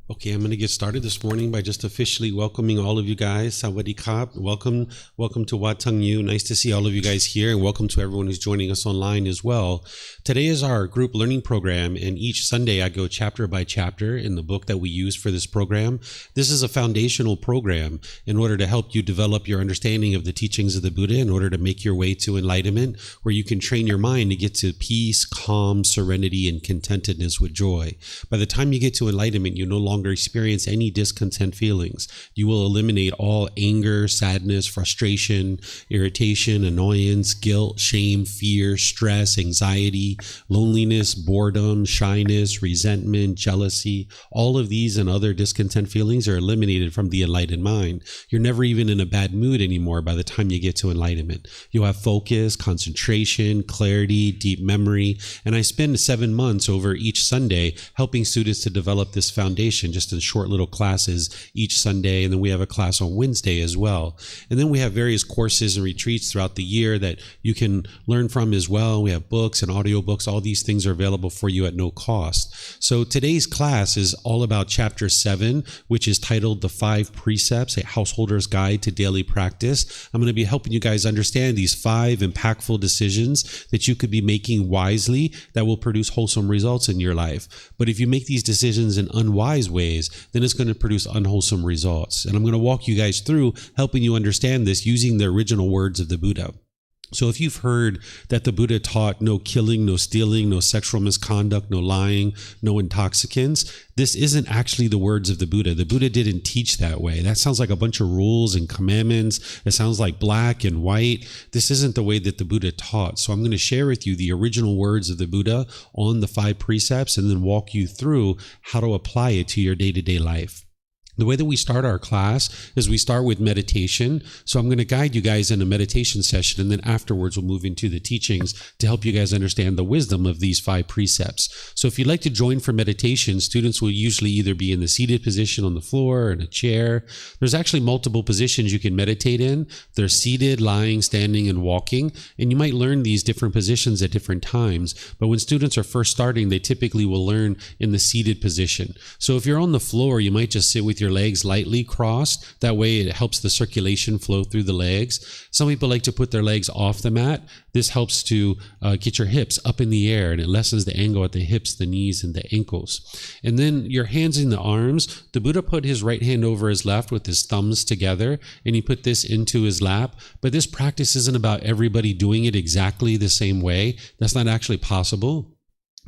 Okay, I'm going to get started this morning by just officially welcoming all of you guys. Sawadee Kap. Welcome to Wat Tung Yu. Nice to see all of you guys here, and welcome to everyone who's joining us online as well. Today is our group learning program, and each Sunday I go chapter by chapter in the book that we use for this program. This is a foundational program in order to help you develop your understanding of the teachings of the Buddha in order to make your way to enlightenment, where you can train your mind to get to peace, calm, serenity, and contentedness with joy. By the time you get to enlightenment, you no longer experience any discontent feelings. You will eliminate all anger, sadness, frustration, irritation, annoyance, guilt, shame, fear, stress, anxiety, loneliness, boredom, shyness, resentment, jealousy. All of these and other discontent feelings are eliminated from the enlightened mind. You're never even in a bad mood anymore by the time you get to enlightenment. You'll have focus, concentration, clarity, deep memory, and I spend 7 months over each Sunday helping students to develop this foundation just in short little classes each Sunday, and then we have a class on Wednesday as well. And then we have various courses and retreats throughout the year that you can learn from as well. We have books and audiobooks. All these things are available for you at no cost. So today's class is all about chapter 7, which is titled The Five Precepts, a Householder's Guide to Daily Practice. I'm going to be helping you guys understand these 5 impactful decisions that you could be making wisely that will produce wholesome results in your life. But if you make these decisions in unwise ways, then it's going to produce unwholesome results. And I'm going to walk you guys through helping you understand this using the original words of the Buddha. So if you've heard that the Buddha taught no killing, no stealing, no sexual misconduct, no lying, no intoxicants, this isn't actually the words of the Buddha. The Buddha didn't teach that way. That sounds like a bunch of rules and commandments. It sounds like black and white. This isn't the way that the Buddha taught. So I'm going to share with you the original words of the Buddha on the 5 precepts and then walk you through how to apply it to your day-to-day life. The way that we start our class is we start with meditation. So I'm going to guide you guys in a meditation session, and then afterwards we'll move into the teachings to help you guys understand the wisdom of these 5 precepts. So if you'd like to join for meditation, students will usually either be in the seated position on the floor or in a chair. There's actually multiple positions you can meditate in. They're seated, lying, standing, and walking. And you might learn these different positions at different times. But when students are first starting, they typically will learn in the seated position. So if you're on the floor, you might just sit with your legs lightly crossed. That way it helps the circulation flow through the legs. Some people like to put their legs off the mat. This helps to get your hips up in the air, and it lessens the angle at the hips, the knees, and the ankles. And then your hands in the arms. The Buddha put his right hand over his left with his thumbs together, and he put this into his lap. But this practice isn't about everybody doing it exactly the same way. That's not actually possible.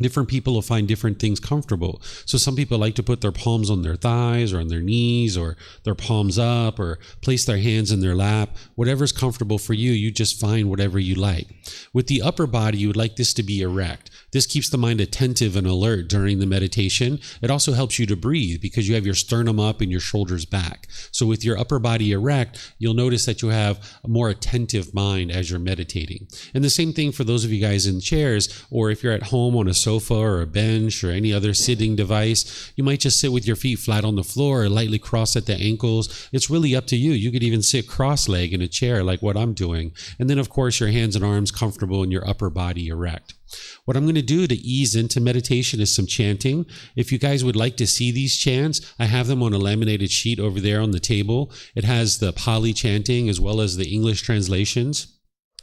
Different people will find different things comfortable. So some people like to put their palms on their thighs or on their knees or their palms up or place their hands in their lap. Whatever's comfortable for you, you just find whatever you like. With the upper body, you would like this to be erect. This keeps the mind attentive and alert during the meditation. It also helps you to breathe because you have your sternum up and your shoulders back. So with your upper body erect, you'll notice that you have a more attentive mind as you're meditating. And the same thing for those of you guys in chairs, or if you're at home on a sofa or a bench or any other sitting device, you might just sit with your feet flat on the floor or lightly crossed at the ankles. It's really up to you. You could even sit cross-legged in a chair like what I'm doing. And then of course your hands and arms comfortable and your upper body erect. What I'm going to do to ease into meditation is some chanting. If you guys would like to see these chants, I have them on a laminated sheet over there on the table. It has the Pali chanting as well as the English translations.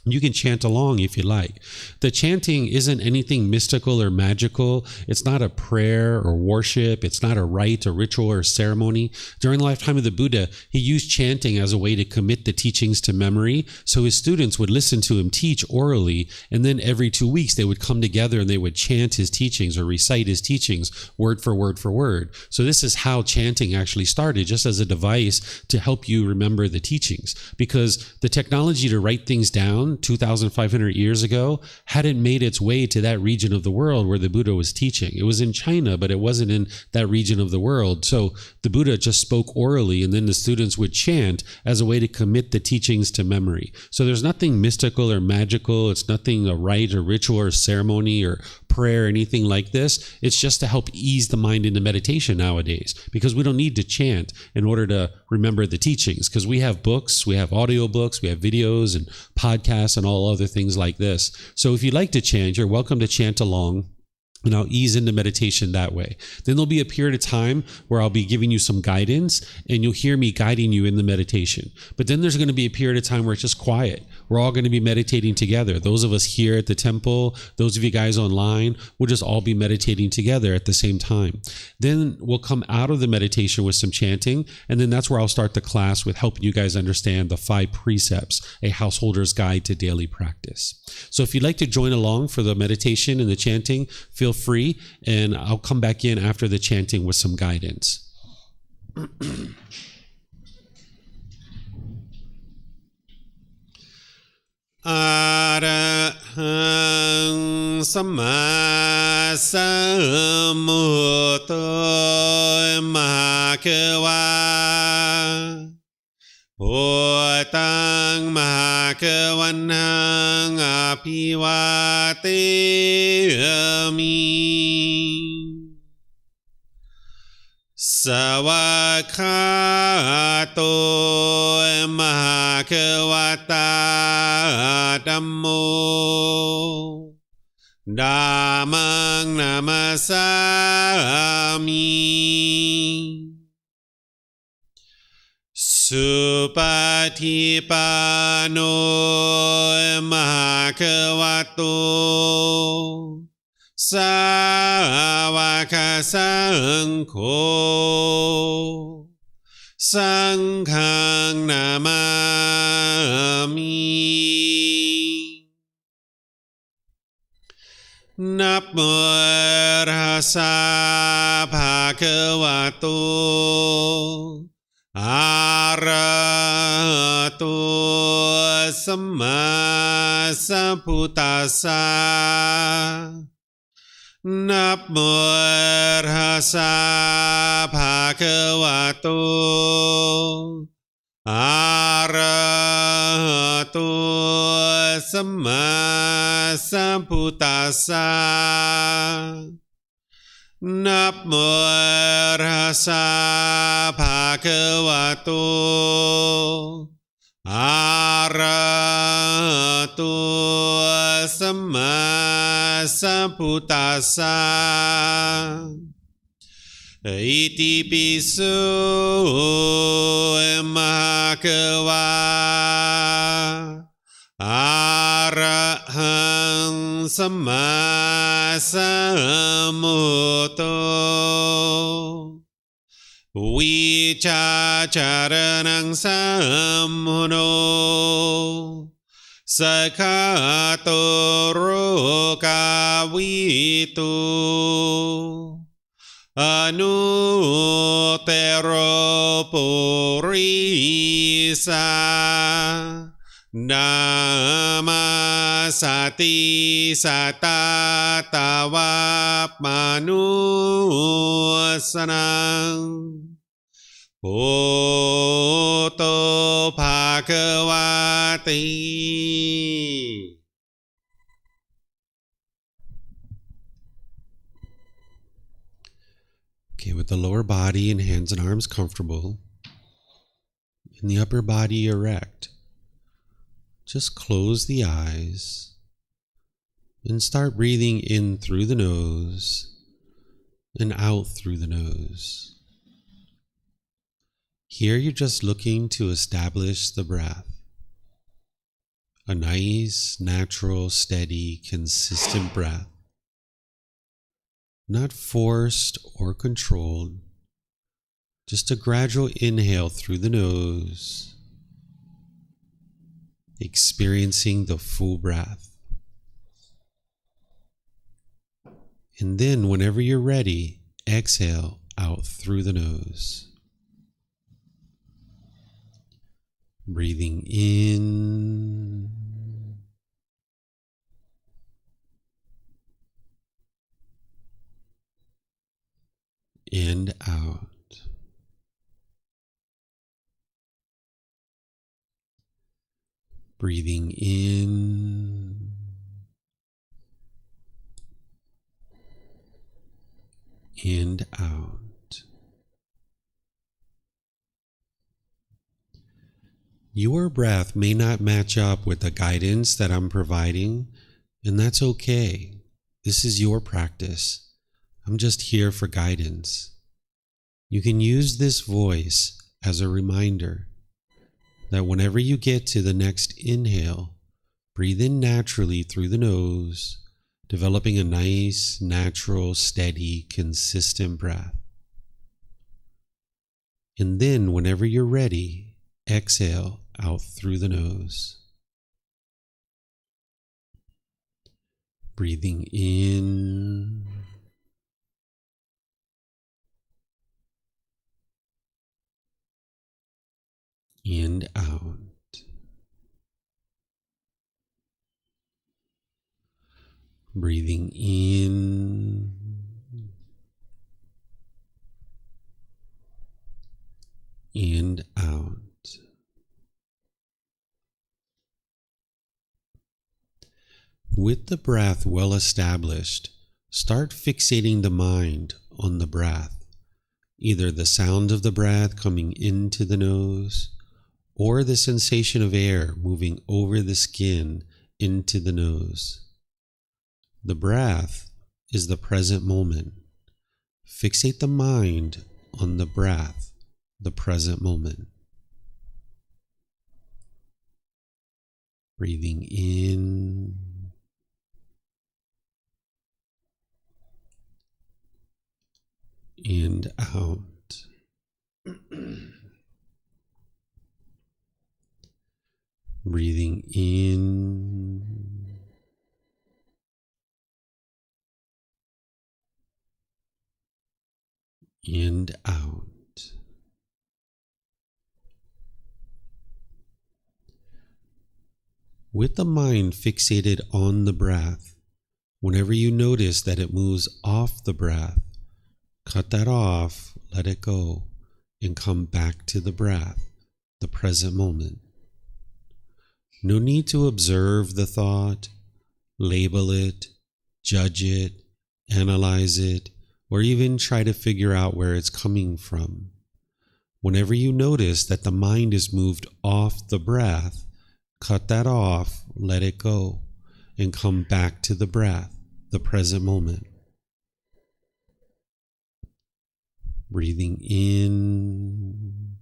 You can chant along if you like. The chanting isn't anything mystical or magical. It's not a prayer or worship. It's not a rite, a ritual, or ceremony. During the lifetime of the Buddha, he used chanting as a way to commit the teachings to memory. So his students would listen to him teach orally, and then every 2 weeks they would come together and they would chant his teachings or recite his teachings word for word for word. So this is how chanting actually started, just as a device to help you remember the teachings. Because the technology to write things down 2,500 years ago hadn't made its way to that region of the world where the Buddha was teaching. It was in China, but it wasn't in that region of the world. So the Buddha just spoke orally, and then the students would chant as a way to commit the teachings to memory. So there's nothing mystical or magical. It's nothing a rite or ritual or ceremony or prayer or anything like this. It's just to help ease the mind into meditation nowadays, because we don't need to chant in order to remember the teachings, because we have books, we have audiobooks, we have videos and podcasts and all other things like this. So if you'd like to chant, you're welcome to chant along. And I'll ease into meditation that way. Then there'll be a period of time where I'll be giving you some guidance and you'll hear me guiding you in the meditation. But then there's going to be a period of time where it's just quiet. We're all going to be meditating together. Those of us here at the temple, those of you guys online, we'll just all be meditating together at the same time. Then we'll come out of the meditation with some chanting. And then that's where I'll start the class with helping you guys understand the 5 precepts, a householder's guide to daily practice. So if you'd like to join along for the meditation and the chanting, feel free, and I'll come back in after the chanting with some guidance. Arahang Samma Sambuddho Mahakawa Otang Mahakawanang Apiwateyami Sawakato Mahakawata Dhammo Dhammang Namasami Supatipano Mahakavato Sāvaka Saṅkho Saṅghang Namami Namo Rasa Bhagavato Arahato Samma Sambuddhassa Namo Rasa Bhagavato Arahato Samma Sambuddhassa Namo Rasa Bhagavato Arahato Samma Sambuddhassa Iti piso Mahakava Arahang Samma Sambuddho Vicacaranang Sammuno Sakato Rokavitu Anutero Purisa Dhamma Sati Satatavap Manusanang Bhutto Bhagavati. Okay, with the lower body and hands and arms comfortable, and the upper body erect, just close the eyes and start breathing in through the nose and out through the nose. Here you're just looking to establish the breath. A nice, natural, steady, consistent breath. Not forced or controlled. Just a gradual inhale through the nose, experiencing the full breath. And then whenever you're ready, exhale out through the nose. Breathing in and out. Breathing in and out. Your breath may not match up with the guidance that I'm providing, and that's okay. This is your practice. I'm just here for guidance. You can use this voice as a reminder that whenever you get to the next inhale, breathe in naturally through the nose, developing a nice, natural, steady, consistent breath. And then whenever you're ready, exhale out through the nose. Breathing in and out. Breathing in and out. With the breath well established, start fixating the mind on the breath, either the sound of the breath coming into the nose or the sensation of air moving over the skin into the nose. The breath is the present moment. Fixate the mind on the breath, the present moment. Breathing in and out. Breathing in and out. With the mind fixated on the breath, whenever you notice that it moves off the breath, cut that off, let it go, and come back to the breath, the present moment. No need to observe the thought, label it, judge it, analyze it, or even try to figure out where it's coming from. Whenever you notice that the mind is moved off the breath, cut that off, let it go, and come back to the breath, the present moment. Breathing in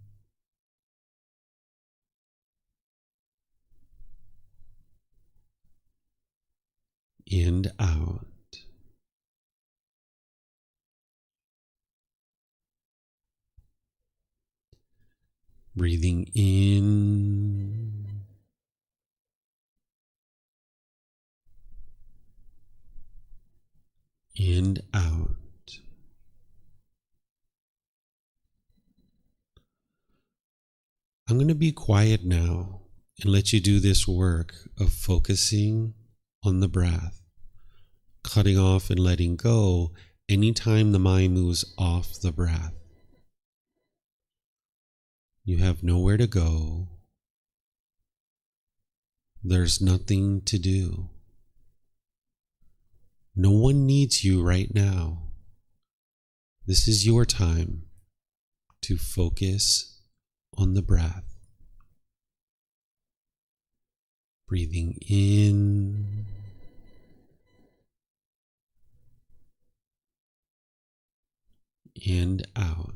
and out. Breathing in and out. I'm going to be quiet now and let you do this work of focusing on the breath, cutting off and letting go anytime the mind moves off the breath. You have nowhere to go. There's nothing to do. No one needs you right now. This is your time to focus on the breath. Breathing in and out.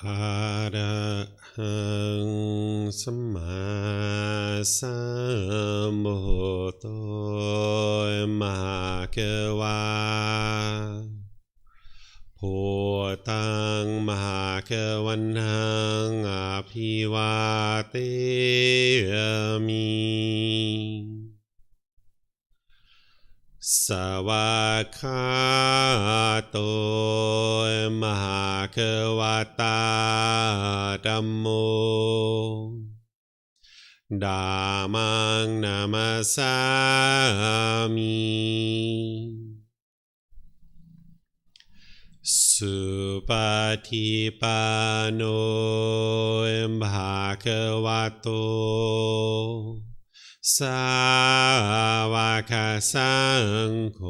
อะระหังสัมมาสัมพุทโธมหาเกวาพุทธังมหาเกวันหังอภิวาเทมิสวากขาโตมหาเกวตาธัมโมธัมมังนามัสสามิสุปฏิปันโนภะคะวะโตสาวกสังโฆ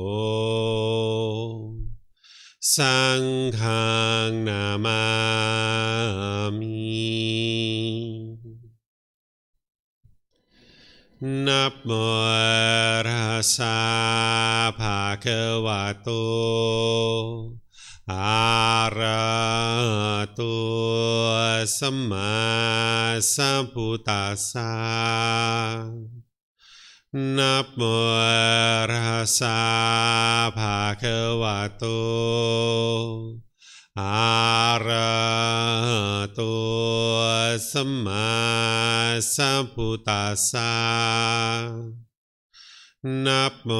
สังฆังนามามินะโมตัสสะภะคะวะโตอะระหะโตสัมมาสัมพุทธัสสะนะโมตัสสะภะคะวะโตอะระหะโตสัมมาสัมพุทธัสสะนะโม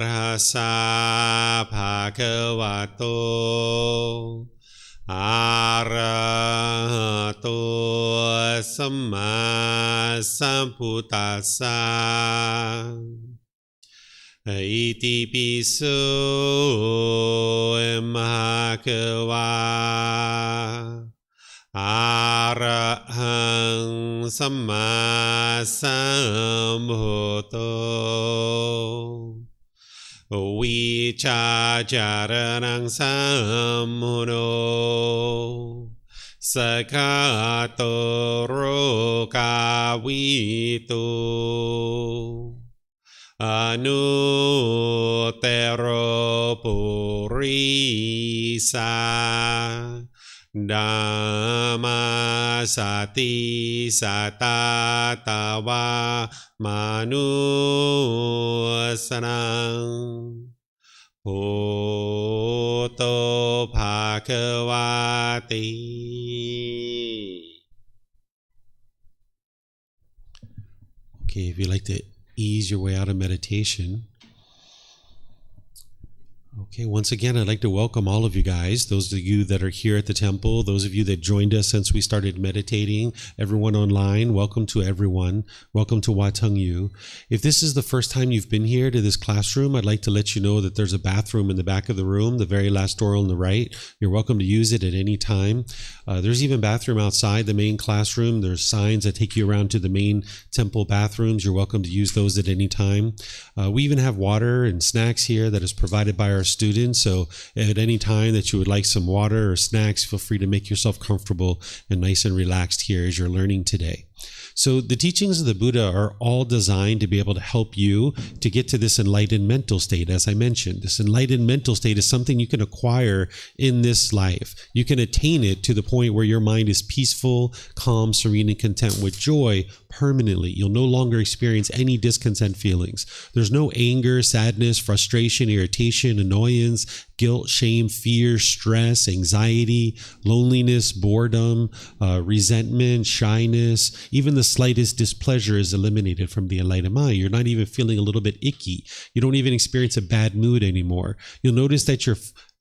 ตัสสะภะคะวะโตอะระหะโตสัมมาสัมพุทธัสสะอิติปิโสมหะเกวาอะระหังสัมมาสัมพุทโธวิชาจารนังสัมมุโนสกาโตโรกาวิโตอนุเตโรปุริสาธัมมาสติสัตตาตาวามนุสนังพุทโธภะคะวะติ Okay, if you'd like to ease your way out of meditation. Okay, once again, I'd like to welcome all of you guys, those of you that are here at the temple, those of you that joined us since we started meditating, everyone online, welcome to everyone. Welcome to Wat Tung Yu. If this is the first time you've been here to this classroom, I'd like to let you know that there's a bathroom in the back of the room, the very last door on the right. You're welcome to use it at any time. There's even bathroom outside the main classroom. There's signs that take you around to the main temple bathrooms. You're welcome to use those at any time. We even have water and snacks here that is provided by our students, so at any time that you would like some water or snacks, feel free to make yourself comfortable and nice and relaxed here as you're learning today. So the teachings of the Buddha are all designed to be able to help you to get to this enlightened mental state. As I mentioned, this enlightened mental state is something you can acquire in this life. You can attain it to the point where your mind is peaceful, calm, serene, and content with joy permanently. You'll no longer experience any discontent feelings. There's no anger, sadness, frustration, irritation, annoyance, guilt, shame, fear, stress, anxiety, loneliness, boredom, resentment, shyness. Even the slightest displeasure is eliminated from the enlightened mind. You're not even feeling a little bit icky. You don't even experience a bad mood anymore. You'll notice that your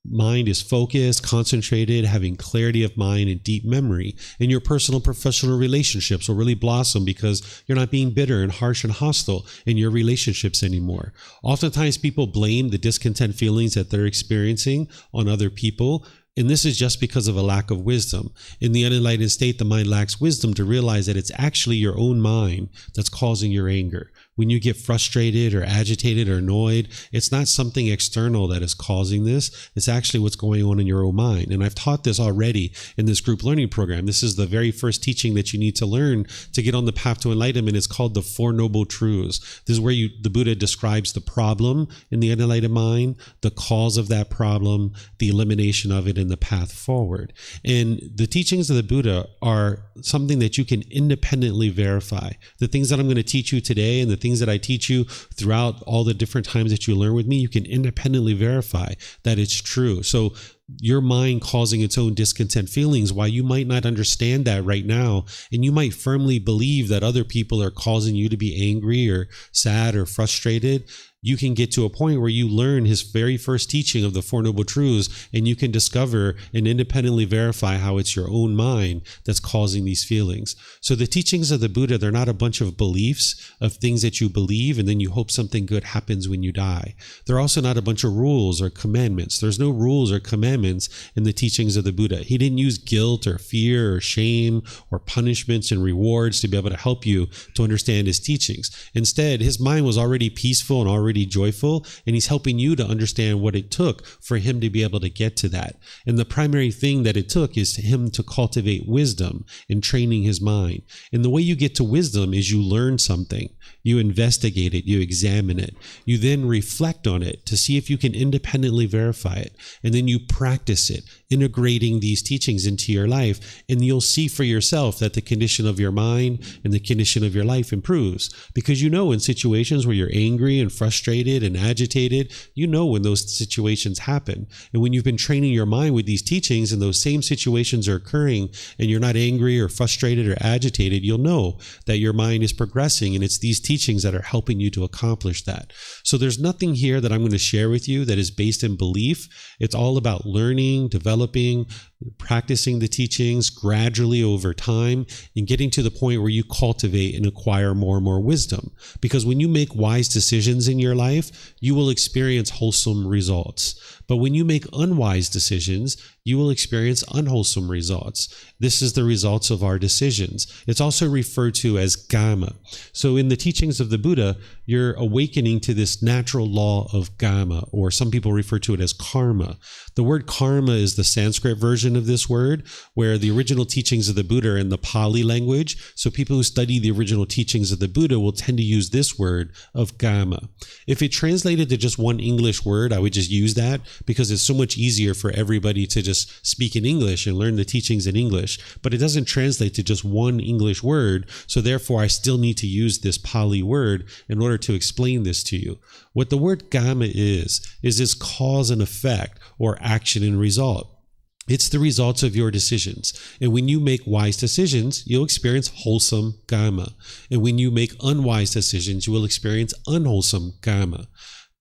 mind is focused, concentrated, having clarity of mind and deep memory. And your personal professional relationships will really blossom because you're not being bitter and harsh and hostile in your relationships anymore. Oftentimes people blame the discontent feelings that they're experiencing on other people. And this is just because of a lack of wisdom. In the unenlightened state, the mind lacks wisdom to realize that it's actually your own mind that's causing your anger. when you get frustrated or agitated or annoyed, it's not something external that is causing this. It's actually what's going on in your own mind. And I've taught this already in this group learning program. This is the very first teaching that you need to learn to get on the path to enlightenment. It's called the Four Noble Truths. This is where the Buddha describes the problem in the unenlightened mind, the cause of that problem, the elimination of it, and the path forward. And the teachings of the Buddha are something that you can independently verify. The things that I'm going to teach you today and the things that I teach you throughout all the different times that you learn with me, you can independently verify that it's true. So your mind causing its own discontent feelings, while you might not understand that right now, and you might firmly believe that other people are causing you to be angry or sad or frustrated, you can get to a point where you learn his very first teaching of the Four Noble Truths, and you can discover and independently verify how it's your own mind that's causing these feelings. So the teachings of the Buddha, they're not a bunch of beliefs of things that you believe and then you hope something good happens when you die. They're also not a bunch of rules or commandments. There's no rules or commandments in the teachings of the Buddha. He didn't use guilt or fear or shame or punishments and rewards to be able to help you to understand his teachings. Instead, his mind was already peaceful and already joyful, and he's helping you to understand what it took for him to be able to get to that. And the primary thing that it took is him to cultivate wisdom and training his mind. And the way you get to wisdom is you learn something, you investigate it, you examine it, you then reflect on it to see if you can independently verify it, and then you practice it, integrating these teachings into your life, and you'll see for yourself that the condition of your mind and the condition of your life improves. Because you know, in situations where you're angry and frustrated and agitated, you know when those situations happen. And when you've been training your mind with these teachings and those same situations are occurring and you're not angry or frustrated or agitated, you'll know that your mind is progressing, and it's these teachings that are helping you to accomplish that. So there's nothing here that I'm going to share with you that is based in belief. It's all about learning, developing, practicing the teachings gradually over time, and getting to the point where you cultivate and acquire more and more wisdom. Because when you make wise decisions in your life, you will experience wholesome results. But when you make unwise decisions, you will experience unwholesome results. This is the results of our decisions. It's also referred to as Kamma. So in the teachings of the Buddha, you're awakening to this natural law of Kamma, or some people refer to it as karma. The word karma is the Sanskrit version of this word, where the original teachings of the Buddha are in the Pali language. So people who study the original teachings of the Buddha will tend to use this word of Kamma. If it translated to just one English word, I would just use that, because it's so much easier for everybody to just speak in English and learn the teachings in English. But it doesn't translate to just one English word, so therefore I still need to use this Pali word in order to explain this to you. What the word Kamma is its cause and effect, or action and result. It's the results of your decisions. And when you make wise decisions, you'll experience wholesome Kamma. And when you make unwise decisions, you will experience unwholesome Kamma.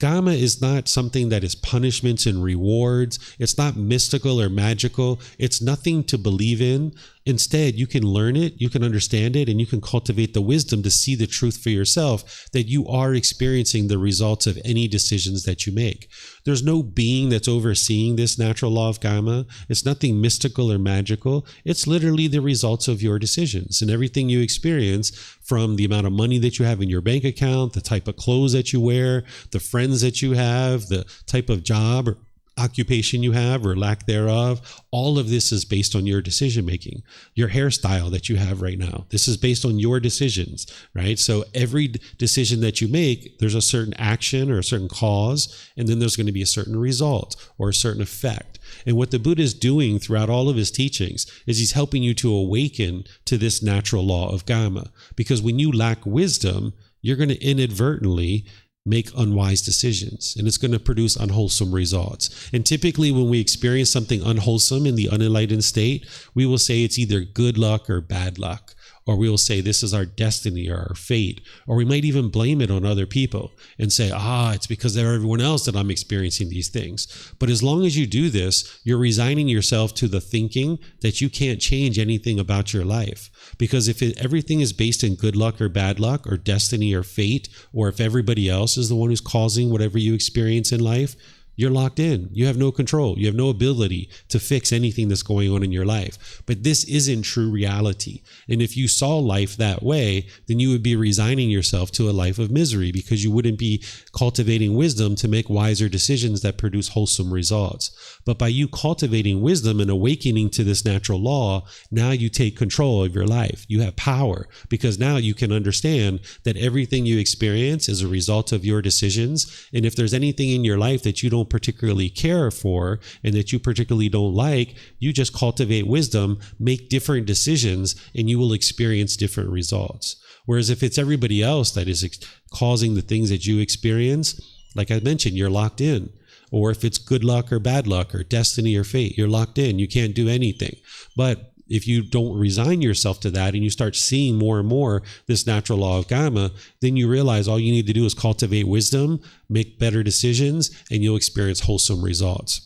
Kamma is not something that is punishments and rewards. It's not mystical or magical. It's nothing to believe in. Instead, you can learn it, you can understand it, and you can cultivate the wisdom to see the truth for yourself that you are experiencing the results of any decisions that you make. There's no being that's overseeing this natural law of Kamma. It's nothing mystical or magical. It's literally the results of your decisions, and everything you experience, from the amount of money that you have in your bank account, the type of clothes that you wear, the friends that you have, the type of job or occupation you have or lack thereof, all of this is based on your decision making. Your hairstyle that you have right now, this is based on your decisions, right? So every decision that you make, there's a certain action or a certain cause, and then there's going to be a certain result or a certain effect. And what the Buddha is doing throughout all of his teachings is he's helping you to awaken to this natural law of Kamma. Because when you lack wisdom, you're going to inadvertently make unwise decisions, and it's going to produce unwholesome results. And typically when we experience something unwholesome in the unenlightened state, we will say it's either good luck or bad luck. Or we will say this is our destiny or our fate. Or we might even blame it on other people and say, it's because of everyone else that I'm experiencing these things. But as long as you do this, you're resigning yourself to the thinking that you can't change anything about your life. Because if everything is based in good luck or bad luck or destiny or fate, or if everybody else is the one who's causing whatever you experience in life, you're locked in. You have no control. You have no ability to fix anything that's going on in your life. But this isn't true reality. And if you saw life that way, then you would be resigning yourself to a life of misery, because you wouldn't be cultivating wisdom to make wiser decisions that produce wholesome results. But by you cultivating wisdom and awakening to this natural law, now you take control of your life. You have power, because now you can understand that everything you experience is a result of your decisions. And if there's anything in your life that you don't particularly care for and that you particularly don't like, you just cultivate wisdom, make different decisions, and you will experience different results. Whereas if it's everybody else that is causing the things that you experience, like I mentioned, you're locked in. Or if it's good luck or bad luck or destiny or fate, you're locked in. You can't do anything. But if you don't resign yourself to that and you start seeing more and more this natural law of Kamma, then you realize all you need to do is cultivate wisdom, make better decisions, and you'll experience wholesome results.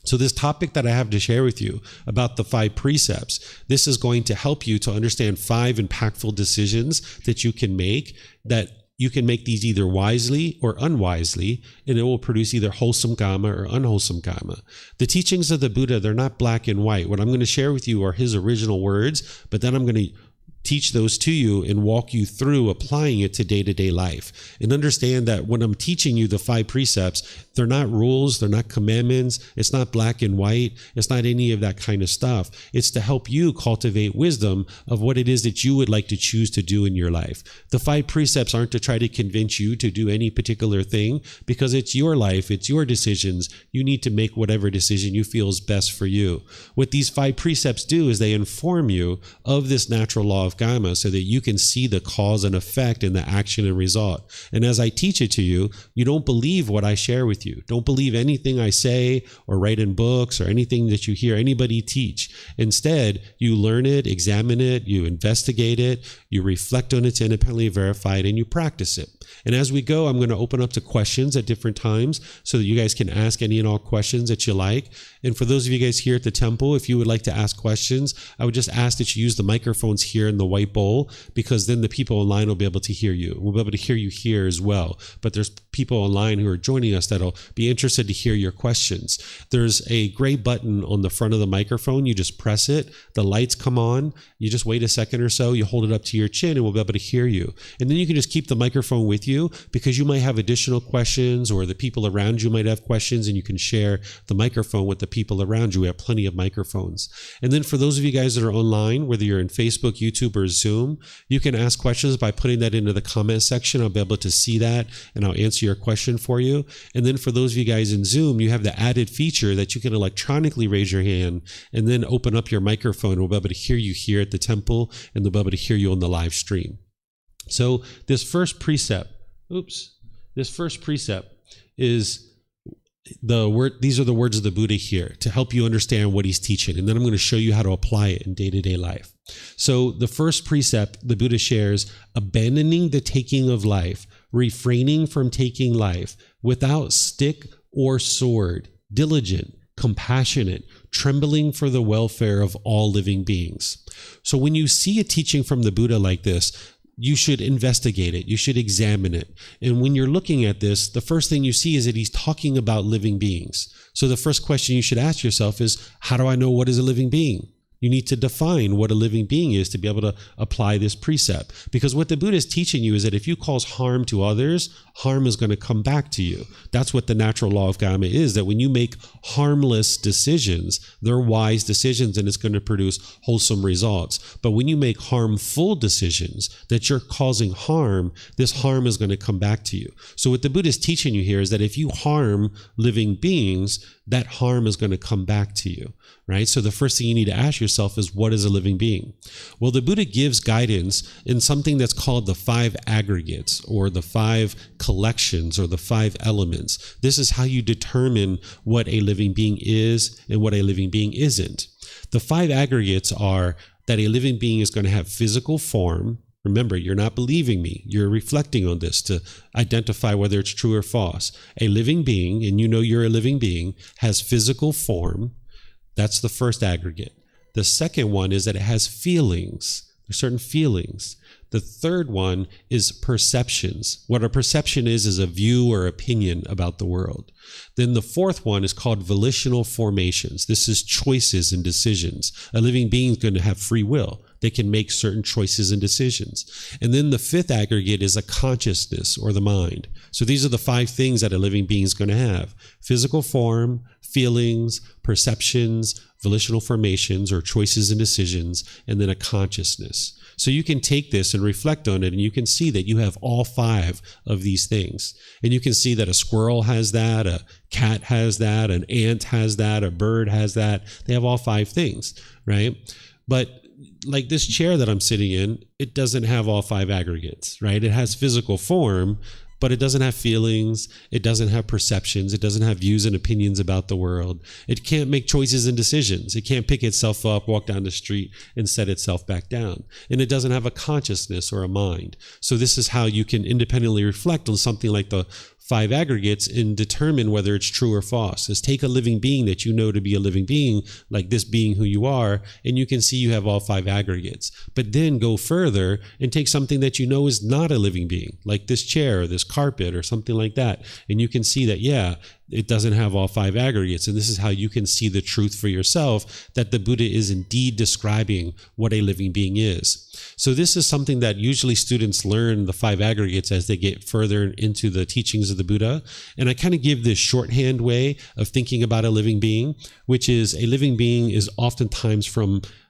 So this topic that I have to share with you about the 5 precepts, this is going to help you to understand 5 impactful decisions that you can make, that you can make these either wisely or unwisely, and it will produce either wholesome Kamma or unwholesome Kamma. The teachings of the Buddha, they're not black and white. What I'm going to share with you are his original words, but then I'm going to teach those to you and walk you through applying it to day-to-day life. And understand that when I'm teaching you the 5 precepts, they're not rules, they're not commandments, it's not black and white, it's not any of that kind of stuff. It's to help you cultivate wisdom of what it is that you would like to choose to do in your life. The 5 precepts aren't to try to convince you to do any particular thing, because it's your life, it's your decisions. You need to make whatever decision you feel is best for you. What these 5 precepts do is they inform you of this natural law of Kamma, so that you can see the cause and effect in the action and result. And as I teach it to you, you don't believe what I share with you. Don't believe anything I say or write in books or anything that you hear anybody teach. Instead, you learn it, examine it, you investigate it, you reflect on it to independently verify it, and you practice it. And as we go, I'm going to open up to questions at different times so that you guys can ask any and all questions that you like. And for those of you guys here at the temple, if you would like to ask questions, I would just ask that you use the microphones here in the white bowl, because then the people online will be able to hear you. We'll be able to hear you here as well. But there's people online who are joining us that'll be interested to hear your questions. There's a gray button on the front of the microphone. You just press it. The lights come on. You just wait a second or so. You hold it up to your chin and we'll be able to hear you. And then you can just keep the microphone with you, because you might have additional questions, or the people around you might have questions, and you can share the microphone with the people around you. We have plenty of microphones. And then for those of you guys that are online, whether you're in Facebook, YouTube, or Zoom, you can ask questions by putting that into the comment section. I'll be able to see that and I'll answer your question for you. And then for those of you guys in Zoom, you have the added feature that you can electronically raise your hand and then open up your microphone. We'll be able to hear you here at the temple, and they'll be able to hear you on the live stream. So this first precept is the word. These are the words of the Buddha here to help you understand what he's teaching. And then I'm going to show you how to apply it in day-to-day life. So the first precept, the Buddha shares, abandoning the taking of life, refraining from taking life, without stick or sword, diligent, compassionate, trembling for the welfare of all living beings. So when you see a teaching from the Buddha like this, you should investigate it. You should examine it. And when you're looking at this, the first thing you see is that he's talking about living beings. So the first question you should ask yourself is, how do I know what is a living being? You need to define what a living being is to be able to apply this precept. Because what the Buddha is teaching you is that if you cause harm to others, harm is going to come back to you. That's what the natural law of Kamma is, that when you make harmless decisions, they're wise decisions and it's going to produce wholesome results. But when you make harmful decisions that you're causing harm, this harm is going to come back to you. So what the Buddha is teaching you here is that if you harm living beings, that harm is going to come back to you, right? So the first thing you need to ask yourself is, what is a living being? Well, the Buddha gives guidance in something that's called the 5 aggregates, or the 5 collections, or the 5 elements. This is how you determine what a living being is and what a living being isn't. The 5 aggregates are that a living being is going to have physical form. Remember, you're not believing me. You're reflecting on this to identify whether it's true or false. A living being, and you know you're a living being, has physical form. That's the first aggregate. The second one is that it has feelings. There's certain feelings. The third one is perceptions. What a perception is a view or opinion about the world. Then the fourth one is called volitional formations. This is choices and decisions. A living being is going to have free will. They can make certain choices and decisions. And then the fifth aggregate is a consciousness or the mind. So these are the 5 things that a living being is going to have: physical form, feelings, perceptions, volitional formations or choices and decisions, and then a consciousness. So you can take this and reflect on it, and you can see that you have all 5 of these things. And you can see that a squirrel has that, a cat has that, an ant has that, a bird has that. They have all 5 things, right? But like this chair that I'm sitting in, it doesn't have all 5 aggregates, right? It has physical form, but it doesn't have feelings. It doesn't have perceptions. It doesn't have views and opinions about the world. It can't make choices and decisions. It can't pick itself up, walk down the street, and set itself back down. And it doesn't have a consciousness or a mind. So this is how you can independently reflect on something like the 5 aggregates and determine whether it's true or false. Is take a living being that you know to be a living being, like this being who you are, and you can see you have all 5 aggregates. But then go further and take something that you know is not a living being, like this chair or this carpet or something like that. And you can see that, yeah, it doesn't have all 5 aggregates. And this is how you can see the truth for yourself, that the Buddha is indeed describing what a living being is. So this is something that usually students learn, the 5 aggregates, as they get further into the teachings of the Buddha. And I kind of give this shorthand way of thinking about a living being, which is a living being is oftentimes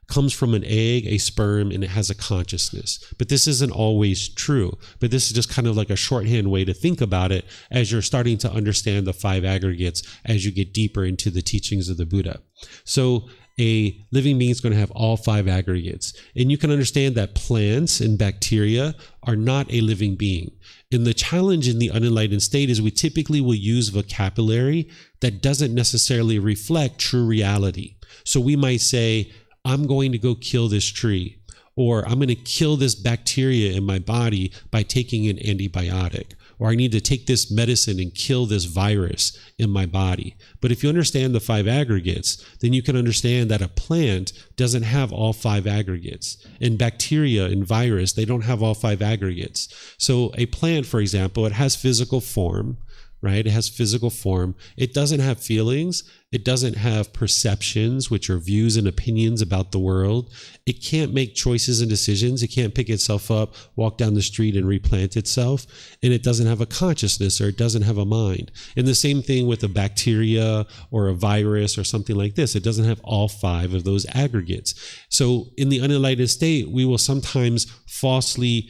comes from an egg, a sperm, and it has a consciousness. But this isn't always true. But this is just kind of like a shorthand way to think about it as you're starting to understand the 5 aggregates as you get deeper into the teachings of the Buddha. So a living being is going to have all 5 aggregates. And you can understand that plants and bacteria are not a living being. And the challenge in the unenlightened state is we typically will use vocabulary that doesn't necessarily reflect true reality. So we might say, I'm going to go kill this tree, or I'm going to kill this bacteria in my body by taking an antibiotic, or I need to take this medicine and kill this virus in my body. But if you understand the 5 aggregates, then you can understand that a plant doesn't have all 5 aggregates. And bacteria and virus, they don't have all 5 aggregates. So a plant, for example, it has physical form, right? It has physical form. It doesn't have feelings. It doesn't have perceptions, which are views and opinions about the world. It can't make choices and decisions. It can't pick itself up, walk down the street and replant itself. And it doesn't have a consciousness, or it doesn't have a mind. And the same thing with a bacteria or a virus or something like this. It doesn't have all 5 of those aggregates. So in the unenlightened state, we will sometimes falsely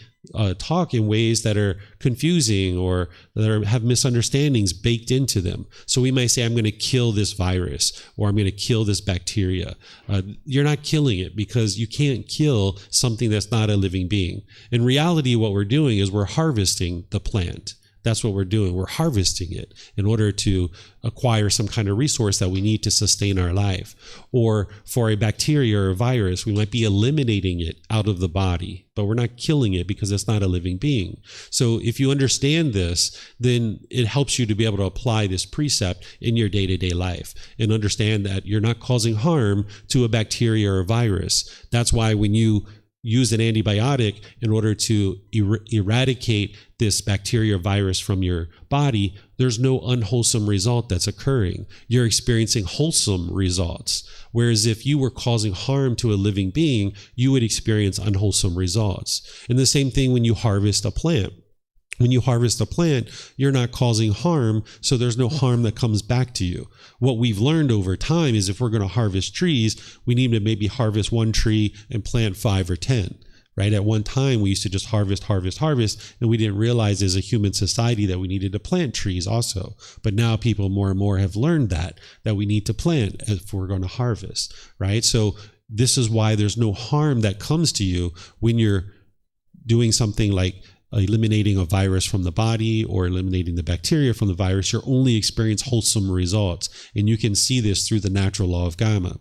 talk in ways that are confusing or that have misunderstandings baked into them. So we might say, I'm going to kill this virus, or I'm going to kill this bacteria. You're not killing it, because you can't kill something that's not a living being. In reality, what we're doing is we're harvesting the plant. That's what we're doing. We're harvesting it in order to acquire some kind of resource that we need to sustain our life. Or for a bacteria or a virus, we might be eliminating it out of the body, but we're not killing it because it's not a living being. So if you understand this, then it helps you to be able to apply this precept in your day-to-day life and understand that you're not causing harm to a bacteria or a virus. That's why when you use an antibiotic in order to eradicate this bacteria or virus from your body, there's no unwholesome result that's occurring. You're experiencing wholesome results. Whereas if you were causing harm to a living being, you would experience unwholesome results. And the same thing when you harvest a plant. When you harvest a plant, you're not causing harm, so there's no harm that comes back to you. What we've learned over time is if we're going to harvest trees, we need to maybe harvest 1 tree and plant 5 or 10, right? At one time, we used to just harvest, and we didn't realize as a human society that we needed to plant trees also. But now people more and more have learned that we need to plant if we're going to harvest, right? So this is why there's no harm that comes to you when you're doing something like eliminating a virus from the body or eliminating the bacteria from the virus. You're only experiencing wholesome results. And you can see this through the natural law of Kamma.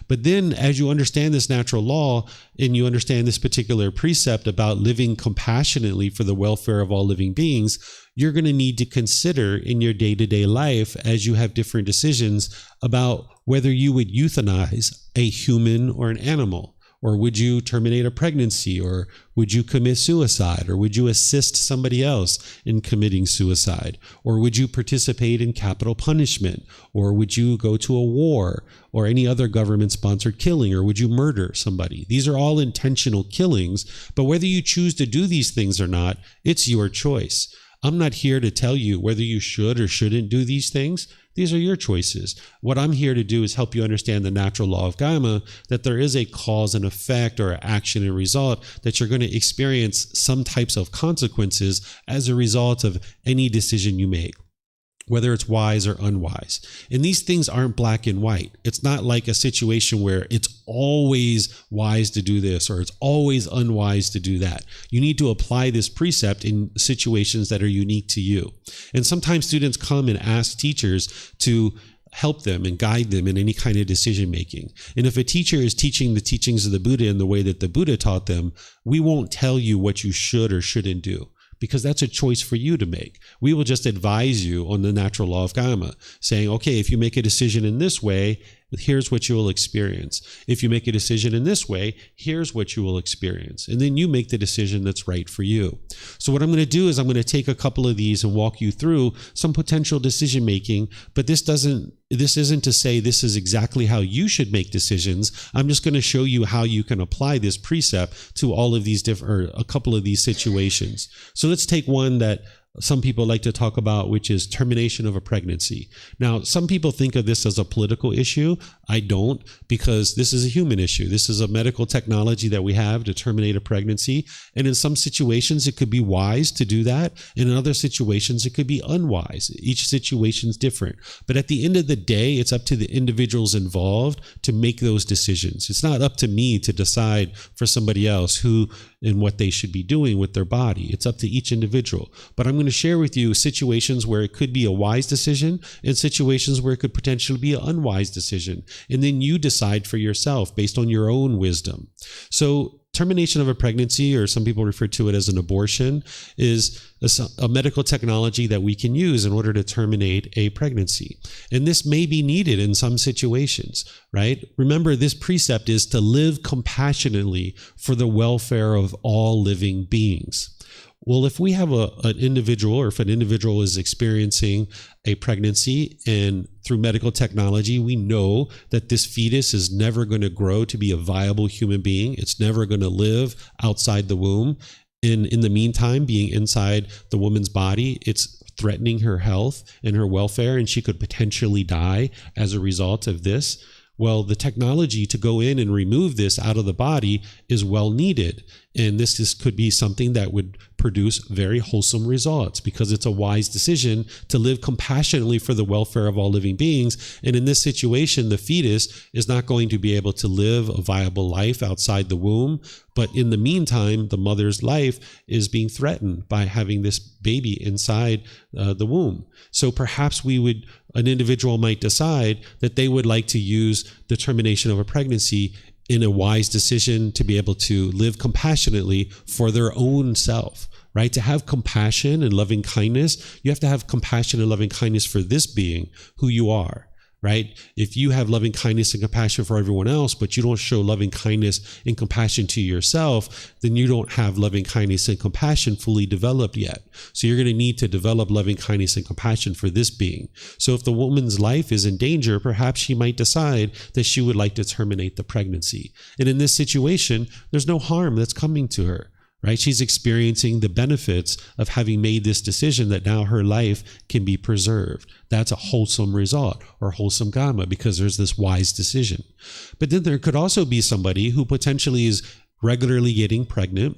But then as you understand this natural law and you understand this particular precept about living compassionately for the welfare of all living beings, you're going to need to consider in your day-to-day life as you have different decisions about whether you would euthanize a human or an animal, Or would you terminate a pregnancy? Or would you commit suicide? Or would you assist somebody else in committing suicide? Or would you participate in capital punishment? Or would you go to a war or any other government-sponsored killing? Or would you murder somebody? These are all intentional killings, but whether you choose to do these things or not, it's your choice. I'm not here to tell you whether you should or shouldn't do these things. These are your choices. What I'm here to do is help you understand the natural law of Kamma, that there is a cause and effect or action and result, that you're going to experience some types of consequences as a result of any decision you make, whether it's wise or unwise. And these things aren't black and white. It's not like a situation where it's always wise to do this or it's always unwise to do that. You need to apply this precept in situations that are unique to you. And sometimes students come and ask teachers to help them and guide them in any kind of decision making. And if a teacher is teaching the teachings of the Buddha in the way that the Buddha taught them, we won't tell you what you should or shouldn't do, because that's a choice for you to make. We will just advise you on the natural law of Kamma, saying, okay, if you make a decision in this way, here's what you will experience. If you make a decision in this way, here's what you will experience. And then you make the decision that's right for you. So what I'm going to do is I'm going to take a couple of these and walk you through some potential decision making, but this isn't to say this is exactly how you should make decisions. I'm just going to show you how you can apply this precept to all of these different, or a couple of these situations. So let's take one that some people like to talk about, which is termination of a pregnancy. Now, some people think of this as a political issue. I don't, because this is a human issue. This is a medical technology that we have to terminate a pregnancy. And in some situations, it could be wise to do that. And in other situations, it could be unwise. Each situation is different. But at the end of the day, it's up to the individuals involved to make those decisions. It's not up to me to decide for somebody else who and what they should be doing with their body. It's up to each individual. But I'm going to share with you situations where it could be a wise decision and situations where it could potentially be an unwise decision. And then you decide for yourself based on your own wisdom. So termination of a pregnancy, or some people refer to it as an abortion, is a medical technology that we can use in order to terminate a pregnancy. And this may be needed in some situations, right? Remember, this precept is to live compassionately for the welfare of all living beings. Well, if we have an individual, or if an individual is experiencing a pregnancy and through medical technology, we know that this fetus is never going to grow to be a viable human being. It's never going to live outside the womb. In the meantime, being inside the woman's body, it's threatening her health and her welfare, and she could potentially die as a result of this. Well, the technology to go in and remove this out of the body is well needed. And this could be something that would produce very wholesome results, because it's a wise decision to live compassionately for the welfare of all living beings. And in this situation, the fetus is not going to be able to live a viable life outside the womb. But in the meantime, the mother's life is being threatened by having this baby inside the womb. So perhaps an individual might decide that they would like to use the termination of a pregnancy in a wise decision to be able to live compassionately for their own self, right? To have compassion and loving kindness, you have to have compassion and loving kindness for this being, who you are, right? If you have loving kindness and compassion for everyone else, but you don't show loving kindness and compassion to yourself, then you don't have loving kindness and compassion fully developed yet. So you're going to need to develop loving kindness and compassion for this being. So if the woman's life is in danger, perhaps she might decide that she would like to terminate the pregnancy. And in this situation, there's no harm that's coming to her, right? She's experiencing the benefits of having made this decision that now her life can be preserved. That's a wholesome result, or wholesome Kamma, because there's this wise decision. But then there could also be somebody who potentially is regularly getting pregnant,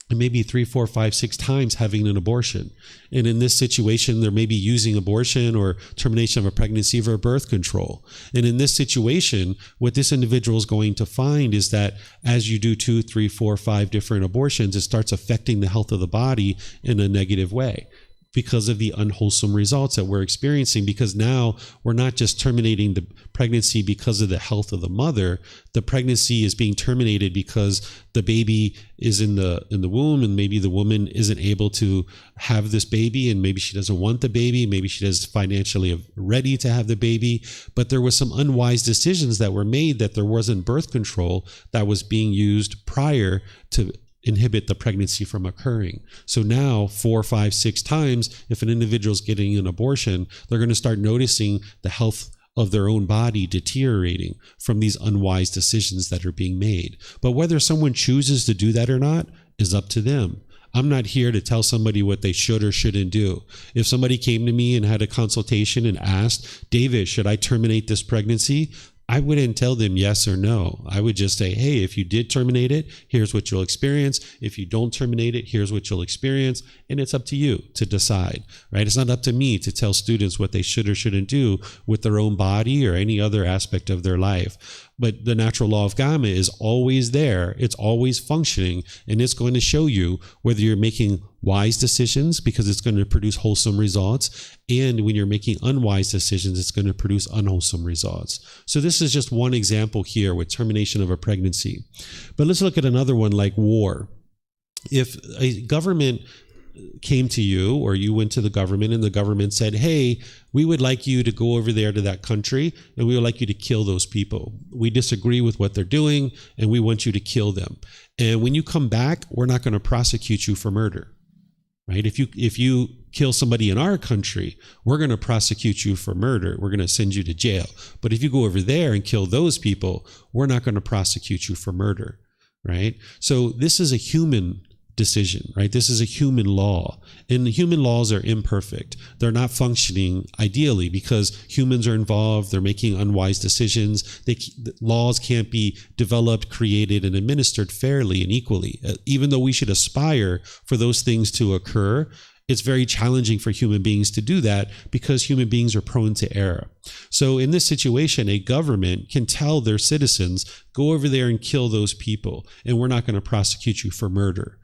and maybe 3, 4, 5, 6 times having an abortion. And in this situation, they're maybe using abortion or termination of a pregnancy for birth control. And in this situation, what this individual is going to find is that as you do 2, 3, 4, 5 different abortions, it starts affecting the health of the body in a negative way. because of the unwholesome results that we're experiencing, because now we're not just terminating the pregnancy because of the health of the mother. The pregnancy is being terminated because the baby is in the womb, and maybe the woman isn't able to have this baby, and maybe she doesn't want the baby, maybe she is financially ready to have the baby, but there was some unwise decisions that were made, that there wasn't birth control that was being used prior to inhibit the pregnancy from occurring. So now 4, 5, 6 times, if an individual is getting an abortion, they're going to start noticing the health of their own body deteriorating from these unwise decisions that are being made. But whether someone chooses to do that or not is up to them. I'm not here to tell somebody what they should or shouldn't do. If somebody came to me and had a consultation and asked, David, should I terminate this pregnancy? I wouldn't tell them yes or no. I would just say, hey, if you did terminate it, here's what you'll experience. If you don't terminate it, here's what you'll experience. And it's up to you to decide, right? It's not up to me to tell students what they should or shouldn't do with their own body or any other aspect of their life. But the natural law of Kamma is always there. It's always functioning, and it's going to show you whether you're making wise decisions, because it's going to produce wholesome results. And when you're making unwise decisions, it's going to produce unwholesome results. So this is just one example here with termination of a pregnancy. But let's look at another one, like war. If a government came to you, or you went to the government and the government said, hey, we would like you to go over there to that country and we would like you to kill those people. We disagree with what they're doing and we want you to kill them. And when you come back, we're not going to prosecute you for murder, right? If you kill somebody in our country, we're going to prosecute you for murder. We're going to send you to jail. But if you go over there and kill those people, we're not going to prosecute you for murder, right? So this is a human decision, right? This is a human law, and human laws are imperfect. They're not functioning ideally because humans are involved. They're making unwise decisions. Laws can't be developed, created, and administered fairly and equally. Even though we should aspire for those things to occur, it's very challenging for human beings to do that because human beings are prone to error. So in this situation, a government can tell their citizens, go over there and kill those people, and we're not going to prosecute you for murder.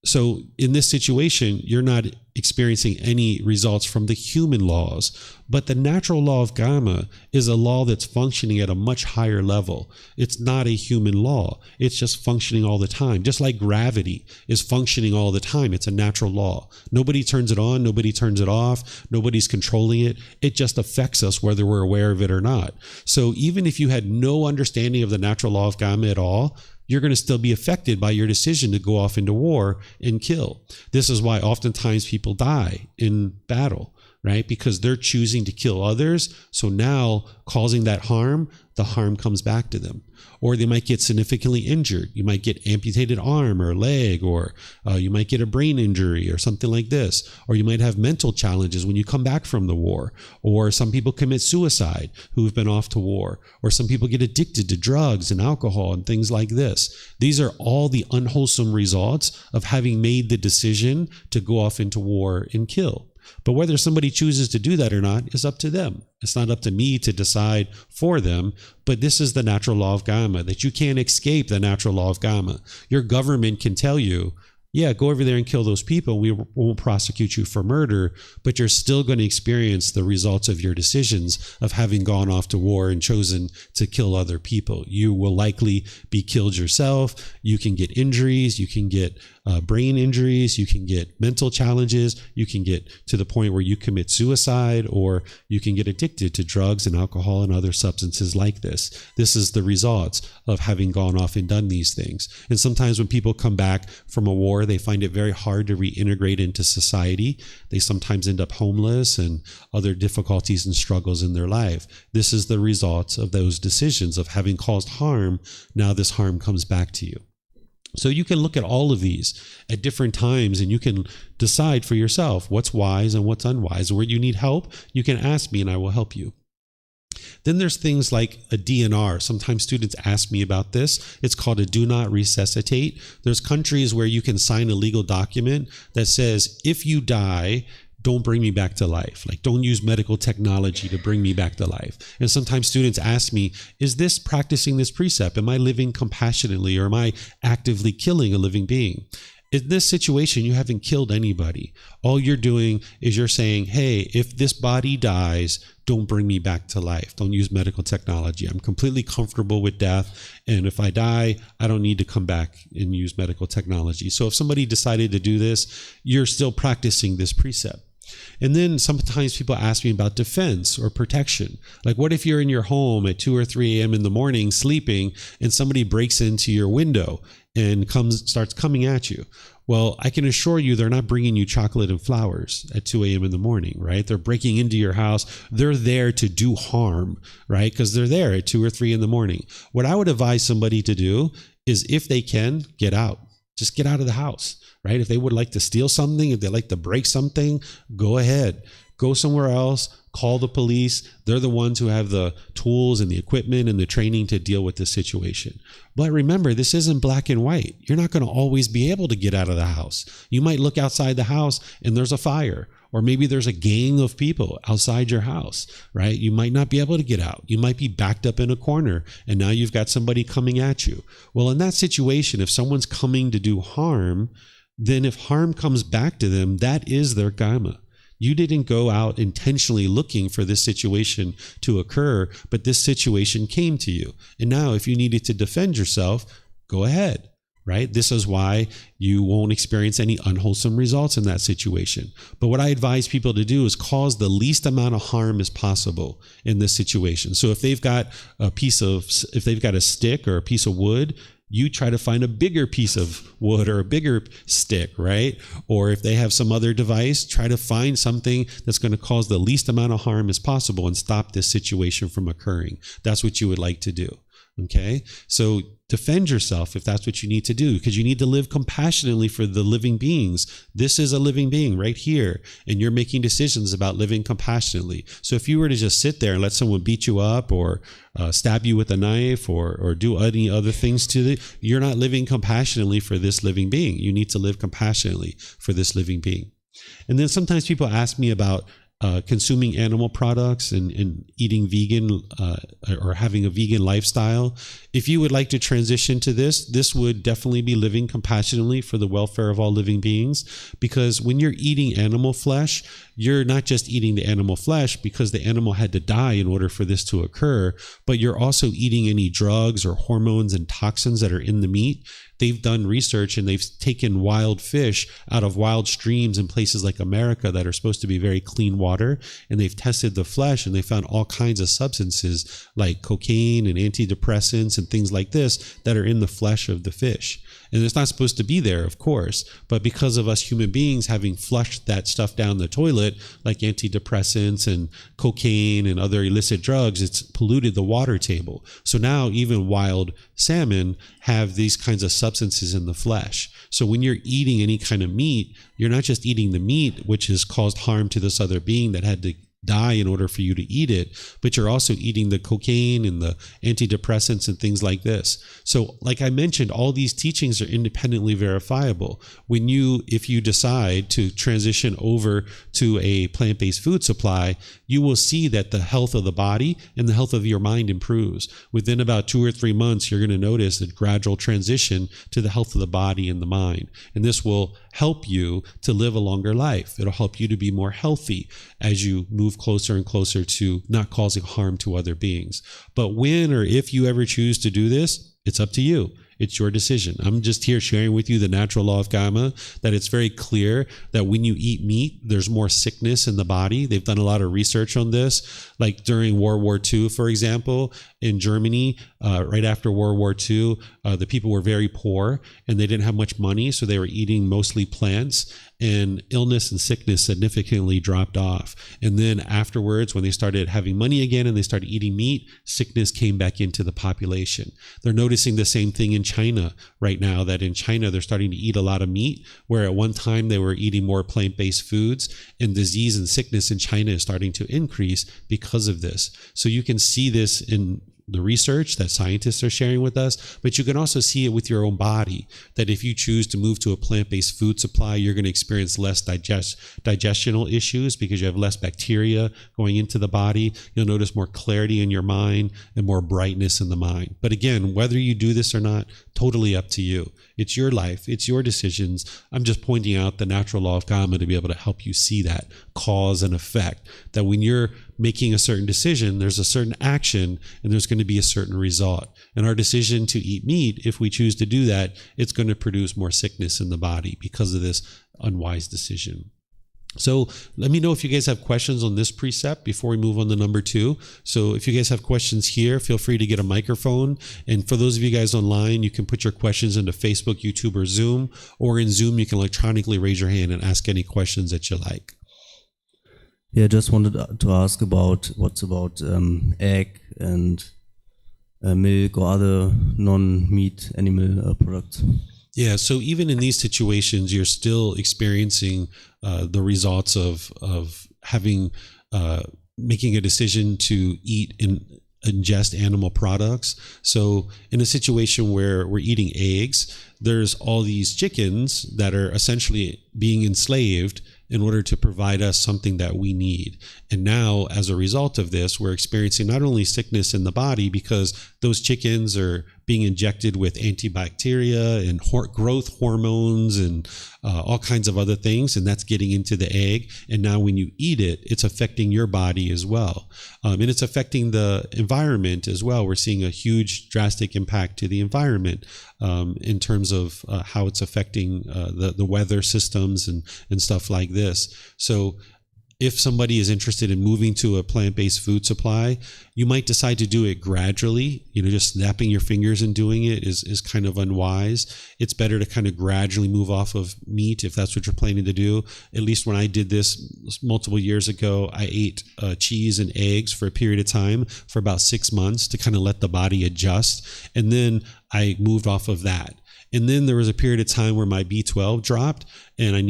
So in this situation, you're not experiencing any results from the human laws, but the natural law of Kamma is a law that's functioning at a much higher level. It's not a human law. It's just functioning all the time. Just like gravity is functioning all the time. It's a natural law. Nobody turns it on. Nobody turns it off. Nobody's controlling it. It just affects us whether we're aware of it or not. So even if you had no understanding of the natural law of Kamma at all, you're going to still be affected by your decision to go off into war and kill. This is why oftentimes people die in battle, right? Because they're choosing to kill others. So now causing that harm, the harm comes back to them. Or they might get significantly injured. You might get amputated arm or leg, or you might get a brain injury or something like this. Or you might have mental challenges when you come back from the war. Or some people commit suicide who've been off to war. Or some people get addicted to drugs and alcohol and things like this. These are all the unwholesome results of having made the decision to go off into war and kill. But whether somebody chooses to do that or not is up to them. It's not up to me to decide for them, but this is the natural law of Kamma, that you can't escape the natural law of Kamma. Your government can tell you, yeah, go over there and kill those people. We won't prosecute you for murder, but you're still going to experience the results of your decisions of having gone off to war and chosen to kill other people. You will likely be killed yourself. You can get injuries. You can get brain injuries. You can get mental challenges. You can get to the point where you commit suicide, or you can get addicted to drugs and alcohol and other substances like this. This is the results of having gone off and done these things. And sometimes when people come back from a war, they find it very hard to reintegrate into society. They sometimes end up homeless and other difficulties and struggles in their life. This is the result of those decisions of having caused harm. Now this harm comes back to you. So you can look at all of these at different times, and you can decide for yourself what's wise and what's unwise. Where you need help, you can ask me and I will help you. Then there's things like a DNR. Sometimes students ask me about this. It's called a do not resuscitate. There's countries where you can sign a legal document that says, if you die, don't bring me back to life. Like, don't use medical technology to bring me back to life. And sometimes students ask me, is this practicing this precept? Am I living compassionately, or am I actively killing a living being? In this situation, you haven't killed anybody. All you're doing is you're saying, hey, if this body dies, don't bring me back to life. Don't use medical technology. I'm completely comfortable with death. And if I die, I don't need to come back and use medical technology. So if somebody decided to do this, you're still practicing this precept. And then sometimes people ask me about defense or protection. Like, what if you're in your home at 2 or 3 a.m. in the morning sleeping and somebody breaks into your window and starts coming at you? Well, I can assure you they're not bringing you chocolate and flowers at 2 a.m. in the morning, right? They're breaking into your house. They're there to do harm, right? Because they're there at 2 or 3 in the morning. What I would advise somebody to do is, if they can, get out. Just get out of the house, right? If they would like to steal something, if they like to break something, go ahead. Go somewhere else, call the police. They're the ones who have the tools and the equipment and the training to deal with this situation. But remember, this isn't black and white. You're not going to always be able to get out of the house. You might look outside the house and there's a fire, or maybe there's a gang of people outside your house, right? You might not be able to get out. You might be backed up in a corner and now you've got somebody coming at you. Well, in that situation, if someone's coming to do harm, then if harm comes back to them, that is their karma. You didn't go out intentionally looking for this situation to occur, but this situation came to you. And now if you needed to defend yourself, go ahead, right? This is why you won't experience any unwholesome results in that situation. But what I advise people to do is cause the least amount of harm as possible in this situation. So if they've got a stick or a piece of wood, you try to find a bigger piece of wood or a bigger stick, right? Or if they have some other device, try to find something that's going to cause the least amount of harm as possible and stop this situation from occurring. That's what you would like to do. Okay? So defend yourself if that's what you need to do, because you need to live compassionately for the living beings. This is a living being right here, and you're making decisions about living compassionately. So if you were to just sit there and let someone beat you up or stab you with a knife or do any other things to it, you're not living compassionately for this living being. You need to live compassionately for this living being. And then sometimes people ask me about consuming animal products and eating vegan or having a vegan lifestyle. If you would like to transition to this would definitely be living compassionately for the welfare of all living beings, because when you're eating animal flesh, you're not just eating the animal flesh because the animal had to die in order for this to occur, but you're also eating any drugs or hormones and toxins that are in the meat. They've done research and they've taken wild fish out of wild streams in places like America that are supposed to be very clean water, and they've tested the flesh and they found all kinds of substances like cocaine and antidepressants and things like this that are in the flesh of the fish. And it's not supposed to be there, of course, but because of us human beings having flushed that stuff down the toilet, like antidepressants and cocaine and other illicit drugs, it's polluted the water table. So now even wild salmon have these kinds of substances in the flesh. So when you're eating any kind of meat, you're not just eating the meat, which has caused harm to this other being that had to die in order for you to eat it, but you're also eating the cocaine and the antidepressants and things like this. So like I mentioned, all these teachings are independently verifiable. If you decide to transition over to a plant-based food supply, you will see that the health of the body and the health of your mind improves. Within about 2 or 3 months, you're going to notice a gradual transition to the health of the body and the mind. And this will help you to live a longer life. It'll help you to be more healthy as you move closer and closer to not causing harm to other beings. But when or if you ever choose to do this, it's up to you. It's your decision. I'm just here sharing with you the natural law of Kamma, that it's very clear that when you eat meat, there's more sickness in the body. They've done a lot of research on this. Like during World War II, for example, in Germany, right after World War II, the people were very poor and they didn't have much money, so they were eating mostly plants, and illness and sickness significantly dropped off. And then afterwards, when they started having money again and they started eating meat, sickness came back into the population. They're noticing the same thing in China right now, that in China, they're starting to eat a lot of meat, where at one time they were eating more plant-based foods, and disease and sickness in China is starting to increase because of this. So you can see this in the research that scientists are sharing with us, but you can also see it with your own body, that if you choose to move to a plant-based food supply, you're going to experience less digestional issues because you have less bacteria going into the body. You'll notice more clarity in your mind and more brightness in the mind. But again, whether you do this or not, totally up to you. It's your life. It's your decisions. I'm just pointing out the natural law of Kamma to be able to help you see that cause and effect, that when you're making a certain decision, there's a certain action and there's going to be a certain result. And our decision to eat meat, if we choose to do that, it's going to produce more sickness in the body because of this unwise decision. So let me know if you guys have questions on this precept before we move on to number 2. So if you guys have questions here, feel free to get a microphone. And for those of you guys online, you can put your questions into Facebook, YouTube, or Zoom. Or in Zoom, you can electronically raise your hand and ask any questions that you like. Yeah, I just wanted to ask about what's about egg and milk or other non-meat animal products. Yeah, so even in these situations, you're still experiencing the results of having making a decision to eat and ingest animal products. So in a situation where we're eating eggs, there's all these chickens that are essentially being enslaved in order to provide us something that we need. And now, as a result of this, we're experiencing not only sickness in the body because those chickens are being injected with antibacteria and growth hormones and all kinds of other things, and that's getting into the egg. And now when you eat it, it's affecting your body as well. And it's affecting the environment as well. We're seeing a huge drastic impact to the environment in terms of how it's affecting the weather systems and stuff like this. So if somebody is interested in moving to a plant-based food supply, you might decide to do it gradually. Just snapping your fingers and doing it is kind of unwise. It's better to kind of gradually move off of meat if that's what you're planning to do. At least when I did this multiple years ago, I ate cheese and eggs for a period of time for about 6 months to kind of let the body adjust. And then I moved off of that. And then there was a period of time where my B12 dropped and I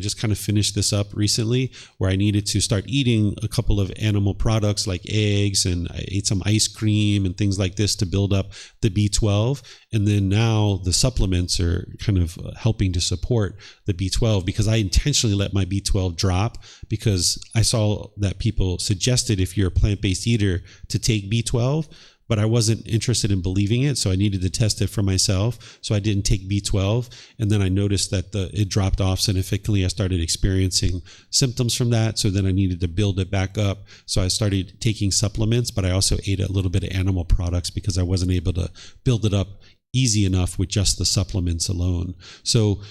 just kind of finished this up recently, where I needed to start eating a couple of animal products like eggs, and I ate some ice cream and things like this to build up the B12. And then now the supplements are kind of helping to support the B12 because I intentionally let my B12 drop because I saw that people suggested if you're a plant-based eater to take B12, but I wasn't interested in believing it, so I needed to test it for myself. So I didn't take B12, and then I noticed that it dropped off significantly. I started experiencing symptoms from that, so then I needed to build it back up. So I started taking supplements, but I also ate a little bit of animal products because I wasn't able to build it up easy enough with just the supplements alone. So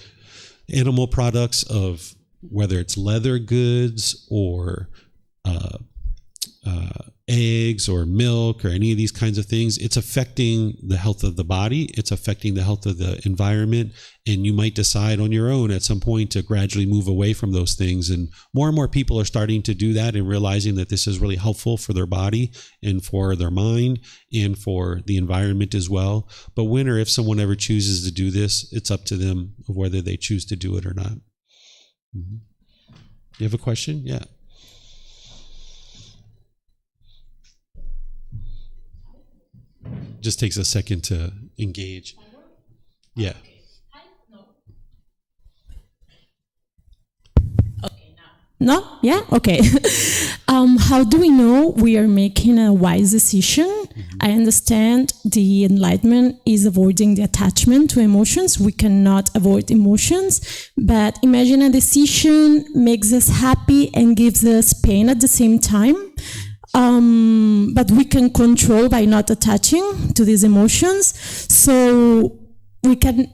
animal products of whether it's leather goods or eggs or milk or any of these kinds of things, it's affecting the health of the body, it's affecting the health of the environment, and you might decide on your own at some point to gradually move away from those things. And more people are starting to do that and realizing that this is really helpful for their body and for their mind and for the environment as well. But when or if someone ever chooses to do this, it's up to them of whether they choose to do it or not. Mm-hmm. You have a question? Yeah. Just takes a second to engage. Yeah. No? Yeah? Okay. How do we know we are making a wise decision? Mm-hmm. I understand the enlightenment is avoiding the attachment to emotions. We cannot avoid emotions. But imagine a decision makes us happy and gives us pain at the same time. But we can control by not attaching to these emotions. So we can,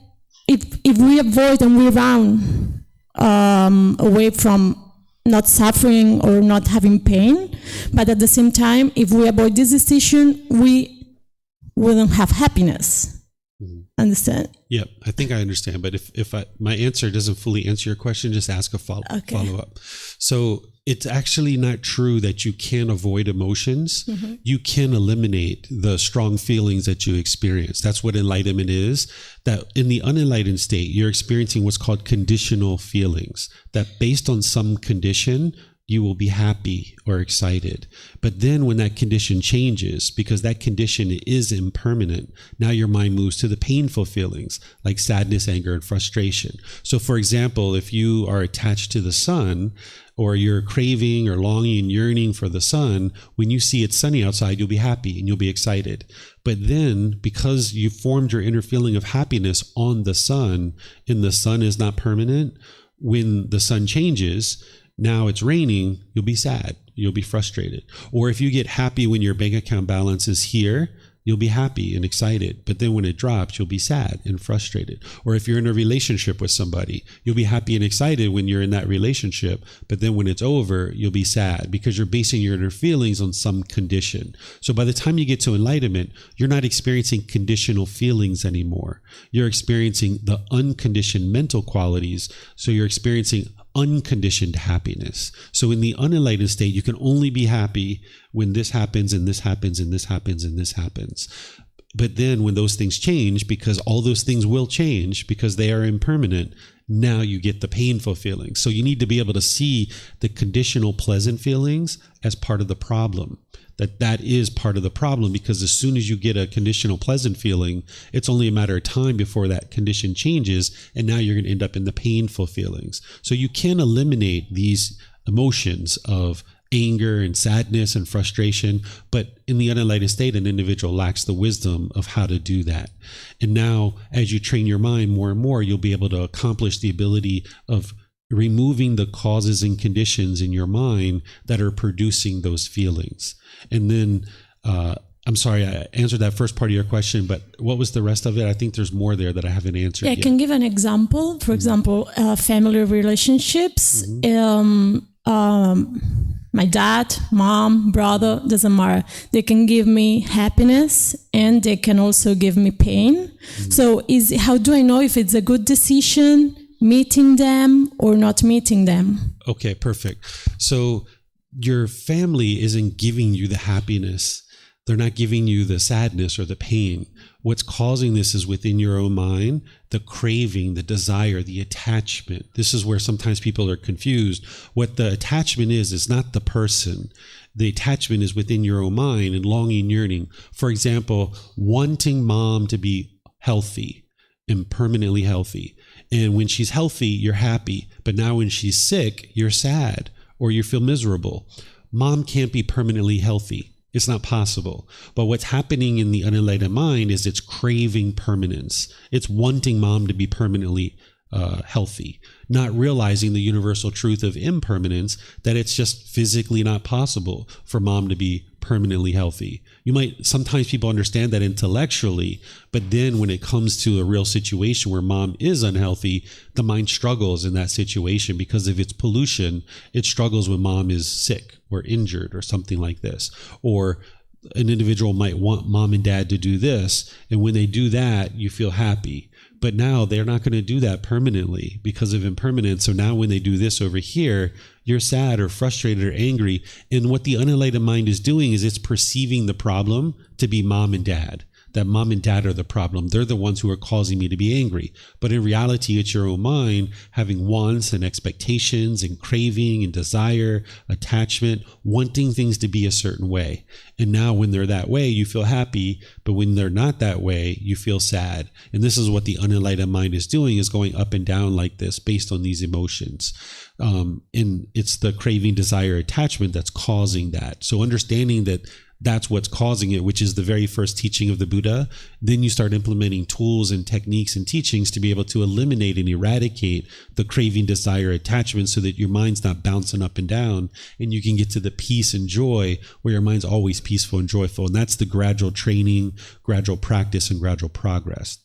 if we avoid and we run away from not suffering or not having pain, but at the same time, if we avoid this decision, we wouldn't have happiness. Mm-hmm. Understand? Yeah, I think I understand. But if my answer doesn't fully answer your question, just ask a follow-up. So it's actually not true that you can avoid emotions. Mm-hmm. You can eliminate the strong feelings that you experience. That's what enlightenment is. That in the unenlightened state, you're experiencing what's called conditional feelings. That based on some condition, you will be happy or excited. But then when that condition changes, because that condition is impermanent, now your mind moves to the painful feelings like sadness, anger, and frustration. So for example, if you are attached to the sun, or you're craving or longing and yearning for the sun, when you see it's sunny outside, you'll be happy and you'll be excited. But then because you formed your inner feeling of happiness on the sun, and the sun is not permanent, when the sun changes, now it's raining, you'll be sad, you'll be frustrated. Or if you get happy when your bank account balance is here, you'll be happy and excited. But then when it drops, you'll be sad and frustrated. Or if you're in a relationship with somebody, you'll be happy and excited when you're in that relationship. But then when it's over, you'll be sad because you're basing your inner feelings on some condition. So by the time you get to enlightenment, you're not experiencing conditional feelings anymore. You're experiencing the unconditioned mental qualities. So you're experiencing unconditioned happiness. So in the unenlightened state, you can only be happy when this happens and this happens and this happens and this happens. But then when those things change, because all those things will change because they are impermanent, now you get the painful feelings. So you need to be able to see the conditional pleasant feelings as part of the problem. That is part of the problem, because as soon as you get a conditional pleasant feeling, it's only a matter of time before that condition changes, and now you're going to end up in the painful feelings. So you can eliminate these emotions of anger and sadness and frustration, but in the unenlightened state, an individual lacks the wisdom of how to do that. And now, as you train your mind more and more, you'll be able to accomplish the ability of removing the causes and conditions in your mind that are producing those feelings. And then, I'm sorry, I answered that first part of your question, but what was the rest of it? I think there's more there that I haven't answered yet. I can give an example. For example, family relationships. My dad, mom, brother, doesn't matter. They can give me happiness and they can also give me pain. So how do I know if it's a good decision meeting them or not meeting them? Okay, perfect. So your family isn't giving you the happiness. They're not giving you the sadness or the pain. What's causing this is within your own mind, the craving, the desire, the attachment. This is where sometimes people are confused. What the attachment is not the person. The attachment is within your own mind and longing, yearning. For example, wanting mom to be healthy and permanently healthy. And when she's healthy, you're happy. But now when she's sick, you're sad or you feel miserable. Mom can't be permanently healthy. It's not possible. But what's happening in the unenlightened mind is it's craving permanence. It's wanting mom to be permanently healthy, not realizing the universal truth of impermanence, that it's just physically not possible for mom to be permanently healthy. Sometimes people understand that intellectually, but then when it comes to a real situation where mom is unhealthy, the mind struggles in that situation because of its pollution. It struggles when mom is sick or injured or something like this. Or an individual might want mom and dad to do this, and when they do that, you feel happy. But now they're not going to do that permanently because of impermanence. So now when they do this over here, you're sad or frustrated or angry. And what the unenlightened mind is doing is it's perceiving the problem to be mom and dad. That mom and dad are the problem. They're the ones who are causing me to be angry. But in reality, it's your own mind having wants and expectations and craving and desire, attachment, wanting things to be a certain way. And now when they're that way, you feel happy. But when they're not that way, you feel sad. And this is what the unenlightened mind is doing, is going up and down like this based on these emotions. And it's the craving, desire, attachment that's causing that. So understanding that that's what's causing it, which is the very first teaching of the Buddha. Then you start implementing tools and techniques and teachings to be able to eliminate and eradicate the craving, desire, attachment, so that your mind's not bouncing up and down, and you can get to the peace and joy where your mind's always peaceful and joyful. And that's the gradual training, gradual practice, and gradual progress.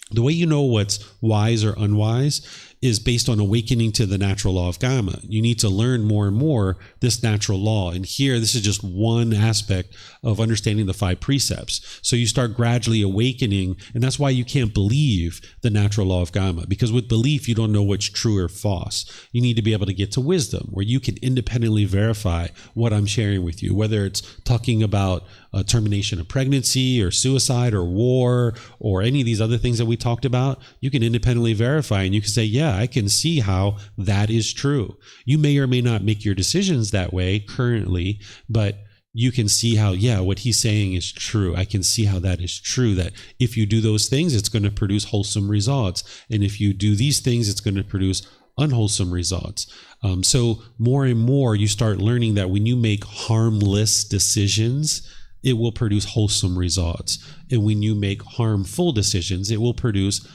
The way you know what's wise or unwise is based on awakening to the natural law of Kamma. You need to learn more and more this natural law. And here, this is just one aspect of understanding the 5 precepts. So you start gradually awakening, and that's why you can't believe the natural law of Kamma, because with belief, you don't know what's true or false. You need to be able to get to wisdom, where you can independently verify what I'm sharing with you, whether it's talking about termination of pregnancy or suicide or war or any of these other things that we we talked about, you can independently verify and you can say, yeah, I can see how that is true. You may or may not make your decisions that way currently, but you can see how, yeah, what he's saying is true. I can see how that is true, that if you do those things, it's going to produce wholesome results. And if you do these things, it's going to produce unwholesome results. So more and more you start learning that when you make harmless decisions, it will produce wholesome results. And when you make harmful decisions, it will produce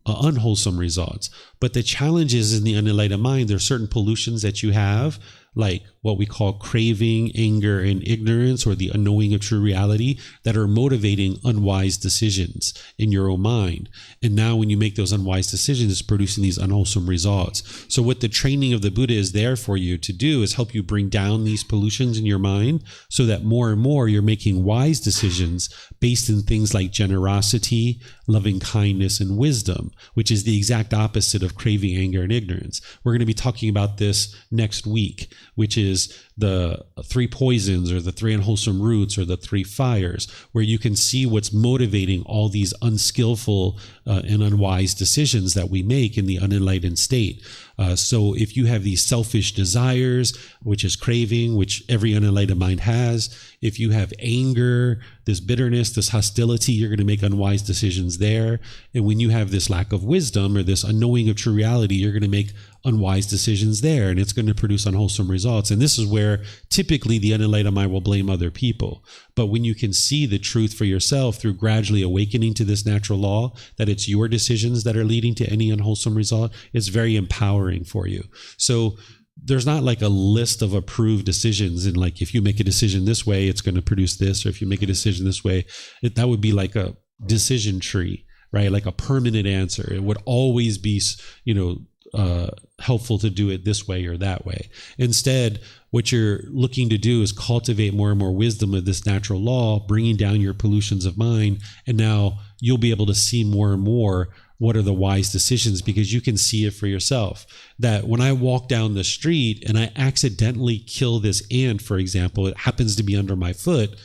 unwholesome results. But the challenge is, in the unenlightened mind, there are certain pollutions that you have, like what we call craving, anger, and ignorance, or the unknowing of true reality, that are motivating unwise decisions in your own mind. And now when you make those unwise decisions, it's producing these unwholesome results. So what the training of the Buddha is there for you to do is help you bring down these pollutions in your mind, so that more and more you're making wise decisions based in things like generosity, loving kindness, and wisdom, which is the exact opposite of craving, anger, and ignorance. We're going to be talking about this next week, which is the 3 poisons, or the 3 unwholesome roots, or the 3 fires, where you can see what's motivating all these unskillful and unwise decisions that we make in the unenlightened state. So if you have these selfish desires, which is craving, which every unenlightened mind has, if you have anger, this bitterness, this hostility, you're going to make unwise decisions there. And when you have this lack of wisdom, or this unknowing of true reality, you're going to make unwise decisions there, and it's going to produce unwholesome results. And this is where typically the unenlightened mind will blame other people. But when you can see the truth for yourself through gradually awakening to this natural law, that it's your decisions that are leading to any unwholesome result, it's very empowering for you. So there's not like a list of approved decisions, and like, if you make a decision this way, it's going to produce this, or if you make a decision this way, that would be like a decision tree, right? Like a permanent answer. It would always be, helpful to do it this way or that way. Instead, what you're looking to do is cultivate more and more wisdom of this natural law, bringing down your pollutions of mind. And now you'll be able to see more and more what are the wise decisions, because you can see it for yourself. That when I walk down the street and I accidentally kill this ant, for example, it happens to be under my foot,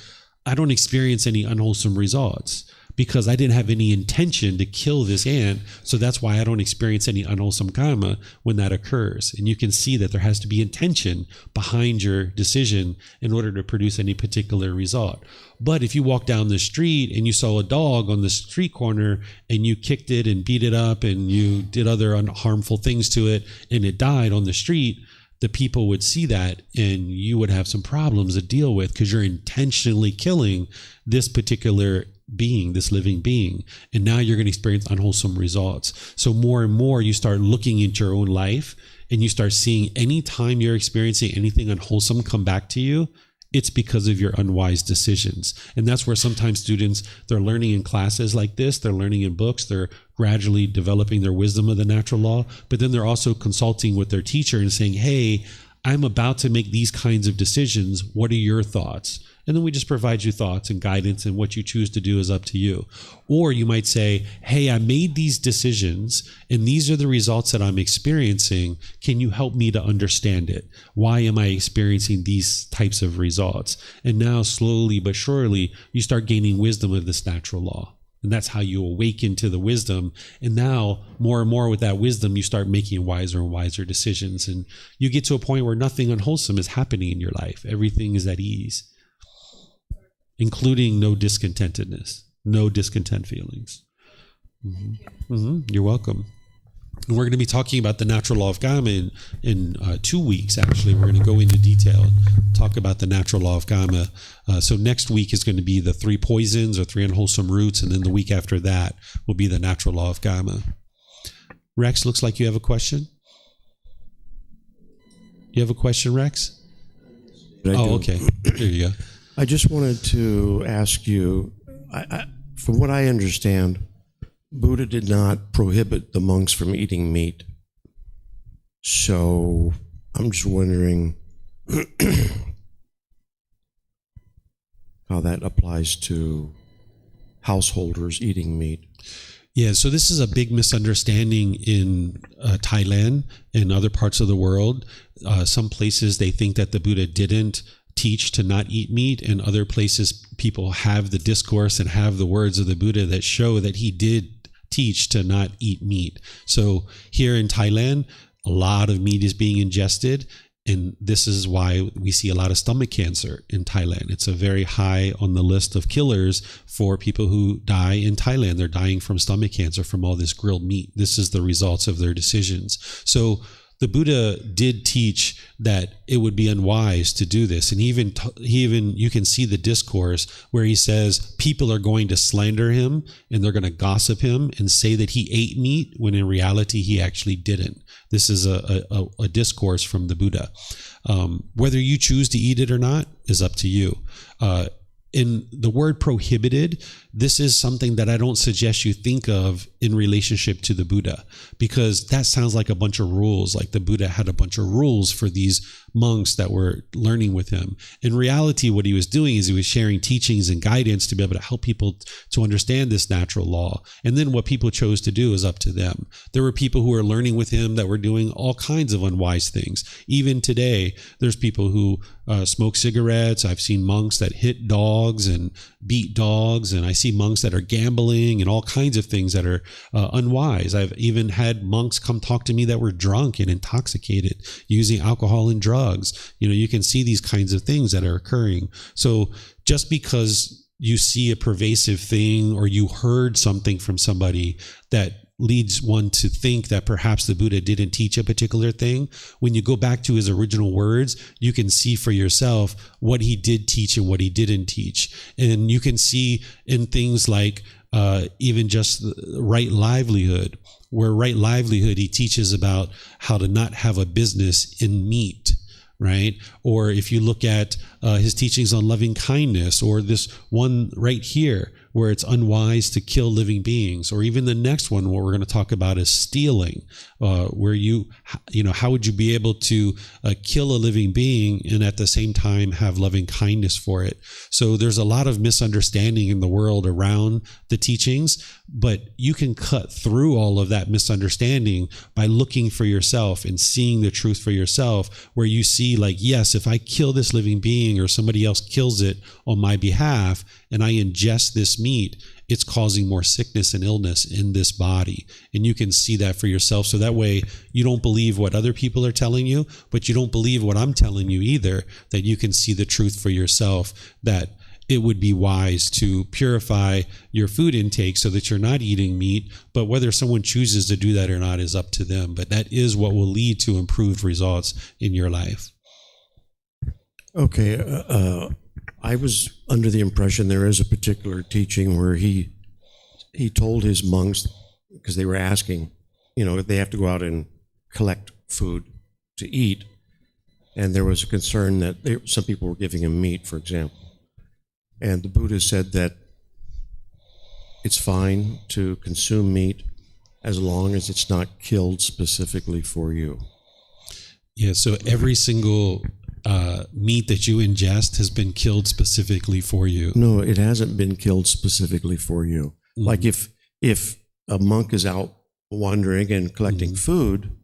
I don't experience any unwholesome results, because I didn't have any intention to kill this ant. So that's why I don't experience any unwholesome karma when that occurs. And you can see that there has to be intention behind your decision in order to produce any particular result. But if you walk down the street and you saw a dog on the street corner and you kicked it and beat it up and you did other harmful things to it and it died on the street, the people would see that and you would have some problems to deal with, because you're intentionally killing this particular being, this living being. And now you're going to experience unwholesome results. So more and more you start looking into your own life, and you start seeing any time you're experiencing anything unwholesome come back to you, it's because of your unwise decisions. And that's where sometimes students, they're learning in classes like this, they're learning in books, they're gradually developing their wisdom of the natural law, but then they're also consulting with their teacher and saying, hey, I'm about to make these kinds of decisions. What are your thoughts? And then we just provide you thoughts and guidance, and what you choose to do is up to you. Or you might say, hey, I made these decisions and these are the results that I'm experiencing. Can you help me to understand it? Why am I experiencing these types of results? And now slowly but surely, you start gaining wisdom of this natural law. And that's how you awaken to the wisdom. And now more and more with that wisdom, you start making wiser and wiser decisions. And you get to a point where nothing unwholesome is happening in your life. Everything is at ease, including no discontentedness, no discontent feelings. You're welcome. And we're going to be talking about the natural law of Kamma in 2 weeks, actually. We're going to go into detail and talk about the natural law of Kamma. So next week is going to be the 3 poisons or 3 unwholesome roots, and then the week after that will be the natural law of Kamma. Rex, looks like you have a question. You have a question, Rex? Okay. There you go. I just wanted to ask you, from what I understand, Buddha did not prohibit the monks from eating meat. So I'm just wondering how that applies to householders eating meat. Yeah, so this is a big misunderstanding in Thailand and other parts of the world. Some places they think that the Buddha didn't teach to not eat meat, and other places people have the discourse and have the words of the Buddha that show that he did teach to not eat meat. So here in Thailand, a lot of meat is being ingested. And this is why we see a lot of stomach cancer in Thailand. It's a very high on the list of killers for people who die in Thailand. They're dying from stomach cancer from all this grilled meat. This is the results of their decisions. So the Buddha did teach that it would be unwise to do this. And he even you can see the discourse where he says people are going to slander him and they're going to gossip him and say that he ate meat when in reality he actually didn't. This is a discourse from the Buddha. Whether you choose to eat it or not is up to you. In the word prohibited, this is something that I don't suggest you think of in relationship to the Buddha, because that sounds like a bunch of rules, like the Buddha had a bunch of rules for these monks that were learning with him. In reality, what he was doing is he was sharing teachings and guidance to be able to help people to understand this natural law. And then what people chose to do is up to them. There were people who were learning with him that were doing all kinds of unwise things. Even today, there's people who smoke cigarettes. I've seen monks that hit dogs and beat dogs, and I see monks that are gambling and all kinds of things that are unwise. I've even had monks come talk to me that were drunk and intoxicated using alcohol and drugs. You can see these kinds of things that are occurring. So just because you see a pervasive thing or you heard something from somebody that leads one to think that perhaps the Buddha didn't teach a particular thing, when you go back to his original words, you can see for yourself what he did teach and what he didn't teach. And you can see in things like even just right livelihood, where right livelihood, he teaches about how to not have a business in meat. Right? Or if you look at his teachings on loving kindness, or this one right here, where it's unwise to kill living beings, or even the next one, what we're going to talk about is stealing, where how would you be able to kill a living being and at the same time have loving kindness for it? So there's a lot of misunderstanding in the world around the teachings, but you can cut through all of that misunderstanding by looking for yourself and seeing the truth for yourself, where you see like, yes, if I kill this living being or somebody else kills it on my behalf and I ingest this meat, it's causing more sickness and illness in this body. And you can see that for yourself. So that way you don't believe what other people are telling you, but you don't believe what I'm telling you either, that you can see the truth for yourself, that it would be wise to purify your food intake so that you're not eating meat. But whether someone chooses to do that or not is up to them. But that is what will lead to improved results in your life. Okay. I was under the impression there is a particular teaching where he told his monks, because they were asking, they have to go out and collect food to eat. And there was a concern that some people were giving him meat, for example. And the Buddha said that it's fine to consume meat as long as it's not killed specifically for you. Yeah, so every single meat that you ingest has been killed specifically for you. No, it hasn't been killed specifically for you. Mm-hmm. Like if a monk is out wandering and collecting food,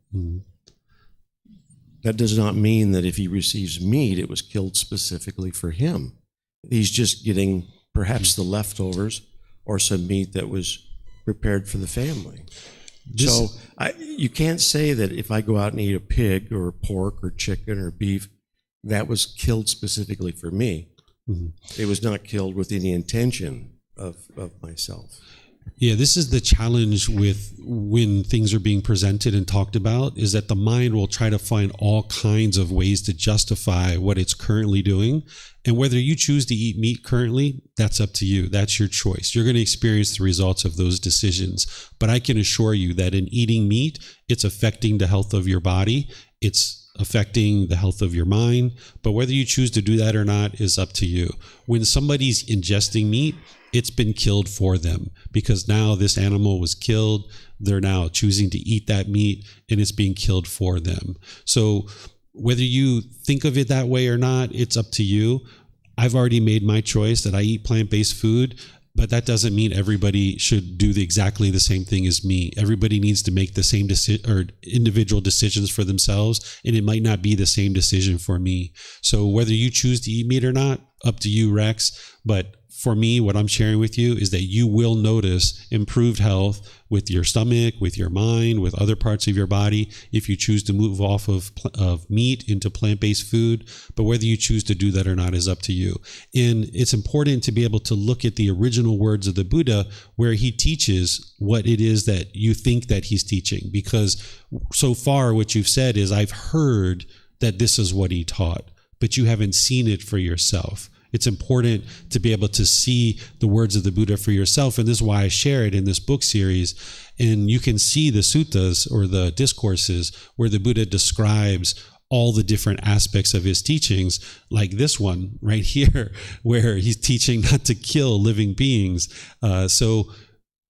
that does not mean that if he receives meat, it was killed specifically for him. He's just getting perhaps the leftovers or some meat that was prepared for the family. So you can't say that if I go out and eat a pig or pork or chicken or beef, that was killed specifically for me. Mm-hmm. It was not killed with any intention of myself. Yeah, this is the challenge with when things are being presented and talked about, is that the mind will try to find all kinds of ways to justify what it's currently doing. And whether you choose to eat meat currently, that's up to you. That's your choice. You're going to experience the results of those decisions. But I can assure you that in eating meat, it's affecting the health of your body. It's affecting the health of your mind. But whether you choose to do that or not is up to you. When somebody's ingesting meat, it's been killed for them, because now this animal was killed. They're now choosing to eat that meat and it's being killed for them. So whether you think of it that way or not, it's up to you. I've already made my choice that I eat plant-based food, but that doesn't mean everybody should do exactly the same thing as me. Everybody needs to make the same individual decisions for themselves, and it might not be the same decision for me. So whether you choose to eat meat or not, up to you, Rex. But for me, what I'm sharing with you is that you will notice improved health with your stomach, with your mind, with other parts of your body if you choose to move off of meat into plant-based food. But whether you choose to do that or not is up to you. And it's important to be able to look at the original words of the Buddha where he teaches what it is that you think that he's teaching. Because so far what you've said is, I've heard that this is what he taught, but you haven't seen it for yourself. It's important to be able to see the words of the Buddha for yourself. And this is why I share it in this book series. And you can see the suttas or the discourses where the Buddha describes all the different aspects of his teachings, like this one right here, where he's teaching not to kill living beings. So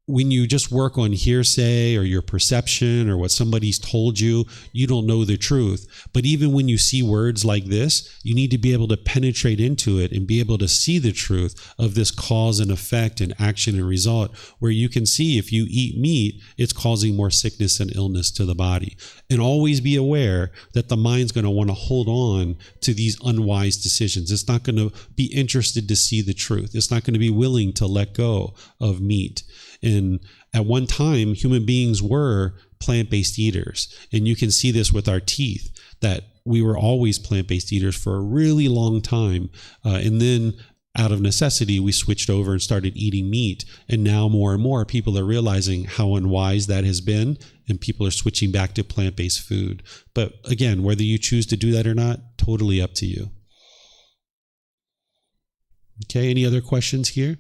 when you just work on hearsay or your perception or what somebody's told you, you don't know the truth. But even when you see words like this, you need to be able to penetrate into it and be able to see the truth of this cause and effect and action and result, where you can see if you eat meat, it's causing more sickness and illness to the body. And always be aware that the mind's going to want to hold on to these unwise decisions. It's not going to be interested to see the truth. It's not going to be willing to let go of meat. And at one time, human beings were plant-based eaters. And you can see this with our teeth, that we were always plant-based eaters for a really long time. And then out of necessity, we switched over and started eating meat. And now more and more people are realizing how unwise that has been. And people are switching back to plant-based food. But again, whether you choose to do that or not, totally up to you. Okay, any other questions here?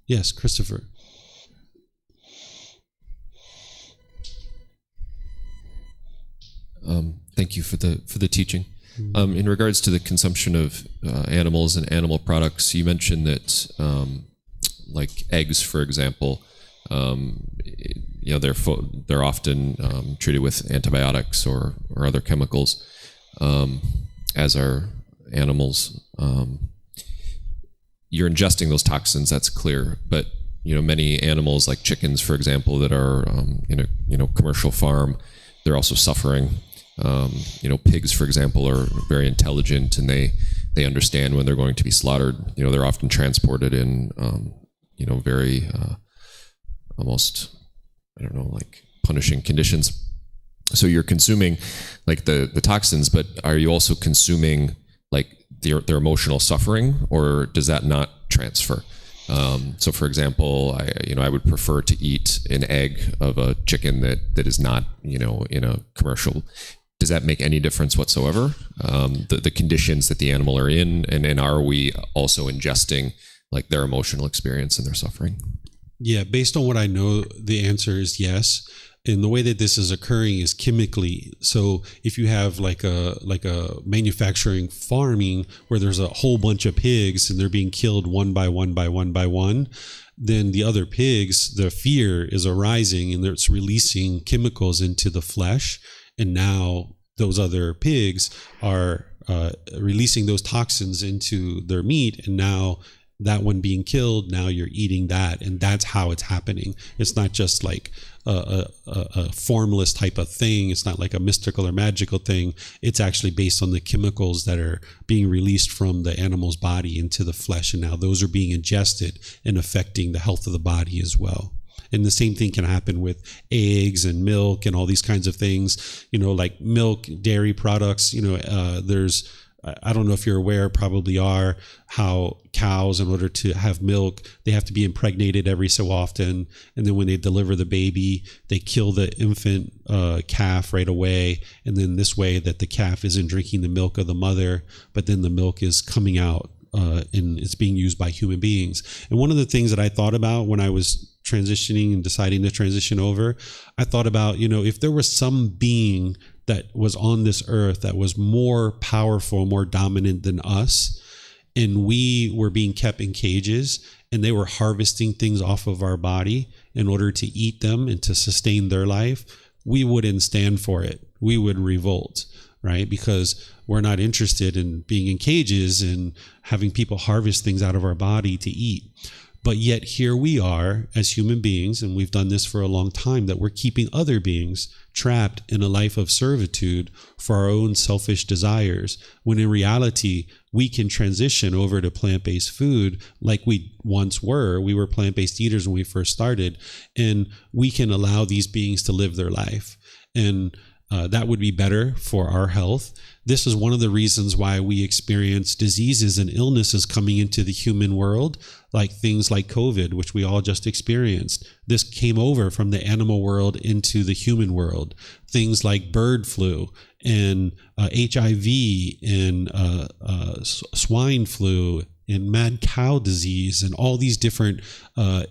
Yes, Christopher. Thank you for the teaching. In regards to the consumption of animals and animal products, you mentioned that, like eggs, for example, they're often treated with antibiotics or other chemicals, as are animals. You're ingesting those toxins, that's clear. But many animals, like chickens, for example, that are in a commercial farm, they're also suffering. Pigs, for example, are very intelligent, and they understand when they're going to be slaughtered. They're often transported in very almost, like punishing conditions. So you're consuming like the toxins, but are you also consuming like their emotional suffering, or does that not transfer? So for example, I would prefer to eat an egg of a chicken that is not, in a commercial. Does that make any difference whatsoever? The conditions that the animal are in, and are we also ingesting like their emotional experience and their suffering? Yeah, based on what I know, the answer is yes. And the way that this is occurring is chemically. So if you have like a manufacturing farming where there's a whole bunch of pigs and they're being killed one by one by one by one, then the other pigs, the fear is arising and it's releasing chemicals into the flesh. And now those other pigs are releasing those toxins into their meat. And now that one being killed, now you're eating that. And that's how it's happening. It's not just like a formless type of thing. It's not like a mystical or magical thing. It's actually based on the chemicals that are being released from the animal's body into the flesh. And now those are being ingested and affecting the health of the body as well. And the same thing can happen with eggs and milk and all these kinds of things, like milk, dairy products. There's, I don't know if you're aware, probably are, how cows, in order to have milk, they have to be impregnated every so often. And then when they deliver the baby, they kill the infant calf right away. And then this way that the calf isn't drinking the milk of the mother, but then the milk is coming out and it's being used by human beings. And one of the things that I thought about when I was transitioning and deciding to transition over, I thought about, if there was some being that was on this earth that was more powerful, more dominant than us, and we were being kept in cages and they were harvesting things off of our body in order to eat them and to sustain their life, we wouldn't stand for it. We would revolt, right? Because we're not interested in being in cages and having people harvest things out of our body to eat. But yet here we are as human beings, and we've done this for a long time, that we're keeping other beings trapped in a life of servitude for our own selfish desires, when in reality, we can transition over to plant-based food like we once were. We were plant-based eaters when we first started, and we can allow these beings to live their life. And that would be better for our health. This is one of the reasons why we experience diseases and illnesses coming into the human world, like things like COVID, which we all just experienced. This came over from the animal world into the human world. Things like bird flu and HIV and swine flu and mad cow disease and all these different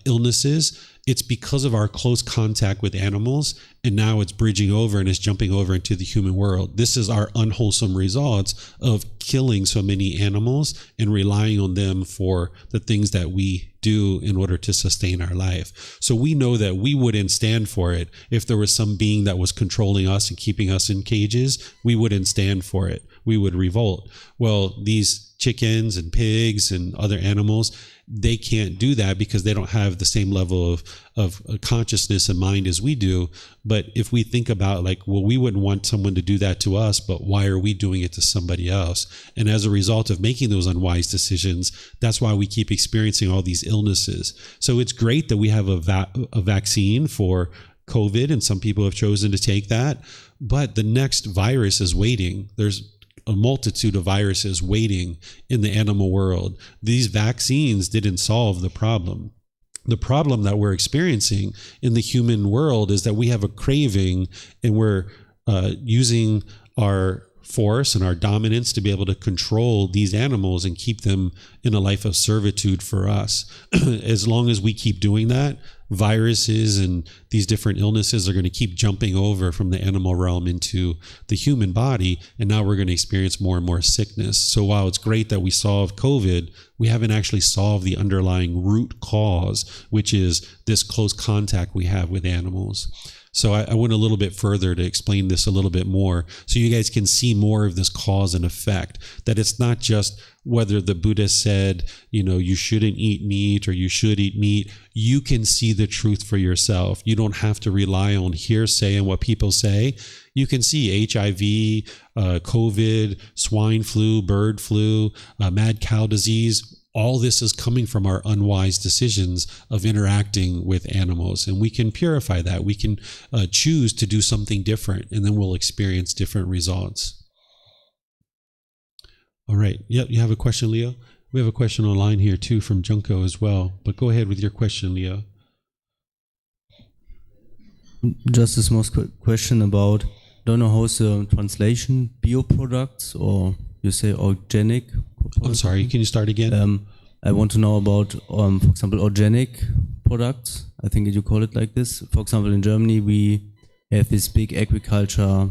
illnesses. It's because of our close contact with animals, and now it's bridging over and it's jumping over into the human world. This is our unwholesome results of killing so many animals and relying on them for the things that we do in order to sustain our life. So we know that we wouldn't stand for it. If there was some being that was controlling us and keeping us in cages, we wouldn't stand for it. We would revolt. Well, these chickens and pigs and other animals, they can't do that because they don't have the same level of consciousness and mind as we do. But if we think about like, well, we wouldn't want someone to do that to us, but why are we doing it to somebody else? And as a result of making those unwise decisions, that's why we keep experiencing all these illnesses. So it's great that we have a vaccine for COVID, and some people have chosen to take that, but the next virus is waiting. There's a multitude of viruses waiting in the animal world. These vaccines didn't solve the problem. The problem that we're experiencing in the human world is that we have a craving, and we're using our force and our dominance to be able to control these animals and keep them in a life of servitude for us. As long as we keep doing that, viruses and these different illnesses are going to keep jumping over from the animal realm into the human body, and now we're going to experience more and more sickness. So while it's great that we solved COVID, we haven't actually solved the underlying root cause, which is this close contact we have with animals. So I went a little bit further to explain this a little bit more so you guys can see more of this cause and effect, that it's not just whether the Buddha said, you shouldn't eat meat or you should eat meat. You can see the truth for yourself. You don't have to rely on hearsay and what people say. You can see HIV, COVID, swine flu, bird flu, mad cow disease. All this is coming from our unwise decisions of interacting with animals, and we can purify that. We can choose to do something different, and then we'll experience different results. All right. Yep. You have a question, Leo? We have a question online here too from Junko as well, but go ahead with your question, Leo. Just a small question about, don't know how's the translation, bioproducts, or you say organic? I'm sorry, can you start again? I want to know about, for example, organic products. I think you call it like this. For example, in Germany, we have this big agriculture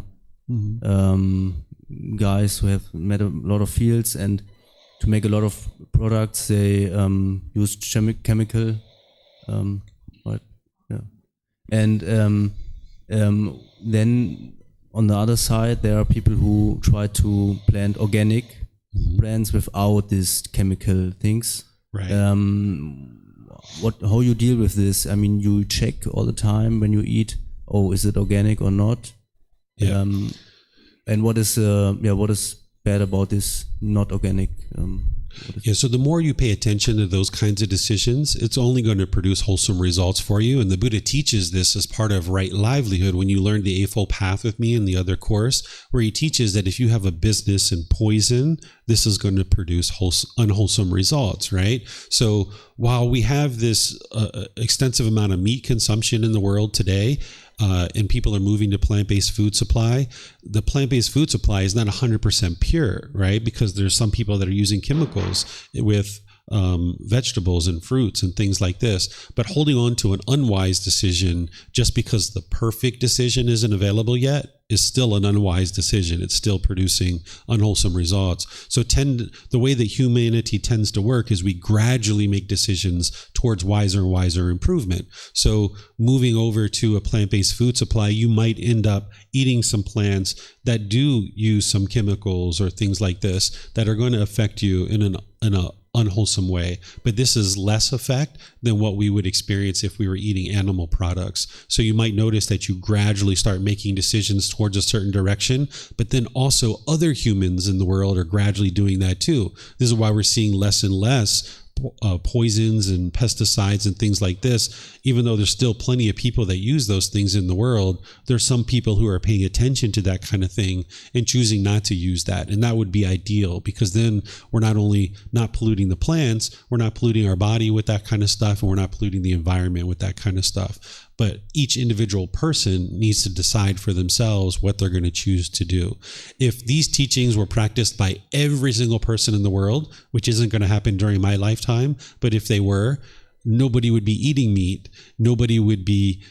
guys who have made a lot of fields, and to make a lot of products, they use chemical, right? Yeah. And then on the other side, there are people who try to plant organic brands without these chemical things. Right. How you deal with this? I mean, you check all the time when you eat, is it organic or not? Yeah. And what is bad about this not organic? So the more you pay attention to those kinds of decisions, it's only going to produce wholesome results for you. And the Buddha teaches this as part of right livelihood when you learn the Eightfold Path with me in the other course, where he teaches that if you have a business in poison, this is going to produce unwholesome results, right? So while we have this extensive amount of meat consumption in the world today, and people are moving to plant-based food supply, the plant-based food supply is not 100% pure, right? Because there's some people that are using chemicals with vegetables and fruits and things like this. But holding on to an unwise decision just because the perfect decision isn't available yet is still an unwise decision. It's still producing unwholesome results. So the way that humanity tends to work is we gradually make decisions towards wiser and wiser improvement. So moving over to a plant-based food supply, you might end up eating some plants that do use some chemicals or things like this that are going to affect you in an unwholesome way. But this is less effect than what we would experience if we were eating animal products. So you might notice that you gradually start making decisions towards a certain direction, but then also other humans in the world are gradually doing that too. This is why we're seeing less and less poisons and pesticides and things like this. Even though there's still plenty of people that use those things in the world, there's some people who are paying attention to that kind of thing and choosing not to use that. And that would be ideal, because then we're not only not polluting the plants, we're not polluting our body with that kind of stuff, and we're not polluting the environment with that kind of stuff. But each individual person needs to decide for themselves what they're going to choose to do. If these teachings were practiced by every single person in the world, which isn't going to happen during my lifetime, but if they were, nobody would be eating meat. Nobody would be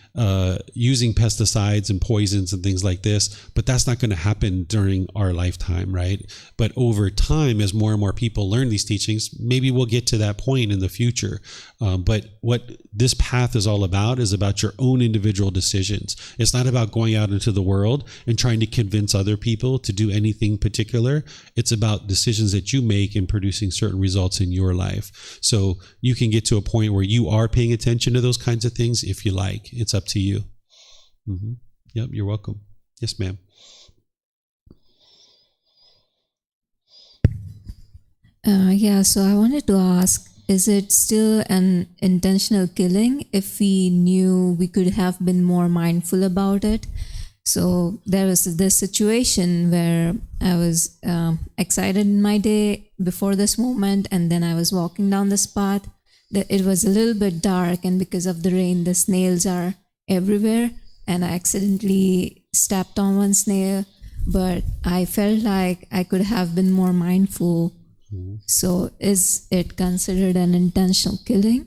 using pesticides and poisons and things like this. But that's not going to happen during our lifetime, right? But over time, as more and more people learn these teachings, maybe we'll get to that point in the future. But what this path is all about is about your own individual decisions. It's not about going out into the world and trying to convince other people to do anything particular. It's about decisions that you make and producing certain results in your life. So you can get to a point where you are paying attention to those kinds of things if you like. It's up to you. Yep, you're welcome. Yes, ma'am. So I wanted to ask, is it still an intentional killing if we knew we could have been more mindful about it? So there was this situation where I was excited in my day before this moment, and then I was walking down this path. It was a little bit dark, and because of the rain, the snails are everywhere, and I accidentally stepped on one snail, but I felt like I could have been more mindful. So is it considered an intentional killing?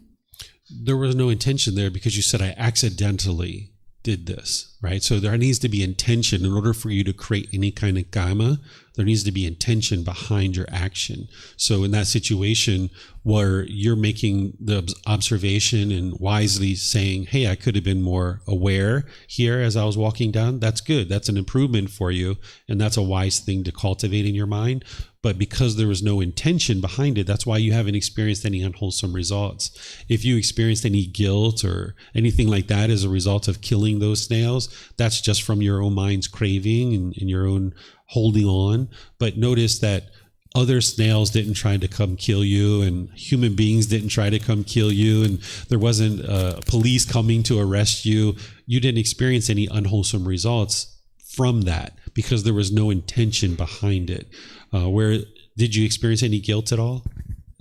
There was no intention there, because you said I accidentally did this, right? So there needs to be intention in order for you to create any kind of kamma. There needs to be intention behind your action. So in that situation where you're making the observation and wisely saying, hey, I could have been more aware here as I was walking down, that's good. That's an improvement for you. And that's a wise thing to cultivate in your mind. But because there was no intention behind it, that's why you haven't experienced any unwholesome results. If you experienced any guilt or anything like that as a result of killing those snails, that's just from your own mind's craving and your own holding on. But notice that other snails didn't try to come kill you, and human beings didn't try to come kill you, and there wasn't police coming to arrest you. You didn't experience any unwholesome results from that because there was no intention behind it. Where did you experience any guilt at all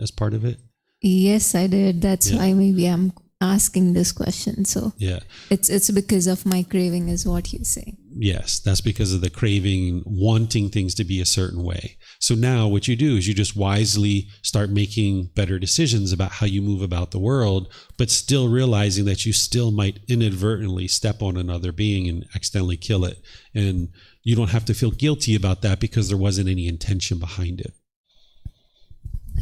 as part of it? Yes, I did. That's why maybe I'm asking this question. So it's because of my craving, is what you say. Yes, that's because of the craving, wanting things to be a certain way. So now what you do is you just wisely start making better decisions about how you move about the world, but still realizing that you still might inadvertently step on another being and accidentally kill it. And you don't have to feel guilty about that because there wasn't any intention behind it.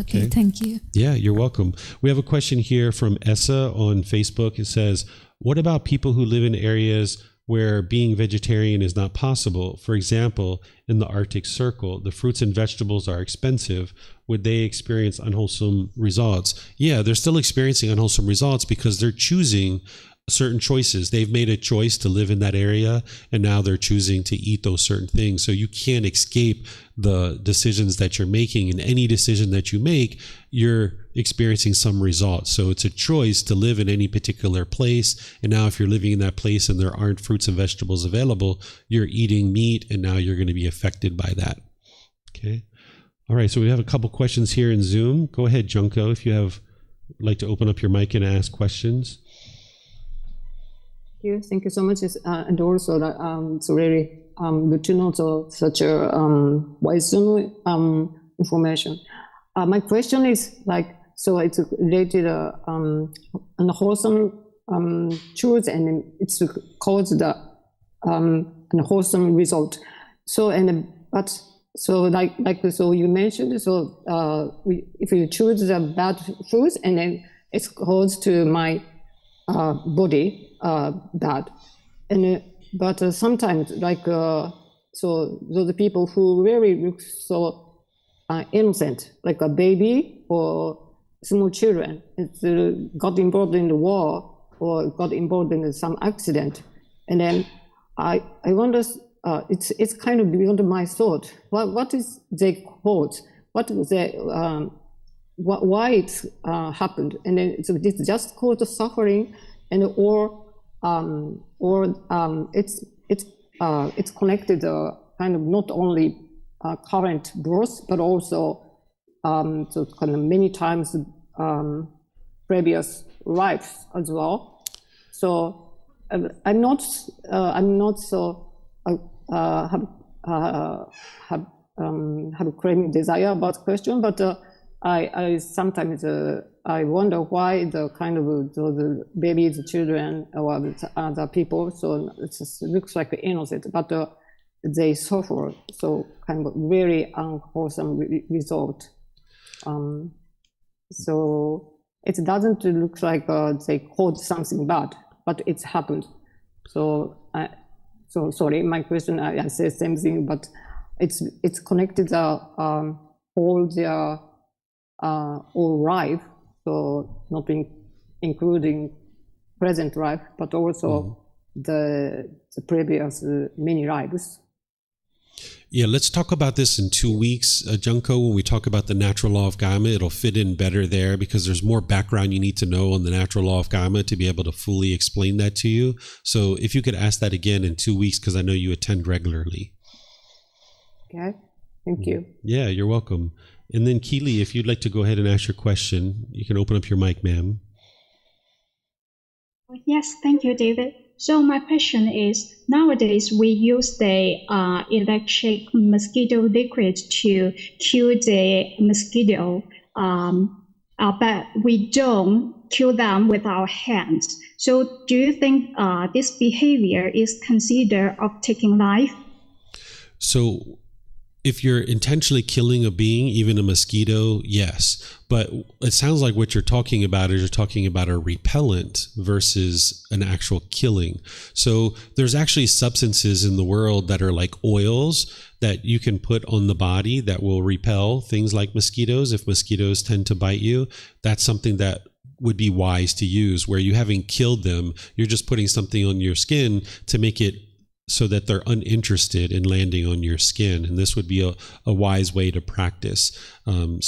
Okay, thank you. Yeah, you're welcome. We have a question here from Essa on Facebook. It says, what about people who live in areas where being vegetarian is not possible? For example, in the Arctic Circle, the fruits and vegetables are expensive. Would they experience unwholesome results? Yeah, they're still experiencing unwholesome results because they're choosing certain choices. They've made a choice to live in that area, and now they're choosing to eat those certain things. So you can't escape the decisions that you're making. And any decision that you make, you're experiencing some results. So it's a choice to live in any particular place. And now if you're living in that place and there aren't fruits and vegetables available, you're eating meat, and now you're going to be affected by that. Okay. All right. So we have a couple questions here in Zoom. Go ahead, Junko, if you like to open up your mic and ask questions. Thank you so much. And also, it's really good to know such a wisdom information. My question is so it's related unwholesome choice, and it's caused the unwholesome result. So so you mentioned, if you choose the bad foods, and then it's caused to my body bad, and but sometimes so those people who really look so innocent, like a baby or small children got involved in the war or got involved in some accident, and then I wonder, it's kind of beyond my thought. What is their cause? What was why it happened? And then so it's just called suffering, and or it's connected kind of not only current growth, but also so kind of many times previous lives as well. So I'm not so have a craving desire about question, but I sometimes I wonder why the kind of the babies, the children, or the other people. So it looks like innocent, but they suffer. So kind of very unwholesome result. So it doesn't look like they caused something bad, but it's happened. So so sorry, my question, I say the same thing, but it's connected all their all life, so not including present life, but also the previous many lives. Yeah, let's talk about this in 2 weeks, Junko. When we talk about the natural law of Kamma, it'll fit in better there because there's more background you need to know on the natural law of Kamma to be able to fully explain that to you. So if you could ask that again in 2 weeks, because I know you attend regularly. Okay, thank you. Yeah, you're welcome. And then Keely, if you'd like to go ahead and ask your question, you can open up your mic, ma'am. Yes, thank you, David. So my question is, nowadays we use the electric mosquito liquid to kill the mosquito, but we don't kill them with our hands. So do you think this behavior is considered of taking life? So if you're intentionally killing a being, even a mosquito, yes. But it sounds like what you're talking about is you're talking about a repellent versus an actual killing. So there's actually substances in the world that are like oils that you can put on the body that will repel things like mosquitoes. If mosquitoes tend to bite you, that's something that would be wise to use, where you haven't killed them, you're just putting something on your skin to make it so that they're uninterested in landing on your skin. And this would be a wise way to practice. In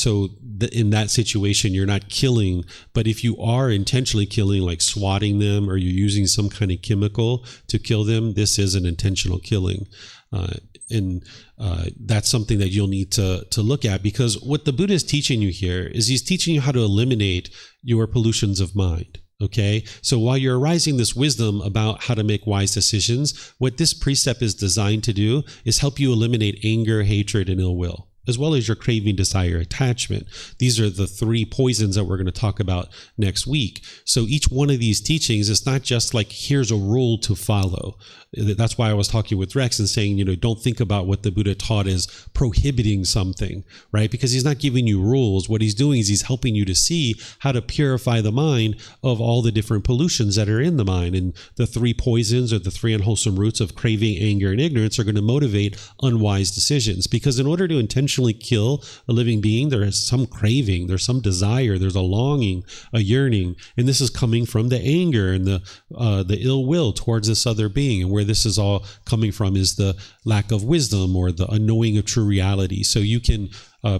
that situation, you're not killing, but if you are intentionally killing, like swatting them, or you're using some kind of chemical to kill them, this is an intentional killing. That's something that you'll need to look at, because what the Buddha is teaching you here is he's teaching you how to eliminate your pollutions of mind. Okay, so while you're arising this wisdom about how to make wise decisions, what this precept is designed to do is help you eliminate anger, hatred, and ill will, as well as your craving, desire, attachment. These are the 3 poisons that we're going to talk about next week. So each one of these teachings is not just like, here's a rule to follow. That's why I was talking with Rex and saying, don't think about what the Buddha taught as prohibiting something, right? Because he's not giving you rules. What he's doing is he's helping you to see how to purify the mind of all the different pollutions that are in the mind. And the 3 poisons, or the 3 unwholesome roots of craving, anger, and ignorance, are going to motivate unwise decisions. Because in order to intentionally kill a living being, there is some craving, there's some desire, there's a longing, a yearning. And this is coming from the anger and the ill will towards this other being. And where this is all coming from is the lack of wisdom, or the unknowing of true reality. So you can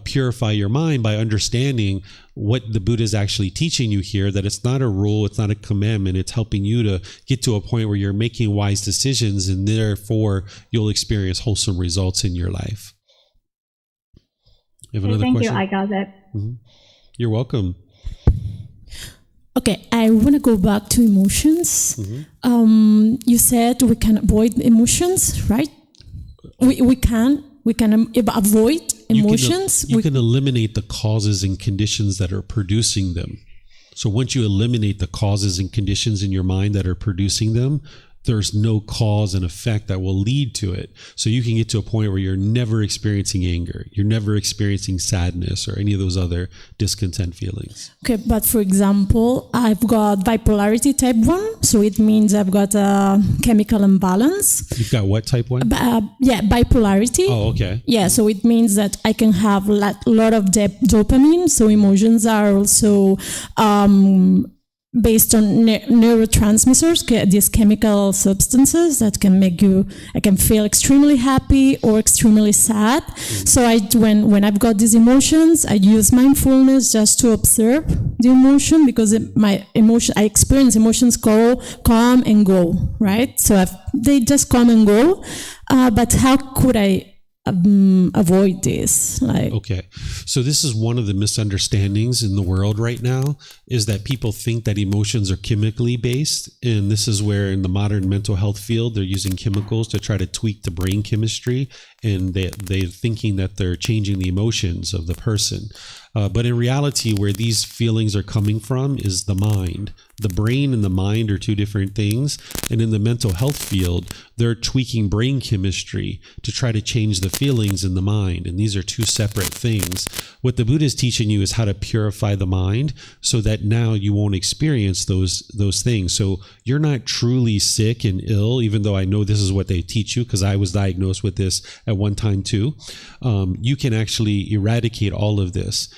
purify your mind by understanding what the Buddha is actually teaching you here, that it's not a rule, it's not a commandment, it's helping you to get to a point where you're making wise decisions, and therefore you'll experience wholesome results in your life. You have another Thank question? you, I got that. Mm-hmm. You're welcome. Okay, I want to go back to emotions. Mm-hmm. You said we can avoid emotions, right? We can avoid emotions. You can eliminate the causes and conditions that are producing them. So once you eliminate the causes and conditions in your mind that are producing them, there's no cause and effect that will lead to it. So you can get to a point where you're never experiencing anger, you're never experiencing sadness, or any of those other discontent feelings. Okay, but for example, I've got bipolarity type 1, So it means I've got a chemical imbalance. You've got what, type 1? Bipolarity. Oh, okay. Yeah, so it means that I can have a lot of dopamine. So emotions are also based on neurotransmitters, these chemical substances that can make I can feel extremely happy or extremely sad. So when I've got these emotions, I use mindfulness just to observe the emotion, because I experience emotions come and go, right? So they just come and go. But how could I avoid this? Okay, so this is one of the misunderstandings in the world right now, is that people think that emotions are chemically based, and this is where in the modern mental health field they're using chemicals to try to tweak the brain chemistry, and they're thinking that they're changing the emotions of the person. But in reality, where these feelings are coming from is the mind. The brain and the mind are two different things. And in the mental health field, they're tweaking brain chemistry to try to change the feelings in the mind. And these are two separate things. What the Buddha is teaching you is how to purify the mind so that now you won't experience those things. So you're not truly sick and ill, even though I know this is what they teach you, because I was diagnosed with this at one time too. You can actually eradicate all of this.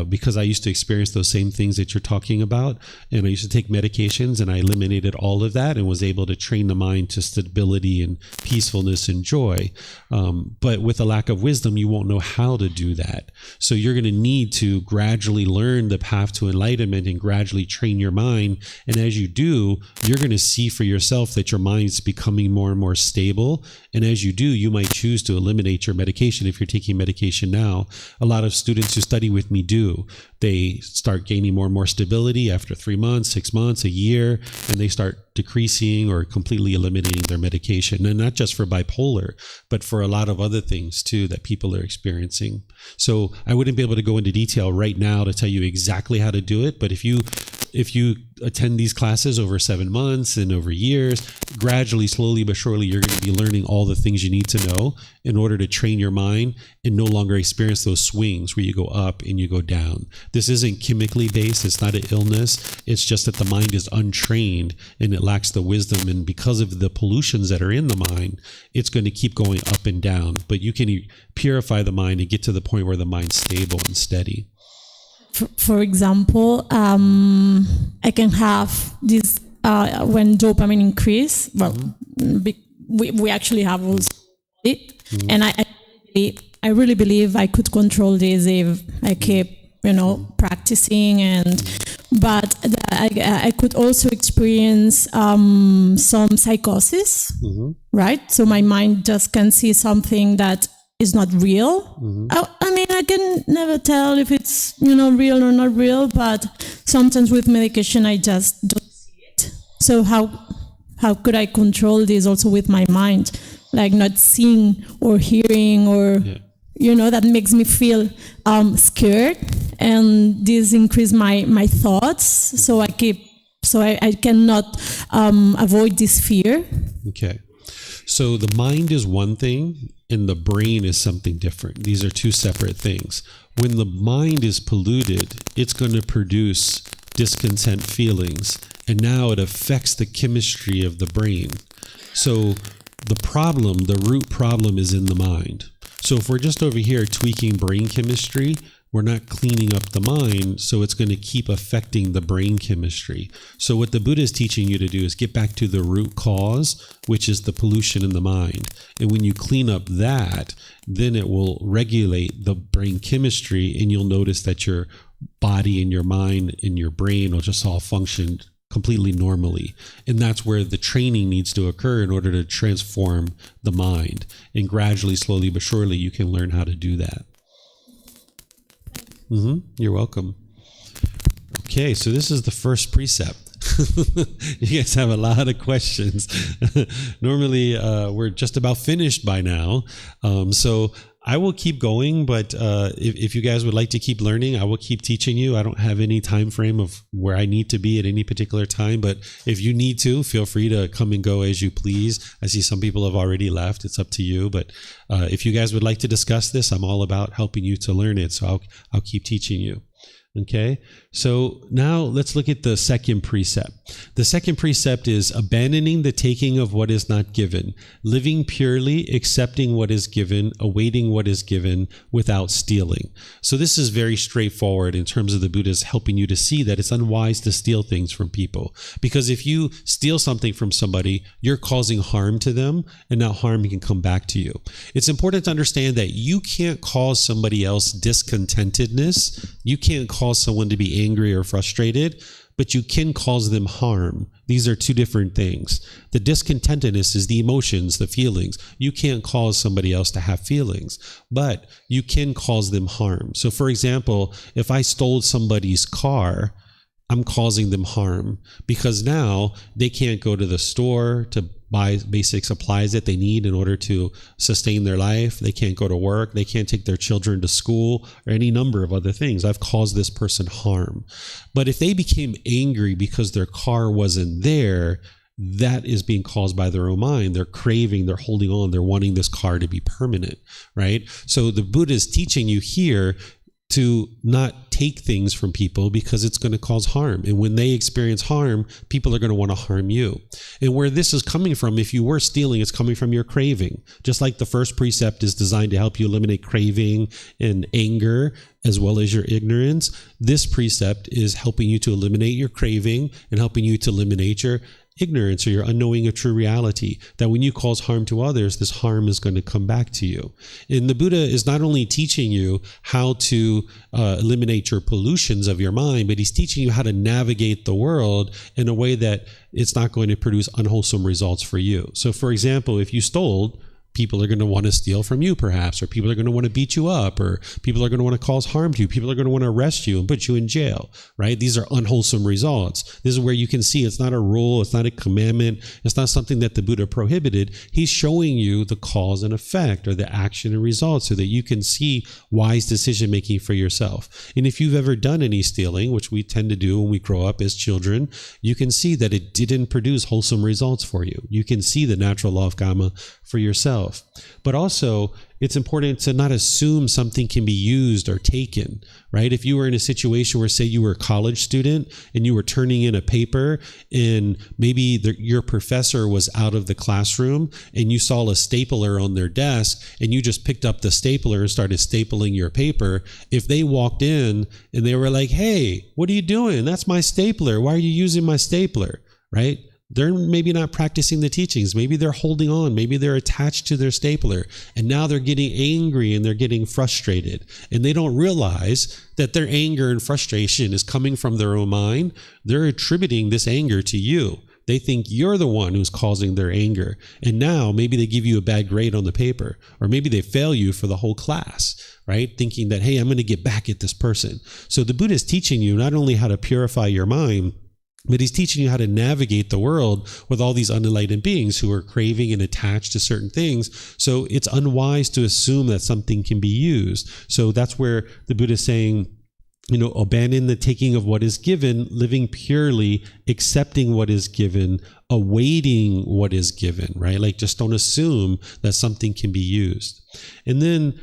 Because I used to experience those same things that you're talking about, and I used to take medications, and I eliminated all of that and was able to train the mind to stability and peacefulness and joy. But with a lack of wisdom, you won't know how to do that. So you're going to need to gradually learn the path to enlightenment and gradually train your mind. And as you do, you're going to see for yourself that your mind's becoming more and more stable. And as you do, you might choose to eliminate your medication if you're taking medication now. A lot of students who study with me do. They start gaining more and more stability after 3 months, 6 months, a year, and they start decreasing or completely eliminating their medication. And not just for bipolar, but for a lot of other things too that people are experiencing. So I wouldn't be able to go into detail right now to tell you exactly how to do it, but if you attend these classes over 7 months and over years, gradually, slowly but surely, you're going to be learning all the things you need to know in order to train your mind and no longer experience those swings where you go up and you go down. This isn't chemically based. It's not an illness. It's just that the mind is untrained and it lacks the wisdom. And because of the pollutions that are in the mind, it's going to keep going up and down. But you can purify the mind and get to the point where the mind's stable and steady. For example, I can have this when dopamine increase. Well, we actually have also it, and I really believe I could control this if I keep practicing. But I could also experience some psychosis, right? So my mind just can see something that is not real. I mean, I can never tell if it's real or not real, but sometimes with medication I just don't see it. So how could I control this also with my mind, like not seeing or hearing or that makes me feel scared, and this increase my thoughts. So I cannot avoid this fear. Okay. So the mind is one thing and the brain is something different. These are two separate things. When the mind is polluted, it's going to produce discontent feelings, and now it affects the chemistry of the brain. So the root problem is in the mind. So if we're just over here tweaking brain chemistry, we're not cleaning up the mind, so it's going to keep affecting the brain chemistry. So what the Buddha is teaching you to do is get back to the root cause, which is the pollution in the mind. And when you clean up that, then it will regulate the brain chemistry, and you'll notice that your body and your mind and your brain will just all function completely normally. And that's where the training needs to occur in order to transform the mind. And gradually, slowly but surely, you can learn how to do that. You're welcome. Okay, so this is the first precept. You guys have a lot of questions. Normally, we're just about finished by now. So I will keep going, but if you guys would like to keep learning, I will keep teaching you. I don't have any time frame of where I need to be at any particular time, but if you need to, feel free to come and go as you please. I see some people have already left. It's up to you, but if you guys would like to discuss this, I'm all about helping you to learn it, so I'll keep teaching you. Okay, so now let's look at the second precept. The second precept is abandoning the taking of what is not given, living purely, accepting what is given, awaiting what is given without stealing. So this is very straightforward in terms of the Buddha's helping you to see that it's unwise to steal things from people. Because if you steal something from somebody, you're causing harm to them, and that harm can come back to you. It's important to understand that you can't cause somebody else discontentedness. You can't cause someone to be angry or frustrated, but you can cause them harm. These are two different things. The discontentedness is the emotions, the feelings. You can't cause somebody else to have feelings, but you can cause them harm. So for example, if I stole somebody's car, I'm causing them harm because now they can't go to the store to buy basic supplies that they need in order to sustain their life. They can't go to work. They can't take their children to school or any number of other things. I've caused this person harm. But if they became angry because their car wasn't there, that is being caused by their own mind. They're craving, they're holding on, they're wanting this car to be permanent, right? So the Buddha is teaching you here to not take things from people because it's going to cause harm. And when they experience harm, people are going to want to harm you. And where this is coming from, if you were stealing, it's coming from your craving. Just like the first precept is designed to help you eliminate craving and anger, as well as your ignorance, this precept is helping you to eliminate your craving and helping you to eliminate your ignorance or your unknowing of true reality, that when you cause harm to others, this harm is going to come back to you. And the Buddha is not only teaching you how to eliminate your pollutions of your mind, but he's teaching you how to navigate the world in a way that it's not going to produce unwholesome results for you. So for example, if you stole, people are going to want to steal from you perhaps, or people are going to want to beat you up, or people are going to want to cause harm to you. People are going to want to arrest you and put you in jail, right? These are unwholesome results. This is where you can see it's not a rule. It's not a commandment. It's not something that the Buddha prohibited. He's showing you the cause and effect or the action and result so that you can see wise decision making for yourself. And if you've ever done any stealing, which we tend to do when we grow up as children, you can see that it didn't produce wholesome results for you. You can see the natural law of Kamma for yourself. But also, it's important to not assume something can be used or taken, right? If you were in a situation where, say, you were a college student and you were turning in a paper and maybe your professor was out of the classroom and you saw a stapler on their desk and you just picked up the stapler and started stapling your paper, if they walked in and they were like, "Hey, what are you doing? That's my stapler. Why are you using my stapler?" Right? They're maybe not practicing the teachings. Maybe they're holding on. Maybe they're attached to their stapler. And now they're getting angry and they're getting frustrated. And they don't realize that their anger and frustration is coming from their own mind. They're attributing this anger to you. They think you're the one who's causing their anger. And now maybe they give you a bad grade on the paper. Or maybe they fail you for the whole class, right? Thinking that, hey, I'm going to get back at this person. So the Buddha is teaching you not only how to purify your mind, but he's teaching you how to navigate the world with all these unenlightened beings who are craving and attached to certain things. So it's unwise to assume that something can be used. So that's where the Buddha is saying, abandon the taking of what is given, living purely, accepting what is given, awaiting what is given, right? Like, just don't assume that something can be used. And then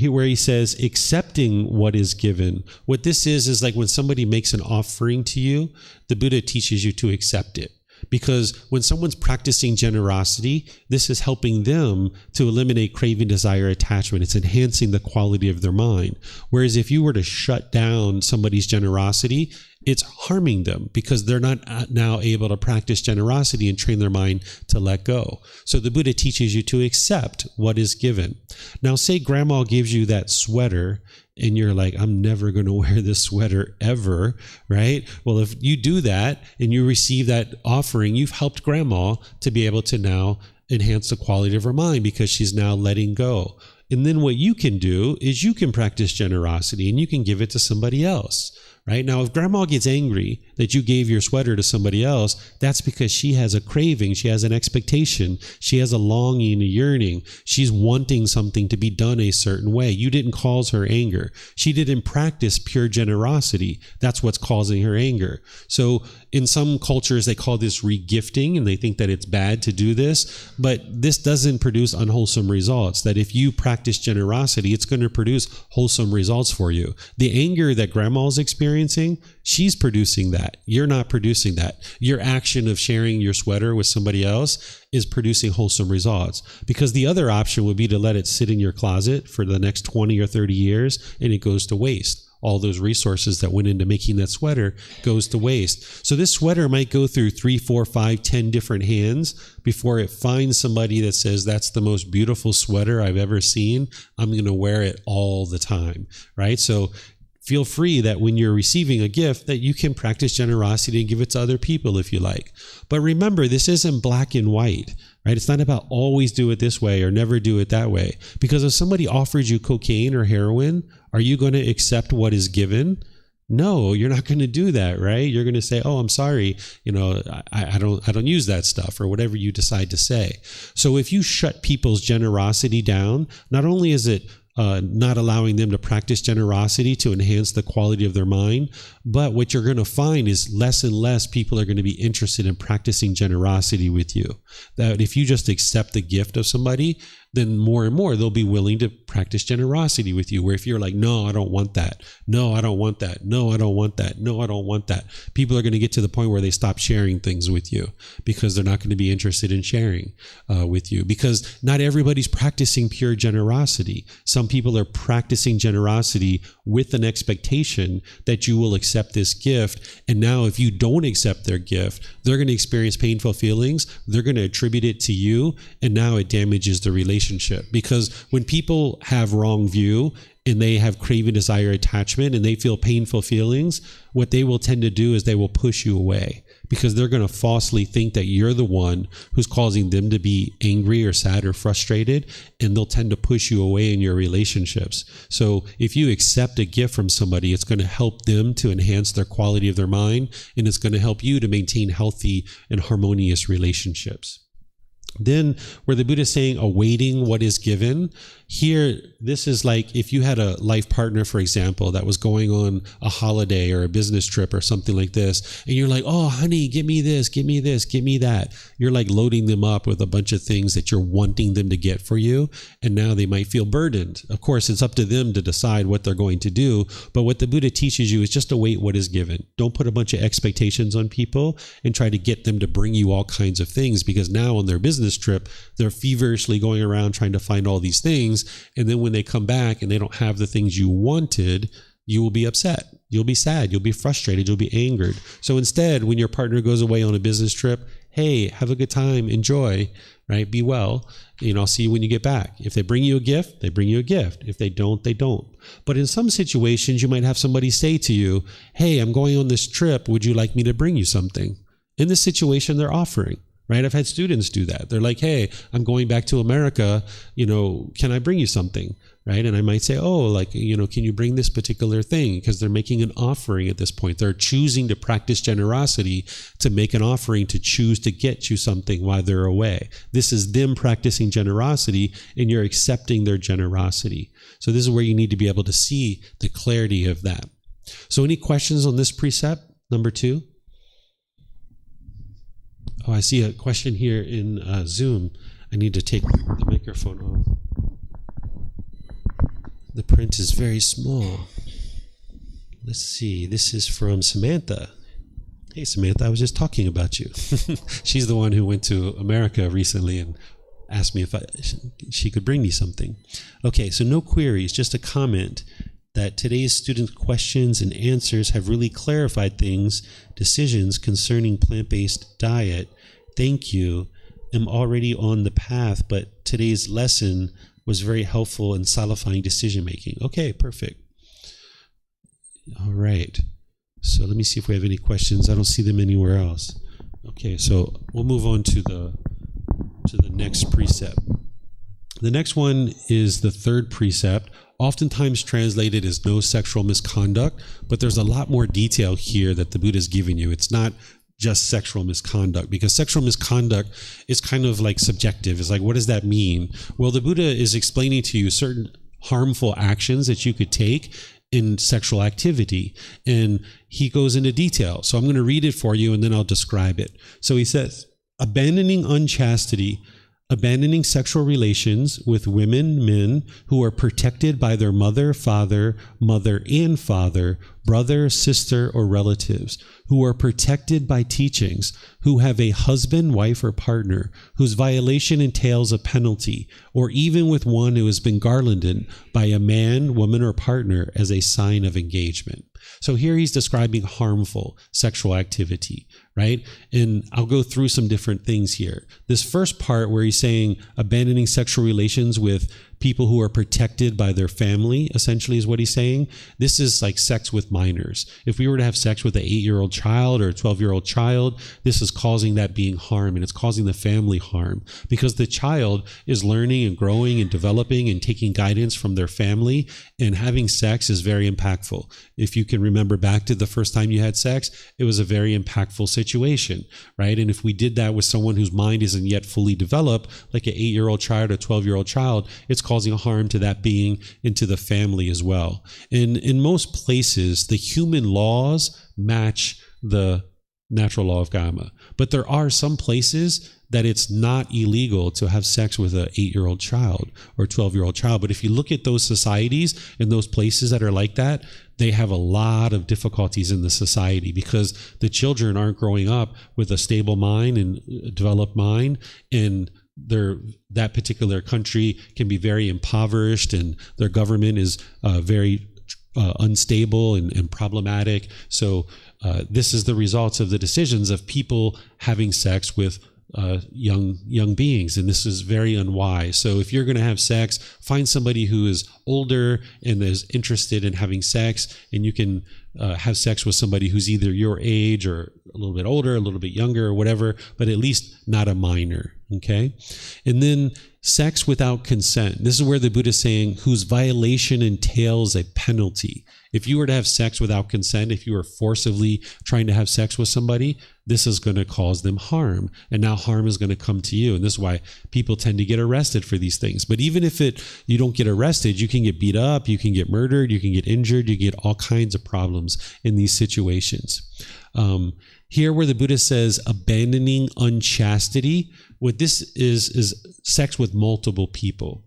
where he says accepting what is given. What this is like when somebody makes an offering to you, the Buddha teaches you to accept it. Because when someone's practicing generosity, this is helping them to eliminate craving, desire, attachment. It's enhancing the quality of their mind. Whereas if you were to shut down somebody's generosity, it's harming them because they're not now able to practice generosity and train their mind to let go. So the Buddha teaches you to accept what is given. Now, say grandma gives you that sweater and you're like, I'm never going to wear this sweater ever, right? Well, if you do that and you receive that offering, you've helped grandma to be able to now enhance the quality of her mind because she's now letting go. And then what you can do is you can practice generosity and you can give it to somebody else, right? Now, if grandma gets angry that you gave your sweater to somebody else, that's because she has a craving, she has an expectation, she has a longing, a yearning. She's wanting something to be done a certain way. You didn't cause her anger. She didn't practice pure generosity. That's what's causing her anger. So in some cultures, they call this regifting, and they think that it's bad to do this, but this doesn't produce unwholesome results. That if you practice generosity, it's going to produce wholesome results for you. The anger that grandma's experiencing, she's producing that. You're not producing that. Your action of sharing your sweater with somebody else is producing wholesome results. Because the other option would be to let it sit in your closet for the next 20 or 30 years and it goes to waste. All those resources that went into making that sweater goes to waste. So this sweater might go through 3, 4, 5, 10 different hands before it finds somebody that says, that's the most beautiful sweater I've ever seen. I'm going to wear it all the time, right? So feel free that when you're receiving a gift that you can practice generosity and give it to other people if you like. But remember, this isn't black and white, right? It's not about always do it this way or never do it that way. Because if somebody offers you cocaine or heroin, are you going to accept what is given? No, you're not going to do that, right? You're going to say, "Oh, I'm sorry, I don't use that stuff," or whatever you decide to say. So if you shut people's generosity down, not only is it not allowing them to practice generosity to enhance the quality of their mind, but what you're going to find is less and less people are going to be interested in practicing generosity with you. That if you just accept the gift of somebody, then more and more they'll be willing to practice generosity with you. Where if you're like, "No, I don't want that. No, I don't want that. No, I don't want that. No, I don't want that." People are going to get to the point where they stop sharing things with you because they're not going to be interested in sharing with you, because not everybody's practicing pure generosity. Some people are practicing generosity with an expectation that you will accept this gift. And now if you don't accept their gift, they're going to experience painful feelings. They're going to attribute it to you. And now it damages the relationship. Because when people have wrong view and they have craving, desire, attachment, and they feel painful feelings, what they will tend to do is they will push you away, because they're going to falsely think that you're the one who's causing them to be angry or sad or frustrated, and they'll tend to push you away in your relationships. So if you accept a gift from somebody, it's going to help them to enhance their quality of their mind, and it's going to help you to maintain healthy and harmonious relationships. Then where the Buddha is saying awaiting what is given, here, this is like if you had a life partner, for example, that was going on a holiday or a business trip or something like this, and you're like, "Oh, honey, give me this, give me this, give me that." You're like loading them up with a bunch of things that you're wanting them to get for you, and now they might feel burdened. Of course, it's up to them to decide what they're going to do, but what the Buddha teaches you is just await what is given. Don't put a bunch of expectations on people and try to get them to bring you all kinds of things, because now on their business trip, they're feverishly going around trying to find all these things. And then when they come back and they don't have the things you wanted, you will be upset. You'll be sad. You'll be frustrated. You'll be angered. So instead, when your partner goes away on a business trip, hey, have a good time. Enjoy, right? Be well. I'll see you when you get back. If they bring you a gift, they bring you a gift. If they don't, they don't. But in some situations, you might have somebody say to you, "Hey, I'm going on this trip. Would you like me to bring you something?" In this situation, they're offering. Right? I've had students do that. They're like, "Hey, I'm going back to America. Can I bring you something?" Right? And I might say, "Oh, can you bring this particular thing?" Because they're making an offering at this point. They're choosing to practice generosity, to make an offering, to choose to get you something while they're away. This is them practicing generosity, and you're accepting their generosity. So this is where you need to be able to see the clarity of that. So any questions on this precept, number 2? Oh, I see a question here in Zoom. I need to take the microphone off. The print is very small. Let's see. This is from Samantha. Hey, Samantha, I was just talking about you. She's the one who went to America recently and asked me if she could bring me something. Okay, so no queries, just a comment that today's student questions and answers have really clarified decisions concerning plant-based diet. Thank you. I'm already on the path, but today's lesson was very helpful in solidifying decision-making. Okay, perfect. All right. So let me see if we have any questions. I don't see them anywhere else. Okay, so we'll move on to the next precept. The next one is the third precept. oftentimes translated as no sexual misconduct, but there's a lot more detail here that the Buddha is giving you. It's not just sexual misconduct, because sexual misconduct is kind of like subjective. It's like, what does that mean? Well, the Buddha is explaining to you certain harmful actions that you could take in sexual activity, and he goes into detail. So I'm going to read it for you and then I'll describe it. So he says, abandoning unchastity, abandoning sexual relations with women, men who are protected by their mother, father, and father, brother, sister, or relatives, who are protected by teachings, who have a husband, wife, or partner, whose violation entails a penalty, or even with one who has been garlanded by a man, woman, or partner as a sign of engagement. So here he's describing harmful sexual activity, right? And I'll go through some different things here. This first part where he's saying abandoning sexual relations with people who are protected by their family, essentially is what he's saying. This is like sex with minors. If we were to have sex with an 8-year-old child or a 12-year-old child, this is causing that being harm, and it's causing the family harm, because the child is learning and growing and developing and taking guidance from their family, and having sex is very impactful. If you can remember back to the first time you had sex, it was a very impactful situation, right? And if we did that with someone whose mind isn't yet fully developed, like an 8-year-old child or 12-year-old child, it's causing harm to that being and to the family as well. And in most places, the human laws match the natural law of Kamma. But there are some places that it's not illegal to have sex with an 8-year-old child or 12-year-old child. But if you look at those societies and those places that are like that, they have a lot of difficulties in the society, because the children aren't growing up with a stable mind and developed mind, and that particular country can be very impoverished, and their government is very unstable and problematic. So this is the results of the decisions of people having sex with young beings, and this is very unwise. So if you're going to have sex, find somebody who is older and is interested in having sex, and you can have sex with somebody who's either your age or a little bit older, a little bit younger, or whatever, but at least not a minor. Okay. And then sex without consent. This is where the Buddha is saying whose violation entails a penalty. If you were to have sex without consent, if you were forcibly trying to have sex with somebody, this is going to cause them harm. And now harm is going to come to you. And this is why people tend to get arrested for these things. But even if you don't get arrested, you can get beat up, you can get murdered, you can get injured, you get all kinds of problems in these situations. Here where the Buddha says abandoning unchastity, what this is sex with multiple people.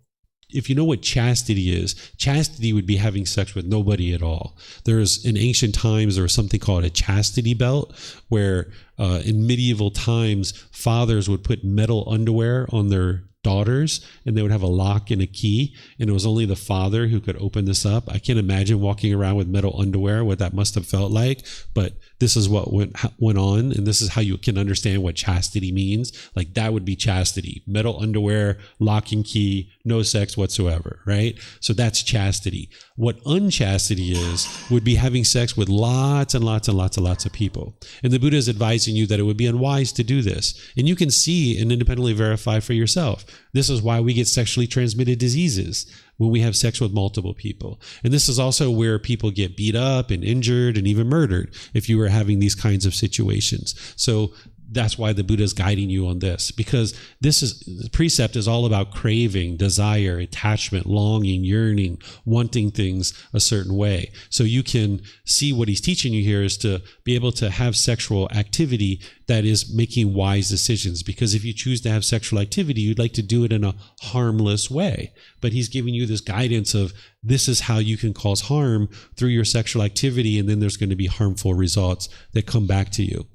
If you know what chastity is, chastity would be having sex with nobody at all. There's, in ancient times, there was something called a chastity belt, where in medieval times, fathers would put metal underwear on their daughters, and they would have a lock and a key, and it was only the father who could open this up. I can't imagine walking around with metal underwear, what that must have felt like, but this is what went on, and this is how you can understand what chastity means. Like, that would be chastity. Metal underwear, lock and key, no sex whatsoever, right? So that's chastity. What unchastity is would be having sex with lots and lots and lots and lots of people. And the Buddha is advising you that it would be unwise to do this. And you can see and independently verify for yourself. This is why we get sexually transmitted diseases when we have sex with multiple people. And this is also where people get beat up and injured and even murdered if you were having these kinds of situations. So that's why the Buddha is guiding you on this, because the precept is all about craving, desire, attachment, longing, yearning, wanting things a certain way. So you can see what he's teaching you here is to be able to have sexual activity that is making wise decisions. Because if you choose to have sexual activity, you'd like to do it in a harmless way. But he's giving you this guidance of this is how you can cause harm through your sexual activity, and then there's going to be harmful results that come back to you.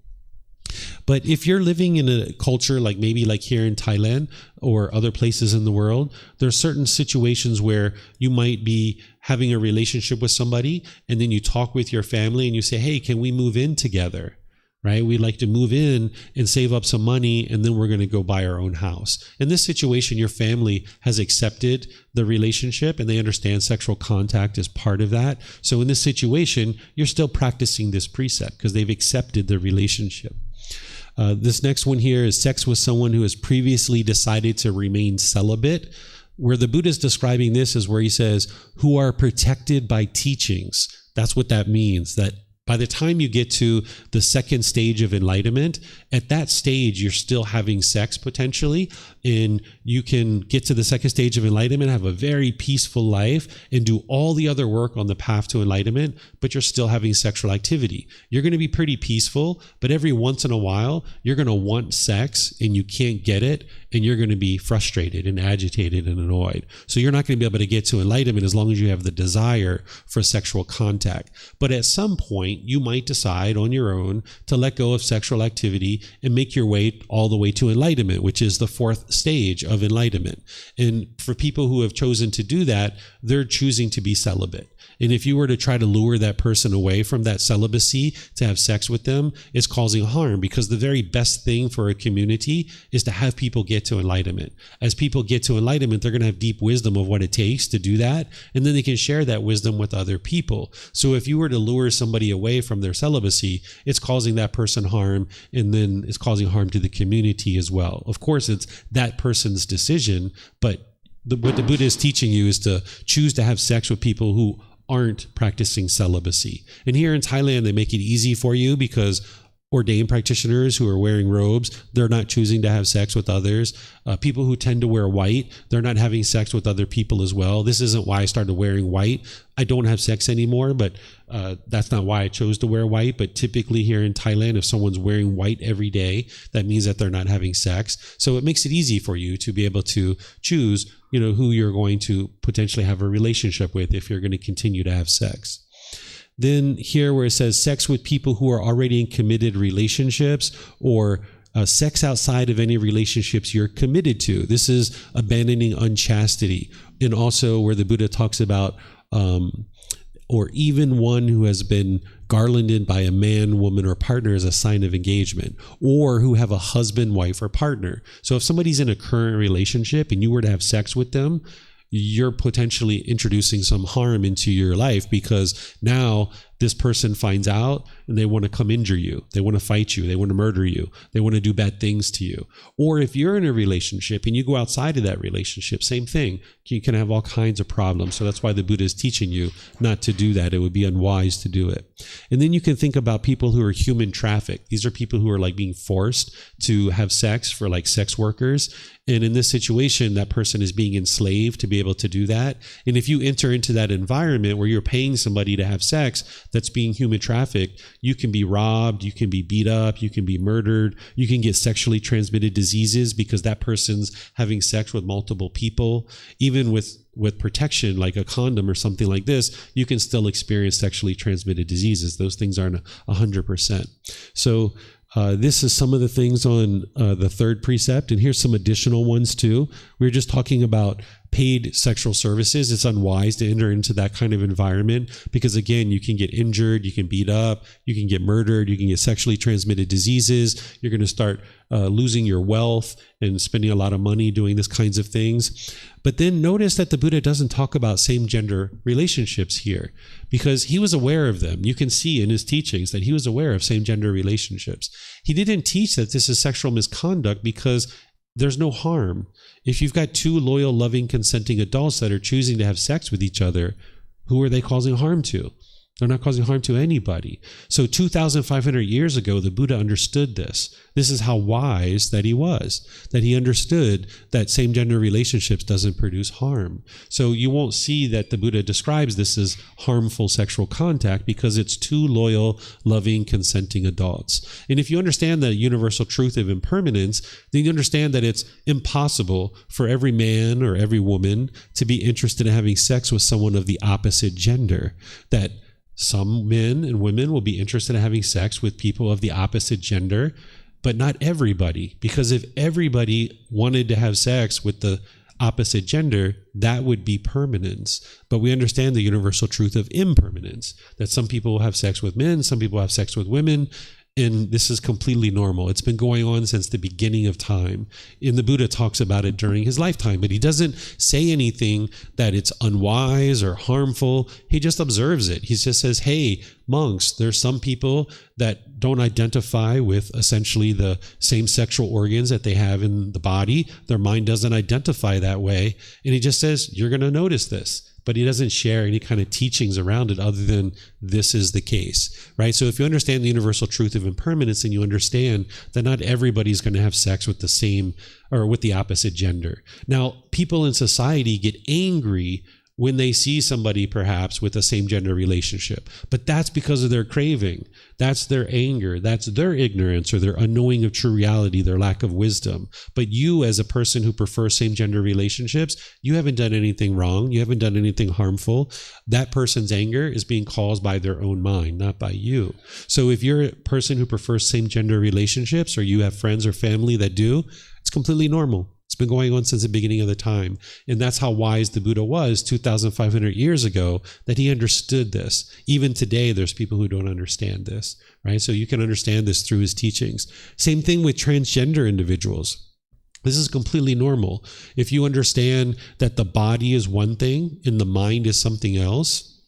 But if you're living in a culture like maybe like here in Thailand or other places in the world, there's certain situations where you might be having a relationship with somebody, and then you talk with your family and you say, hey, can we move in together? Right? We'd like to move in and save up some money, and then we're going to go buy our own house. In this situation, your family has accepted the relationship and they understand sexual contact is part of that. So in this situation, you're still practicing this precept because they've accepted the relationship. This next one here is sex with someone who has previously decided to remain celibate. where the Buddha is describing this is where he says, who are protected by teachings. That's what that means, that by the time you get to the second stage of enlightenment, at that stage, you're still having sex potentially, and you can get to the second stage of enlightenment, have a very peaceful life, and do all the other work on the path to enlightenment, but you're still having sexual activity. You're going to be pretty peaceful, but every once in a while, you're going to want sex, and you can't get it, and you're going to be frustrated and agitated and annoyed. So you're not going to be able to get to enlightenment as long as you have the desire for sexual contact. But at some point, you might decide on your own to let go of sexual activity and make your way all the way to enlightenment, which is the fourth stage of enlightenment. And for people who have chosen to do that, they're choosing to be celibate. And if you were to try to lure that person away from that celibacy to have sex with them, it's causing harm, because the very best thing for a community is to have people get to enlightenment. As people get to enlightenment, they're going to have deep wisdom of what it takes to do that, and then they can share that wisdom with other people. So if you were to lure somebody away from their celibacy, it's causing that person harm, and then it's causing harm to the community as well. Of course, it's that person's decision, but what the Buddha is teaching you is to choose to have sex with people who aren't practicing celibacy. And here in Thailand, they make it easy for you because ordained practitioners who are wearing robes, they're not choosing to have sex with others. People who tend to wear white, they're not having sex with other people as well. This isn't why I started wearing white. I don't have sex anymore, but that's not why I chose to wear white. But typically here in Thailand, if someone's wearing white every day, that means that they're not having sex. So it makes it easy for you to be able to choose, who you're going to potentially have a relationship with if you're going to continue to have sex. Then here where it says sex with people who are already in committed relationships, or sex outside of any relationships you're committed to. This is abandoning unchastity. And also where the Buddha talks about, or even one who has been garlanded by a man, woman, or partner as a sign of engagement, or who have a husband, wife, or partner. So if somebody's in a current relationship and you were to have sex with them, you're potentially introducing some harm into your life, because now this person finds out and they want to come injure you. They want to fight you. They want to murder you. They want to do bad things to you. Or if you're in a relationship and you go outside of that relationship, same thing. You can have all kinds of problems. So that's why the Buddha is teaching you not to do that. It would be unwise to do it. And then you can think about people who are human trafficked. These are people who are like being forced to have sex for like sex workers. And in this situation, that person is being enslaved to be able to do that. And if you enter into that environment where you're paying somebody to have sex that's being human trafficked, you can be robbed, you can be beat up, you can be murdered, you can get sexually transmitted diseases because that person's having sex with multiple people. Even with protection, like a condom or something like this, you can still experience sexually transmitted diseases. Those things aren't 100%. So this is some of the things on the third precept, and here's some additional ones too. We were just talking about paid sexual services. It's unwise to enter into that kind of environment because, again, you can get injured, you can beat up, you can get murdered, you can get sexually transmitted diseases. You're going to start losing your wealth and spending a lot of money doing these kinds of things. But then notice that the Buddha doesn't talk about same-gender relationships here because he was aware of them. You can see in his teachings that he was aware of same-gender relationships. He didn't teach that this is sexual misconduct because there's no harm. If you've got two loyal, loving, consenting adults that are choosing to have sex with each other, who are they causing harm to? They're not causing harm to anybody. So 2,500 years ago, the Buddha understood this. This is how wise that he was, that he understood that same-gender relationships doesn't produce harm. So you won't see that the Buddha describes this as harmful sexual contact because it's two loyal, loving, consenting adults. And if you understand the universal truth of impermanence, then you understand that it's impossible for every man or every woman to be interested in having sex with someone of the opposite gender. That some men and women will be interested in having sex with people of the opposite gender, but not everybody. Because if everybody wanted to have sex with the opposite gender, that would be permanence. But we understand the universal truth of impermanence, that some people will have sex with men, some people have sex with women, And this is completely normal. It's been going on since the beginning of time. And the Buddha talks about it during his lifetime, but he doesn't say anything that it's unwise or harmful. He just observes it. He just says, hey, monks, there's some people that don't identify with essentially the same sexual organs that they have in the body. Their mind doesn't identify that way. And he just says, you're going to notice this. But he doesn't share any kind of teachings around it other than this is the case, right? So if you understand the universal truth of impermanence, and you understand that not everybody's going to have sex with the same or with the opposite gender. Now, people in society get angry when they see somebody perhaps with a same gender relationship, but that's because of their craving. That's their anger. That's their ignorance or their unknowing of true reality, their lack of wisdom. But you, as a person who prefers same gender relationships, you haven't done anything wrong. You haven't done anything harmful. That person's anger is being caused by their own mind, not by you. So if you're a person who prefers same gender relationships, or you have friends or family that do, it's completely normal. It's been going on since the beginning of the time. And that's how wise the Buddha was 2,500 years ago, that he understood this. Even today, there's people who don't understand this, right? So you can understand this through his teachings. Same thing with transgender individuals. This is completely normal. If you understand that the body is one thing and the mind is something else,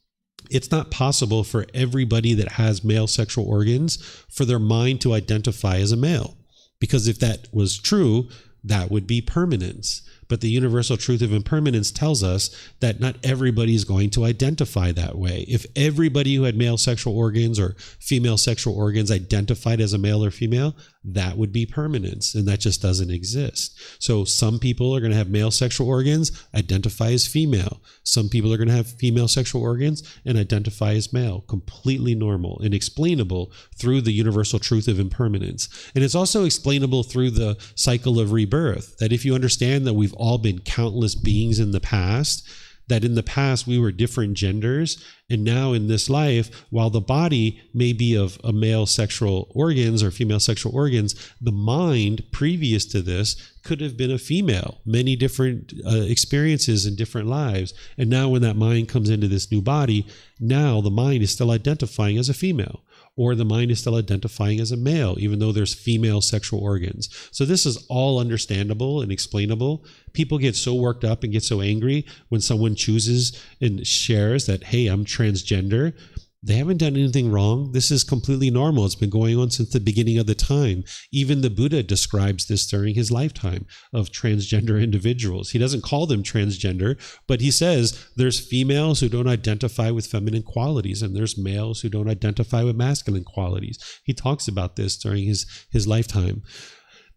it's not possible for everybody that has male sexual organs for their mind to identify as a male. Because if that was true, that would be permanence. But the universal truth of impermanence tells us that not everybody is going to identify that way. If everybody who had male sexual organs or female sexual organs identified as a male or female, that would be permanence, and that just doesn't exist. So some people are going to have male sexual organs, identify as female. Some people are going to have female sexual organs and identify as male. Completely normal and explainable through the universal truth of impermanence. And it's also explainable through the cycle of rebirth, that if you understand that we've all been countless beings in the past, that in the past we were different genders, and now in this life, while the body may be of a male sexual organs or female sexual organs, the mind previous to this could have been a female, many different experiences in different lives. And now when that mind comes into this new body, now the mind is still identifying as a female, or the mind is still identifying as a male, even though there's female sexual organs. So this is all understandable and explainable. People get so worked up and get so angry when someone chooses and shares that, hey, I'm transgender. They haven't done anything wrong. This is completely normal. It's been going on since the beginning of the time. Even the Buddha describes this during his lifetime of transgender individuals. He doesn't call them transgender, but he says there's females who don't identify with feminine qualities, and there's males who don't identify with masculine qualities. He talks about this during his lifetime.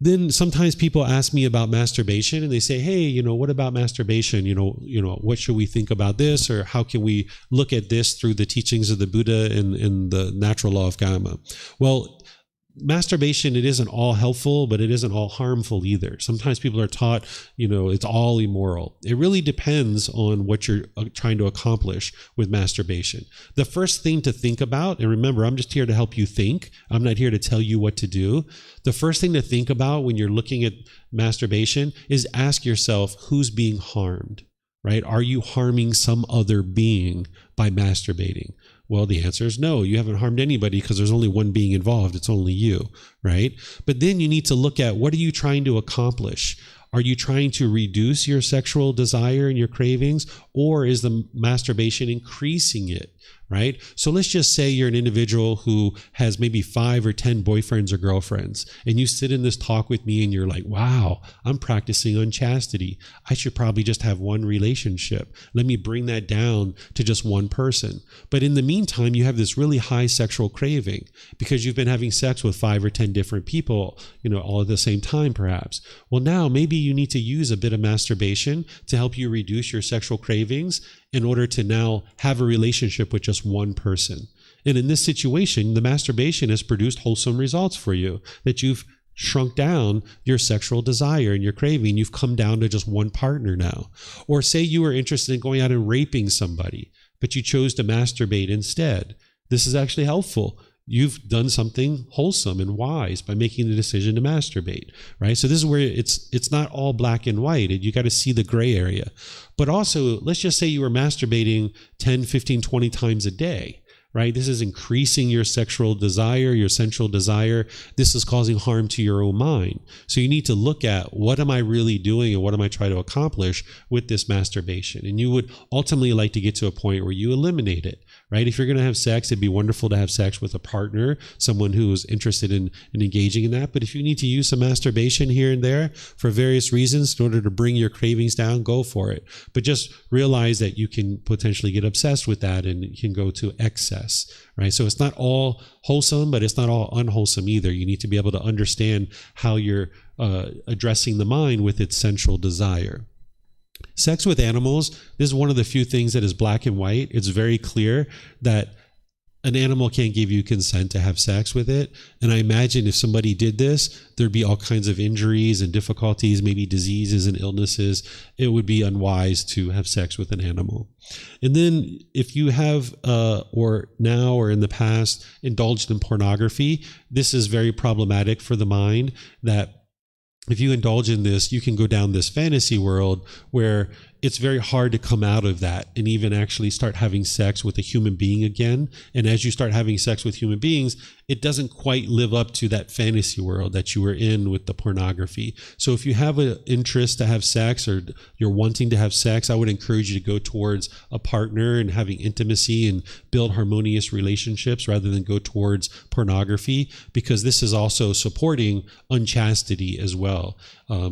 Then sometimes people ask me about masturbation, and they say, hey, what about masturbation? What should we think about this? Or how can we look at this through the teachings of the Buddha and the Natural Law of Kamma? Well, masturbation, it isn't all helpful, but it isn't all harmful either. Sometimes people are taught, it's all immoral. It really depends on what you're trying to accomplish with masturbation. The first thing to think about, and remember, I'm just here to help you think. I'm not here to tell you what to do. The first thing to think about when you're looking at masturbation is ask yourself, who's being harmed, right? Are you harming some other being by masturbating? Well, the answer is no. You haven't harmed anybody because there's only one being involved. It's only you, right? But then you need to look at, what are you trying to accomplish? Are you trying to reduce your sexual desire and your cravings, or is the masturbation increasing it? Right? So let's just say you're an individual who has maybe 5 or 10 boyfriends or girlfriends, and you sit in this talk with me and you're like, wow, I'm practicing unchastity. I should probably just have one relationship. Let me bring that down to just one person. But in the meantime, you have this really high sexual craving because you've been having sex with 5 or 10 different people, all at the same time perhaps. Well, now maybe you need to use a bit of masturbation to help you reduce your sexual cravings in order to now have a relationship with just one person. And in this situation, the masturbation has produced wholesome results for you, that you've shrunk down your sexual desire and your craving. You've come down to just one partner now. Or say you were interested in going out and raping somebody, but you chose to masturbate instead. This is actually helpful. You've done something wholesome and wise by making the decision to masturbate, right? So this is where it's not all black and white, and you got to see the gray area. But also, let's just say you were masturbating 10, 15, 20 times a day, right? This is increasing your sexual desire, your sensual desire. This is causing harm to your own mind. So you need to look at, what am I really doing and what am I trying to accomplish with this masturbation? And you would ultimately like to get to a point where you eliminate it, right? If you're going to have sex, it'd be wonderful to have sex with a partner, someone who's interested in engaging in that. But if you need to use some masturbation here and there for various reasons in order to bring your cravings down, go for it. But just realize that you can potentially get obsessed with that and it can go to excess, right? So it's not all wholesome, but it's not all unwholesome either. You need to be able to understand how you're addressing the mind with its sensual desire. Sex with animals, this is one of the few things that is black and white. It's very clear that an animal can't give you consent to have sex with it. And I imagine if somebody did this, there'd be all kinds of injuries and difficulties, maybe diseases and illnesses. It would be unwise to have sex with an animal. And then if you have, or now or in the past, indulged in pornography, this is very problematic for the mind, that if you indulge in this, you can go down this fantasy world where it's very hard to come out of that and even actually start having sex with a human being again. And as you start having sex with human beings, it doesn't quite live up to that fantasy world that you were in with the pornography. So if you have an interest to have sex, or you're wanting to have sex, I would encourage you to go towards a partner and having intimacy and build harmonious relationships rather than go towards pornography, because this is also supporting unchastity as well.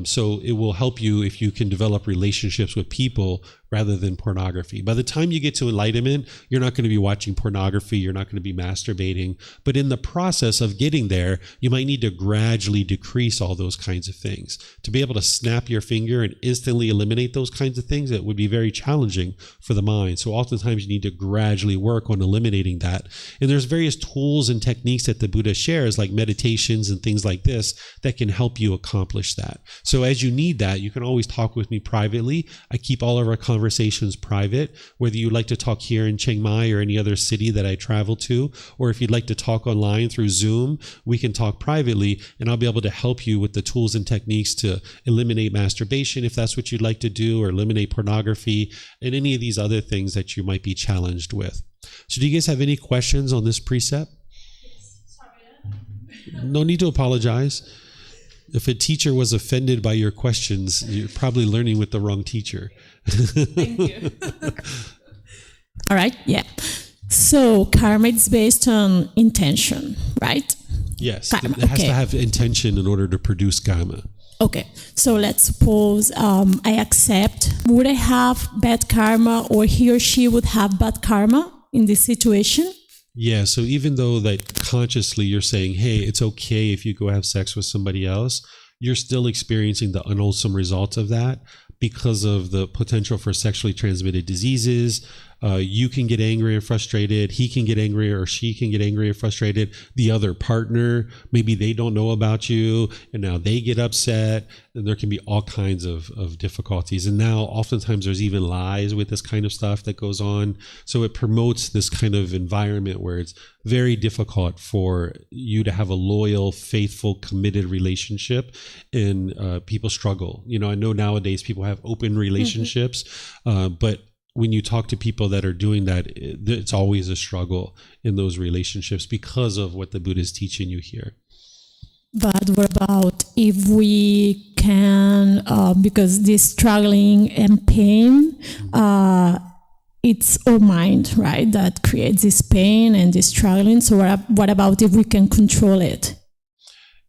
So it will help you if you can develop relationships with people rather than pornography. By the time you get to enlightenment, you're not going to be watching pornography, you're not going to be masturbating. But in the process of getting there, you might need to gradually decrease all those kinds of things. To be able to snap your finger and instantly eliminate those kinds of things, it would be very challenging for the mind. So oftentimes you need to gradually work on eliminating that. And there's various tools and techniques that the Buddha shares, like meditations and things like this, that can help you accomplish that. So as you need that, you can always talk with me privately. I keep all of our conversations private, whether you like to talk here in Chiang Mai or any other city that I travel to, or if you'd like to talk online through Zoom, we can talk privately, and I'll be able to help you with the tools and techniques to eliminate masturbation if that's what you'd like to do, or eliminate pornography and any of these other things that you might be challenged with. So do you guys have any questions on this precept? No need to apologize. If a teacher was offended by your questions, you're probably learning with the wrong teacher. Thank you. All right, yeah. So karma is based on intention, right? Yes, Karma, it has okay. to have intention in order to produce karma. Okay, so let's suppose I accept. Would I have bad karma, or he or she would have bad karma in this situation? Yeah, so even though that consciously you're saying, hey, it's okay if you go have sex with somebody else, you're still experiencing the unwholesome results of that because of the potential for sexually transmitted diseases. You can get angry and frustrated. He can get angry, or she can get angry and frustrated. The other partner, maybe they don't know about you and now they get upset, and there can be all kinds of difficulties. And now oftentimes there's even lies with this kind of stuff that goes on. So it promotes this kind of environment where it's very difficult for you to have a loyal, faithful, committed relationship, and people struggle. You know, I know nowadays people have open relationships, but when you talk to people that are doing that, it's always a struggle in those relationships because of what the Buddha is teaching you here. But what about if we can, because this struggling and pain, it's our mind, right, that creates this pain and this struggling. So what about if we can control it?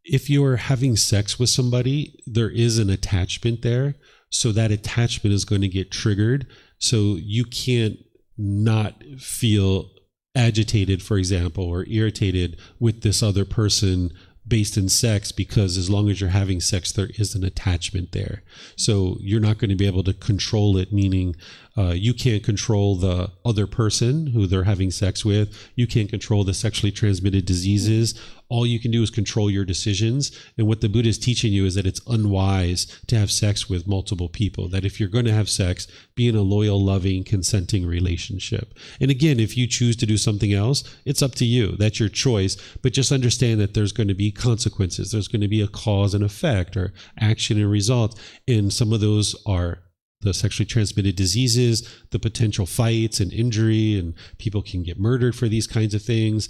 If you're having sex with somebody, there is an attachment there. So that attachment is going to get triggered. So you can't not feel agitated, for example, or irritated with this other person based in sex, because as long as you're having sex, there is an attachment there. So you're not going to be able to control it, meaning you can't control the other person who they're having sex with. You can't control the sexually transmitted diseases. All you can do is control your decisions. And what the Buddha is teaching you is that it's unwise to have sex with multiple people, that if you're going to have sex, be in a loyal, loving, consenting relationship. And again, if you choose to do something else, it's up to you. That's your choice. But just understand that there's going to be consequences. There's going to be a cause and effect, or action and result. And some of those are the sexually transmitted diseases, the potential fights and injury, and people can get murdered for these kinds of things,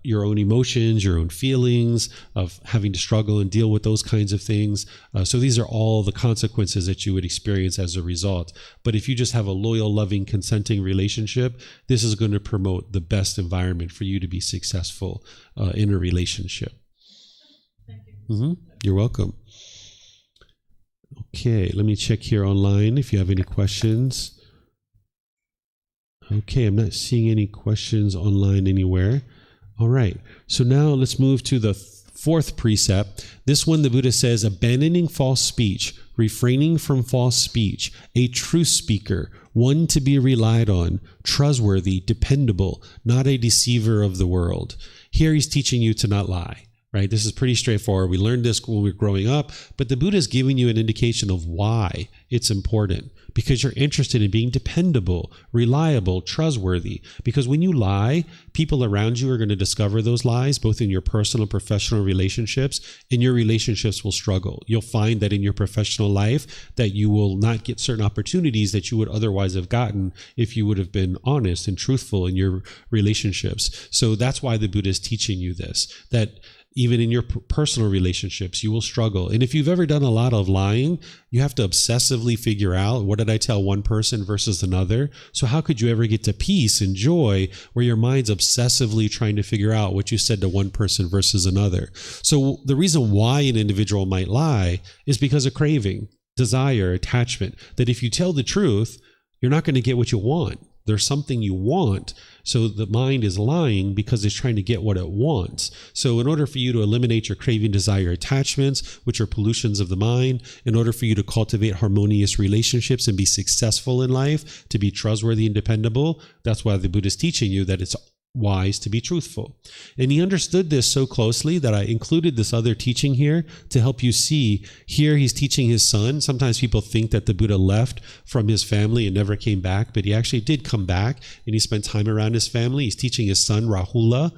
your own emotions, your own feelings of having to struggle and deal with those kinds of things. So these are all the consequences that you would experience as a result. But if you just have a loyal, loving, consenting relationship, this is going to promote the best environment for you to be successful in a relationship. Thank you. You're welcome. Okay, let me check here online if you have any questions. Okay, I'm not seeing any questions online anywhere. All right, so now let's move to the fourth precept. This one, the Buddha says, abandoning false speech, refraining from false speech, a true speaker, one to be relied on, trustworthy, dependable, not a deceiver of the world. Here he's teaching you to not lie. Right? This is pretty straightforward. We learned this when we were growing up, but the Buddha is giving you an indication of why it's important, because you're interested in being dependable, reliable, trustworthy. Because when you lie, people around you are going to discover those lies, both in your personal and professional relationships, and your relationships will struggle. You'll find that in your professional life that you will not get certain opportunities that you would otherwise have gotten if you would have been honest and truthful in your relationships. So that's why the Buddha is teaching you this, that even in your personal relationships, you will struggle. And if you've ever done a lot of lying, you have to obsessively figure out, what did I tell one person versus another? So how could you ever get to peace and joy where your mind's obsessively trying to figure out what you said to one person versus another? So the reason why an individual might lie is because of craving, desire, attachment, that if you tell the truth, you're not going to get what you want. There's something you want. So the mind is lying because it's trying to get what it wants. So in order for you to eliminate your craving, desire, attachments, which are pollutions of the mind, in order for you to cultivate harmonious relationships and be successful in life, to be trustworthy and dependable, that's why the Buddha is teaching you that it's wise to be truthful. And he understood this so closely that I included this other teaching here to help you see. Here he's teaching his son. Sometimes people think that the Buddha left from his family and never came back, but he actually did come back and he spent time around his family. He's teaching his son Rahula.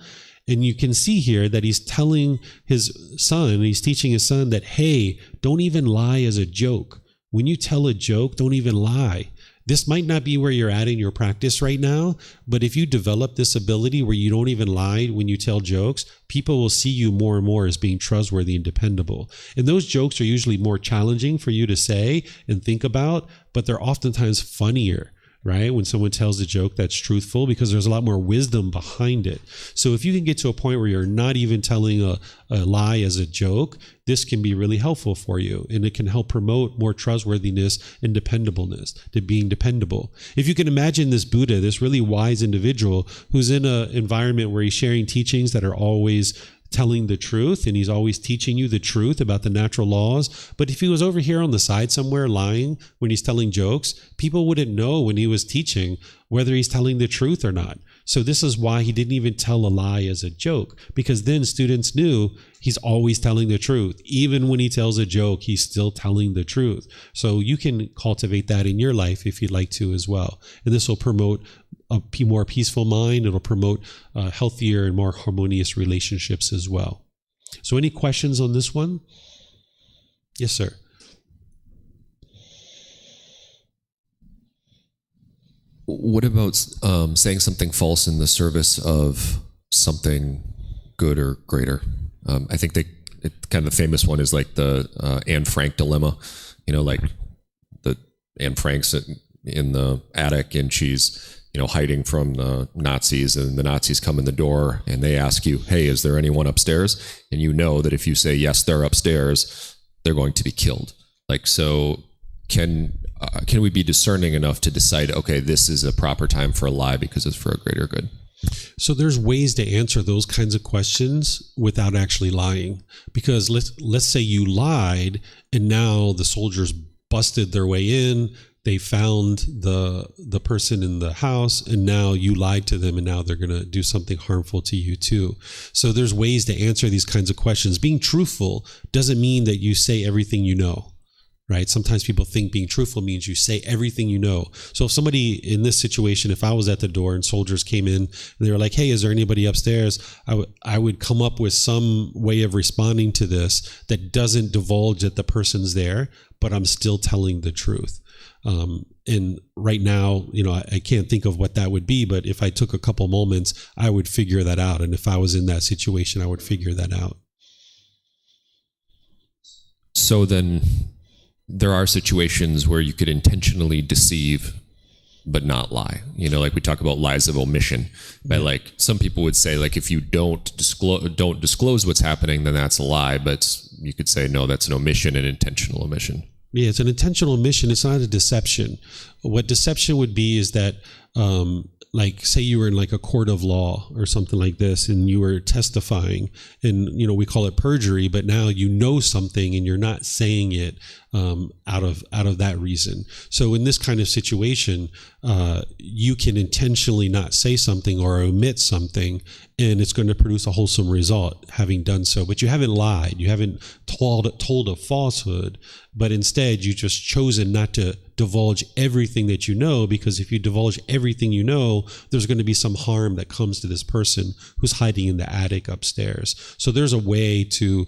And you can see here that he's telling his son, he's teaching his son that, hey, don't even lie as a joke. When you tell a joke, don't even lie. This might not be where you're at in your practice right now, but if you develop this ability where you don't even lie when you tell jokes, people will see you more and more as being trustworthy and dependable. And those jokes are usually more challenging for you to say and think about, but they're oftentimes funnier, right? When someone tells a joke that's truthful, because there's a lot more wisdom behind it. So if you can get to a point where you're not even telling a lie as a joke, this can be really helpful for you. And it can help promote more trustworthiness and dependableness, to being dependable. If you can imagine this Buddha, this really wise individual who's in an environment where he's sharing teachings that are always telling the truth, and he's always teaching you the truth about the natural laws. But if he was over here on the side somewhere lying when he's telling jokes, people wouldn't know when he was teaching whether he's telling the truth or not. So this is why he didn't even tell a lie as a joke, because then students knew he's always telling the truth. Even when he tells a joke, he's still telling the truth. So you can cultivate that in your life if you'd like to as well. And this will promote a more peaceful mind. It'll promote healthier and more harmonious relationships as well. So any questions on this one? Yes, sir. What about saying something false in the service of something good or greater? I think kind of the famous one is like the Anne Frank dilemma. You know, like the Anne Frank's in the attic and she's hiding from the Nazis, and the Nazis come in the door and they ask you, hey, is there anyone upstairs? And you know that if you say, yes, they're upstairs, they're going to be killed. Like, so can we be discerning enough to decide, okay, this is a proper time for a lie because it's for a greater good? So there's ways to answer those kinds of questions without actually lying. Because let's say you lied and now the soldiers busted their way in, they found the person in the house, and now you lied to them, and now they're going to do something harmful to you too. So there's ways to answer these kinds of questions. Being truthful doesn't mean that you say everything you know, right? Sometimes people think being truthful means you say everything you know. So if somebody in this situation, if I was at the door and soldiers came in and they were like, hey, is there anybody upstairs? I would come up with some way of responding to this that doesn't divulge that the person's there, but I'm still telling the truth. And right now, I can't think of what that would be, but if I took a couple moments, I would figure that out. And if I was in that situation, I would figure that out. So then there are situations where you could intentionally deceive but not lie. Like we talk about lies of omission. But like some people would say, like if you don't disclose what's happening, then that's a lie. But you could say, no, that's an omission, an intentional omission. Yeah, it's an intentional omission. It's not a deception. What deception would be is that, like, say you were in like a court of law or something like this, and you were testifying, and we call it perjury. But now you know something, and you're not saying it out of that reason. So in this kind of situation, you can intentionally not say something or omit something, and it's going to produce a wholesome result having done so. But you haven't lied. You haven't told a falsehood, but instead you just chosen not to divulge everything that you know, because if you divulge everything you know, there's going to be some harm that comes to this person who's hiding in the attic upstairs. So there's a way to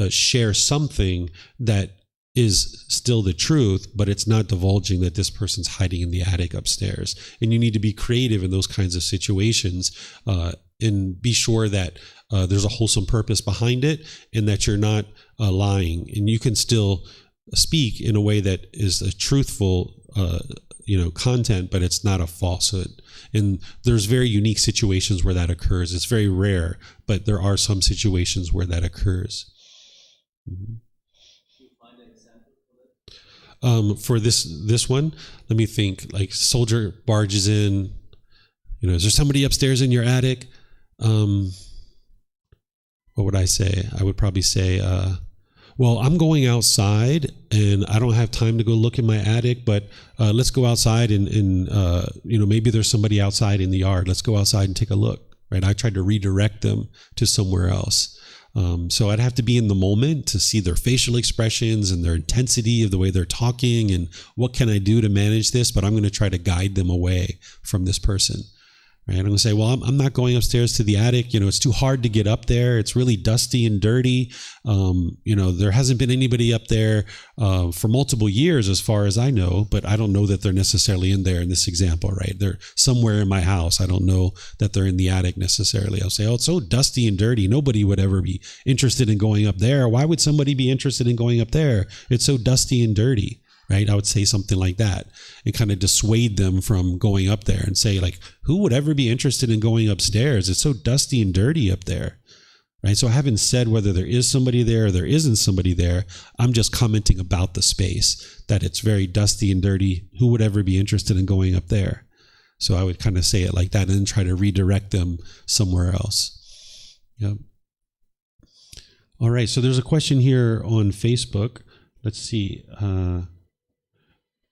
share something that is still the truth, but it's not divulging that this person's hiding in the attic upstairs. And you need to be creative in those kinds of situations, and be sure that there's a wholesome purpose behind it, and that you're not lying. And you can still speak in a way that is a truthful content, but it's not a falsehood. And there's very unique situations where that occurs. It's very rare, but there are some situations where that occurs. Mm-hmm. For this one, let me think. Like, soldier barges in. Is there somebody upstairs in your attic? What would I say? I would probably say, well, I'm going outside and I don't have time to go look in my attic, but let's go outside and maybe there's somebody outside in the yard. Let's go outside and take a look, right? I tried to redirect them to somewhere else. So I'd have to be in the moment to see their facial expressions and their intensity of the way they're talking and what can I do to manage this, but I'm going to try to guide them away from this person. Right? I'm going to say, well, I'm not going upstairs to the attic. It's too hard to get up there. It's really dusty and dirty. There hasn't been anybody up there for multiple years as far as I know, but I don't know that they're necessarily in there in this example, right? They're somewhere in my house. I don't know that they're in the attic necessarily. I'll say, oh, it's so dusty and dirty. Nobody would ever be interested in going up there. Why would somebody be interested in going up there? It's so dusty and dirty. Right? I would say something like that and kind of dissuade them from going up there and say, like, who would ever be interested in going upstairs? It's so dusty and dirty up there. Right? So I haven't said whether there is somebody there or there isn't somebody there. I'm just commenting about the space, that it's very dusty and dirty. Who would ever be interested in going up there? So I would kind of say it like that and then try to redirect them somewhere else. Yep. All right. So there's a question here on Facebook. Let's see.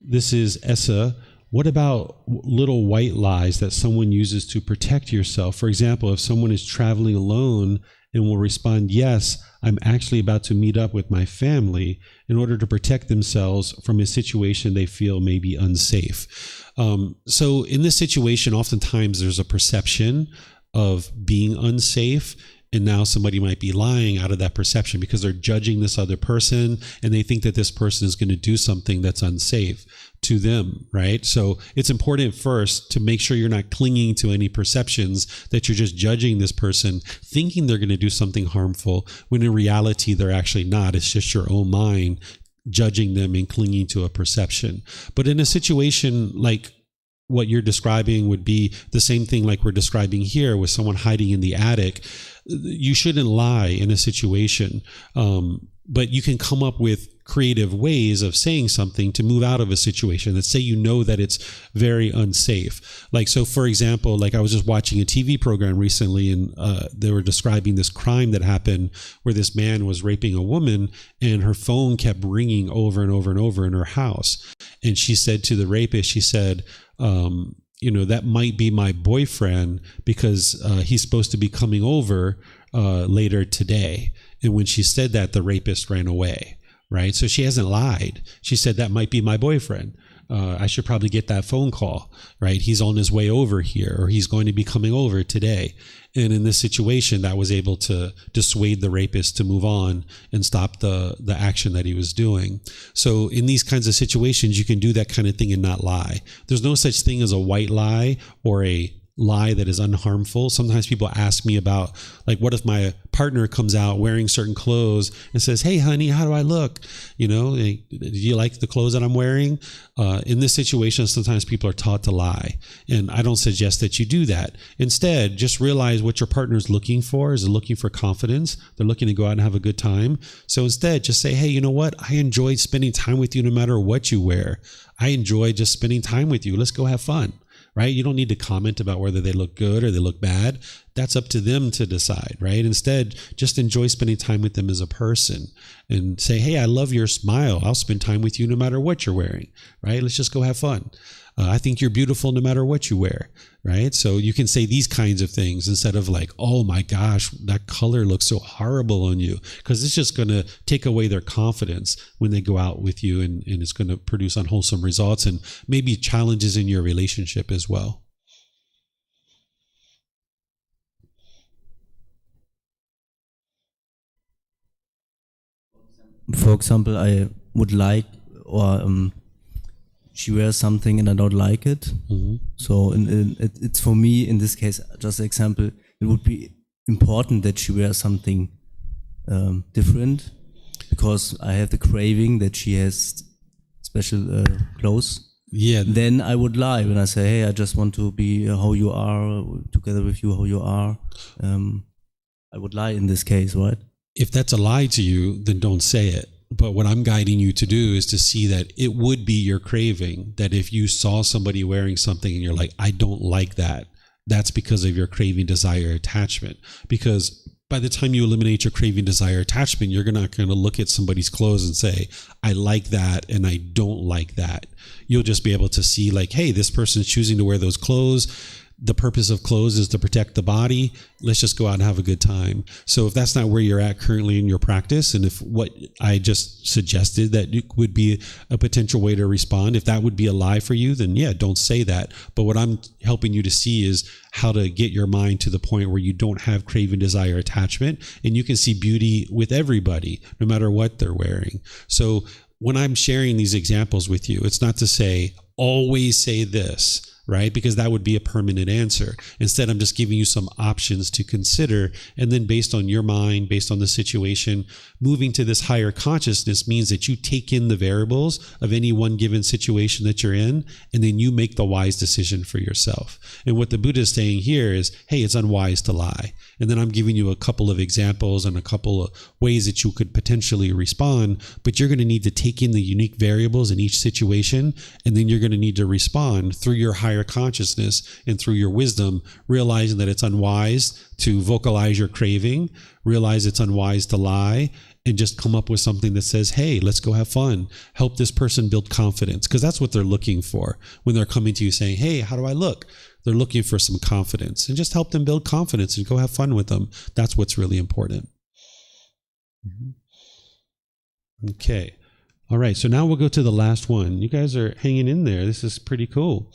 This is Essa. What about little white lies that someone uses to protect yourself? For example, if someone is traveling alone and will respond, yes, I'm actually about to meet up with my family, in order to protect themselves from a situation they feel may be unsafe. So in this situation, oftentimes there's a perception of being unsafe. And now somebody might be lying out of that perception because they're judging this other person and they think that this person is going to do something that's unsafe to them, right? So it's important first to make sure you're not clinging to any perceptions, that you're just judging this person, thinking they're going to do something harmful, when in reality they're actually not. It's just your own mind judging them and clinging to a perception. But in a situation like what you're describing would be the same thing like we're describing here with someone hiding in the attic. You shouldn't lie in a situation, but you can come up with creative ways of saying something to move out of a situation. Let's say you know that it's very unsafe. Like, so for example, like I was just watching a TV program recently and they were describing this crime that happened where this man was raping a woman and her phone kept ringing over and over and over in her house. And she said to the rapist, she said, that might be my boyfriend because he's supposed to be coming over later today. And when she said that, the rapist ran away. right? So she hasn't lied. She said, that might be my boyfriend. I should probably get that phone call, right? He's on his way over here, or he's going to be coming over today. And in this situation, that was able to dissuade the rapist to move on and stop the action that he was doing. So in these kinds of situations, you can do that kind of thing and not lie. There's no such thing as a white lie or a lie that is unharmful. Sometimes people ask me about, like, what if my partner comes out wearing certain clothes and says, hey honey, how do I look? You know, do you like the clothes that I'm wearing? In this situation, sometimes people are taught to lie, and I don't suggest that you do that. Instead, just realize what your partner is looking for. Is looking for confidence. They're looking to go out and have a good time. So instead, just say, hey, you know what? I enjoyed spending time with you no matter what you wear. I enjoy just spending time with you. Let's go have fun. Right? You don't need to comment about whether they look good or they look bad. That's up to them to decide, right? Instead, just enjoy spending time with them as a person and say, hey, I love your smile. I'll spend time with you no matter what you're wearing, right? Let's just go have fun. I think you're beautiful no matter what you wear, right? So you can say these kinds of things instead of like, oh my gosh, that color looks so horrible on you, because it's just going to take away their confidence when they go out with you, and it's going to produce unwholesome results and maybe challenges in your relationship as well. For example, I would like, or she wears something and I don't like it. Mm-hmm. So it's for me, in this case, just an example, it would be important that she wears something different, because I have the craving that she has special clothes. Yeah. Then I would lie when I say, hey, I just want to be how you are, together with you, how you are. I would lie in this case, right? If that's a lie to you, then don't say it. But what I'm guiding you to do is to see that it would be your craving, that if you saw somebody wearing something and you're like, I don't like that, that's because of your craving, desire, attachment. Because by the time you eliminate your craving, desire, attachment, you're not going to look at somebody's clothes and say, I like that and I don't like that. You'll just be able to see like, hey, this person's choosing to wear those clothes. The purpose of clothes is to protect the body. Let's just go out and have a good time. So if that's not where you're at currently in your practice, and if what I just suggested that would be a potential way to respond, if that would be a lie for you, then yeah, don't say that. But what I'm helping you to see is how to get your mind to the point where you don't have craving, desire, attachment, and you can see beauty with everybody, no matter what they're wearing. So when I'm sharing these examples with you, it's not to say, always say this, right? Because that would be a permanent answer. Instead, I'm just giving you some options to consider. And then based on your mind, based on the situation, moving to this higher consciousness means that you take in the variables of any one given situation that you're in, and then you make the wise decision for yourself. And what the Buddha is saying here is, hey, it's unwise to lie. And then I'm giving you a couple of examples and a couple of ways that you could potentially respond, but you're going to need to take in the unique variables in each situation, and then you're going to need to respond through your higher consciousness and through your wisdom, realizing that it's unwise to vocalize your craving, realize it's unwise to lie, and just come up with something that says, hey, let's go have fun. Help this person build confidence, because that's what they're looking for when they're coming to you saying, hey, how do I look? They're looking for some confidence, and just help them build confidence and go have fun with them. That's what's really important. Okay. All right, so now we'll go to the last one. You guys are hanging in there. This is pretty cool.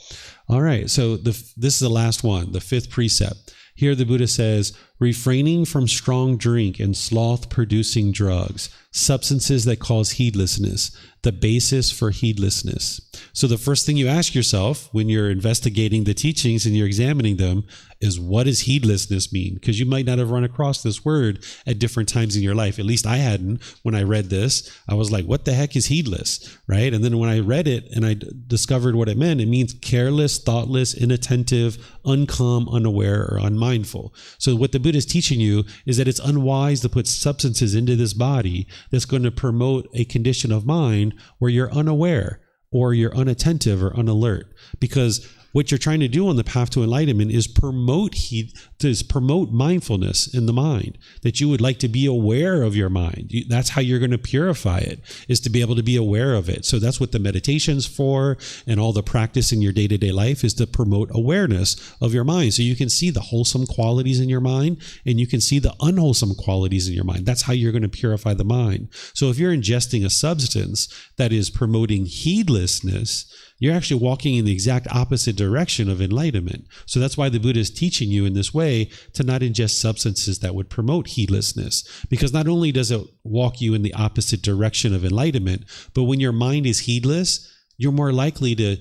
All right, so this is the last one, the fifth precept. Here the Buddha says, refraining from strong drink and sloth-producing drugs, substances that cause heedlessness, the basis for heedlessness. So the first thing you ask yourself when you're investigating the teachings and you're examining them is, what does heedlessness mean? Because you might not have run across this word at different times in your life. At least I hadn't. When I read this, I was like, what the heck is heedless, right? And then when I read it and I discovered what it meant, it means careless, thoughtless, inattentive, uncalm, unaware, or unmindful. So what the Buddha is teaching you is that it's unwise to put substances into this body that's going to promote a condition of mind where you're unaware or you're unattentive or unalert. Because what you're trying to do on the path to enlightenment is promote mindfulness in the mind, that you would like to be aware of your mind. That's how you're going to purify it, is to be able to be aware of it. So that's what the meditation's for, and all the practice in your day-to-day life is to promote awareness of your mind. So you can see the wholesome qualities in your mind, and you can see the unwholesome qualities in your mind. That's how you're going to purify the mind. So if you're ingesting a substance that is promoting heedlessness, you're actually walking in the exact opposite direction of enlightenment. So that's why the Buddha is teaching you in this way to not ingest substances that would promote heedlessness. Because not only does it walk you in the opposite direction of enlightenment, but when your mind is heedless, you're more likely to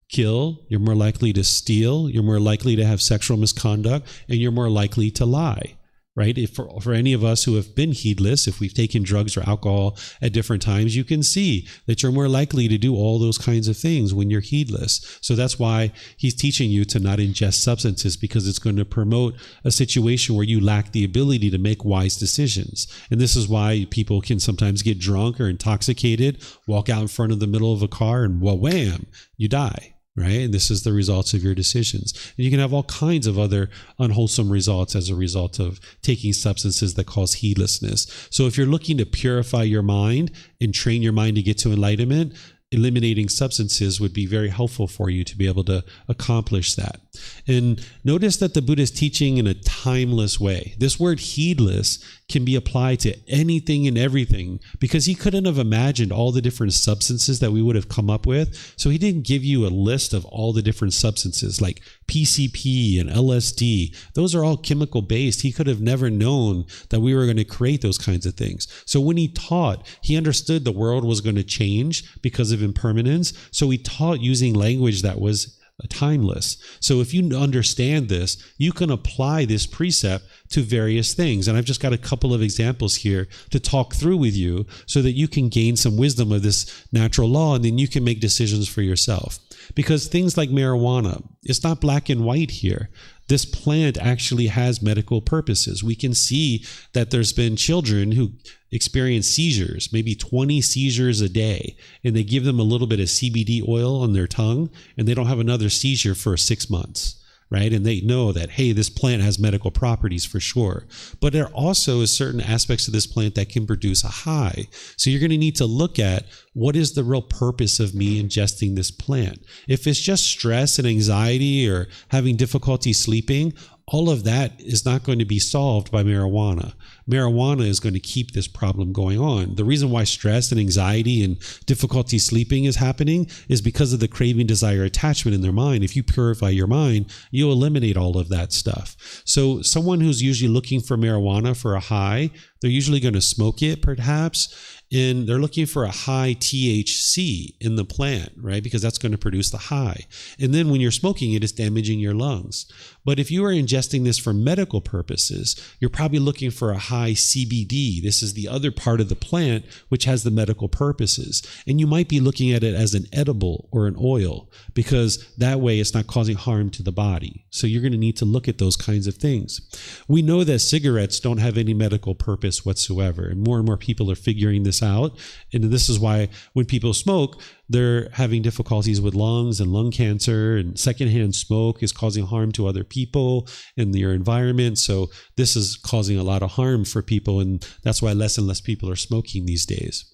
kill, you're more likely to steal, you're more likely to have sexual misconduct, and you're more likely to lie. Right? If for any of us who have been heedless, if we've taken drugs or alcohol at different times, you can see that you're more likely to do all those kinds of things when you're heedless. So that's why he's teaching you to not ingest substances, because it's going to promote a situation where you lack the ability to make wise decisions. And this is why people can sometimes get drunk or intoxicated, walk out in front of the middle of a car, and well, wham, you die. Right? And this is the results of your decisions. And you can have all kinds of other unwholesome results as a result of taking substances that cause heedlessness. So if you're looking to purify your mind and train your mind to get to enlightenment, eliminating substances would be very helpful for you to be able to accomplish that. And notice that the Buddha is teaching in a timeless way. This word heedless can be applied to anything and everything, because he couldn't have imagined all the different substances that we would have come up with. So he didn't give you a list of all the different substances like PCP and LSD. Those are all chemical based. He could have never known that we were going to create those kinds of things. So when he taught, he understood the world was going to change because of impermanence. So he taught using language that was timeless. So if you understand this, you can apply this precept to various things. And I've just got a couple of examples here to talk through with you so that you can gain some wisdom of this natural law, and then you can make decisions for yourself. Because things like marijuana, it's not black and white here. This plant actually has medical purposes. We can see that there's been children who experience seizures, maybe 20 seizures a day, and they give them a little bit of CBD oil on their tongue, and they don't have another seizure for 6 months. Right? And they know that, hey, this plant has medical properties for sure. But there also is certain aspects of this plant that can produce a high. So you're going to need to look at, what is the real purpose of me ingesting this plant? If it's just stress and anxiety or having difficulty sleeping, all of that is not going to be solved by marijuana. Marijuana is going to keep this problem going on. The reason why stress and anxiety and difficulty sleeping is happening is because of the craving, desire, attachment in their mind. If you purify your mind, you'll eliminate all of that stuff. So someone who's usually looking for marijuana for a high, they're usually going to smoke it perhaps, and they're looking for a high THC in the plant, right? Because that's going to produce the high. And then when you're smoking it, it's damaging your lungs. But if you are ingesting this for medical purposes, you're probably looking for a high CBD. This is the other part of the plant which has the medical purposes. And you might be looking at it as an edible or an oil, because that way it's not causing harm to the body. So you're going to need to look at those kinds of things. We know that cigarettes don't have any medical purpose whatsoever, and more people are figuring this out. And this is why when people smoke, they're having difficulties with lungs and lung cancer, and secondhand smoke is causing harm to other people in their environment. So this is causing a lot of harm for people, and that's why less and less people are smoking these days.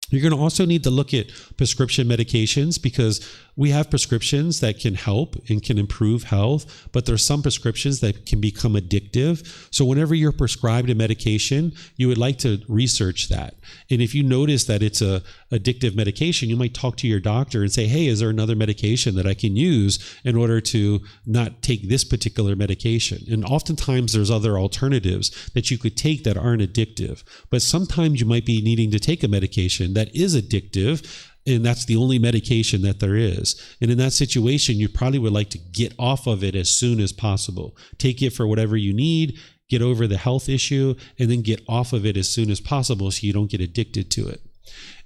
You're going to also need to look at prescription medications, because we have prescriptions that can help and can improve health, but there's some prescriptions that can become addictive. So whenever you're prescribed a medication, you would like to research that. And if you notice that it's a addictive medication, you might talk to your doctor and say, hey, is there another medication that I can use in order to not take this particular medication? And oftentimes there's other alternatives that you could take that aren't addictive. But sometimes you might be needing to take a medication that is addictive, and that's the only medication that there is. And in that situation, you probably would like to get off of it as soon as possible. Take it for whatever you need, get over the health issue, and then get off of it as soon as possible so you don't get addicted to it.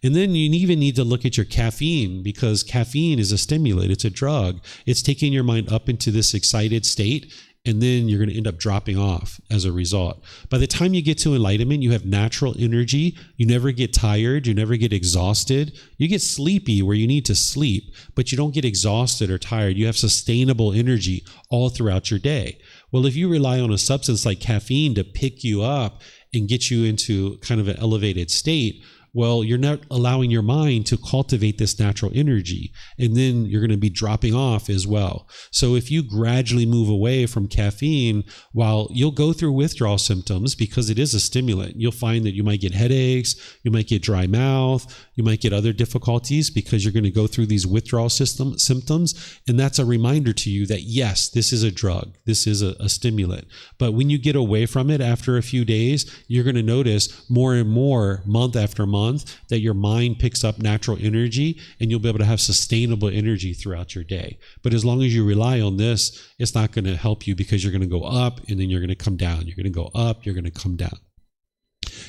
And then you even need to look at your caffeine, because caffeine is a stimulant. It's a drug. It's taking your mind up into this excited state, and then you're going to end up dropping off as a result. By the time you get to enlightenment, you have natural energy. You never get tired. You never get exhausted. You get sleepy where you need to sleep, but you don't get exhausted or tired. You have sustainable energy all throughout your day. Well, if you rely on a substance like caffeine to pick you up and get you into kind of an elevated state, well, you're not allowing your mind to cultivate this natural energy, and then you're going to be dropping off as well. So if you gradually move away from caffeine, while you'll go through withdrawal symptoms because it is a stimulant, you'll find that you might get headaches, you might get dry mouth, you might get other difficulties because you're going to go through these withdrawal symptoms. And that's a reminder to you that yes, this is a drug, this is a stimulant. But when you get away from it after a few days, you're going to notice more and more, month after month, that your mind picks up natural energy, and you'll be able to have sustainable energy throughout your day. But as long as you rely on this, it's not going to help you because you're going to go up and then you're going to come down. You're going to go up, you're going to come down.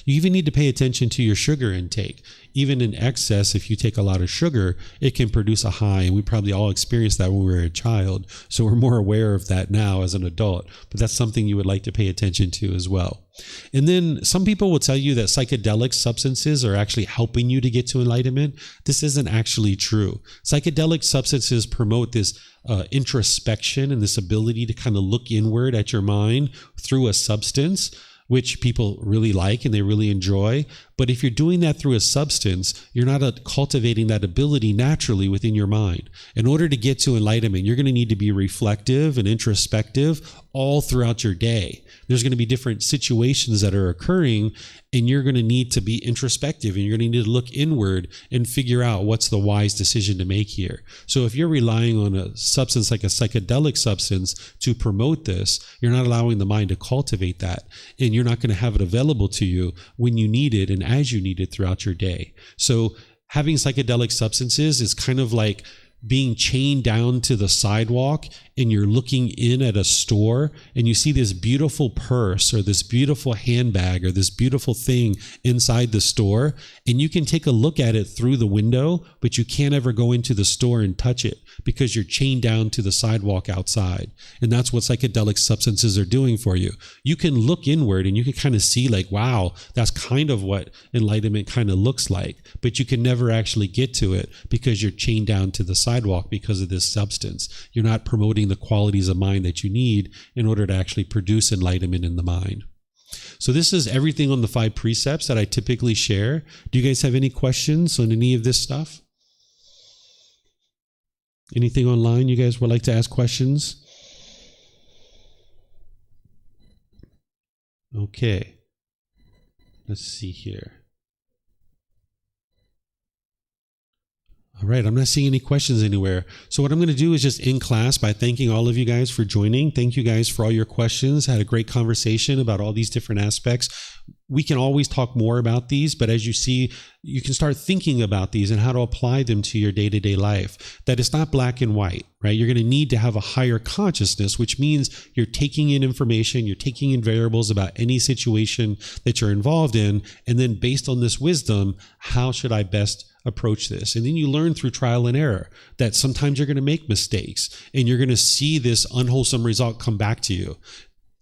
You even need to pay attention to your sugar intake. Even in excess, if you take a lot of sugar, it can produce a high. And we probably all experienced that when we were a child. So we're more aware of that now as an adult. But that's something you would like to pay attention to as well. And then some people will tell you that psychedelic substances are actually helping you to get to enlightenment. This isn't actually true. Psychedelic substances promote this introspection and this ability to kind of look inward at your mind through a substance, which people really like and they really enjoy. But if you're doing that through a substance, you're not cultivating that ability naturally within your mind. In order to get to enlightenment, you're going to need to be reflective and introspective all throughout your day. There's going to be different situations that are occurring, and you're going to need to be introspective, and you're going to need to look inward and figure out what's the wise decision to make here. So if you're relying on a substance like a psychedelic substance to promote this, you're not allowing the mind to cultivate that, and you're not going to have it available to you when you need it and as you need it throughout your day. So having psychedelic substances is kind of like being chained down to the sidewalk, and you're looking in at a store and you see this beautiful purse or this beautiful handbag or this beautiful thing inside the store, and you can take a look at it through the window, but you can't ever go into the store and touch it because you're chained down to the sidewalk outside. And that's what psychedelic substances are doing for you. You can look inward and you can kind of see like, wow, that's kind of what enlightenment kind of looks like, but you can never actually get to it because you're chained down to the sidewalk because of this substance. You're not promoting the qualities of mind that you need in order to actually produce enlightenment in the mind. So this is everything on the 5 precepts that I typically share. Do you guys have any questions on any of this stuff? Anything online you guys would like to ask questions? Okay. Let's see here. All right, I'm not seeing any questions anywhere. So what I'm going to do is just end class by thanking all of you guys for joining. Thank you guys for all your questions. Had a great conversation about all these different aspects. We can always talk more about these, but as you see, you can start thinking about these and how to apply them to your day-to-day life. That it's not black and white, right? You're going to need to have a higher consciousness, which means you're taking in information, you're taking in variables about any situation that you're involved in, and then based on this wisdom, how should I best approach this? And then you learn through trial and error that sometimes you're going to make mistakes and you're going to see this unwholesome result come back to you.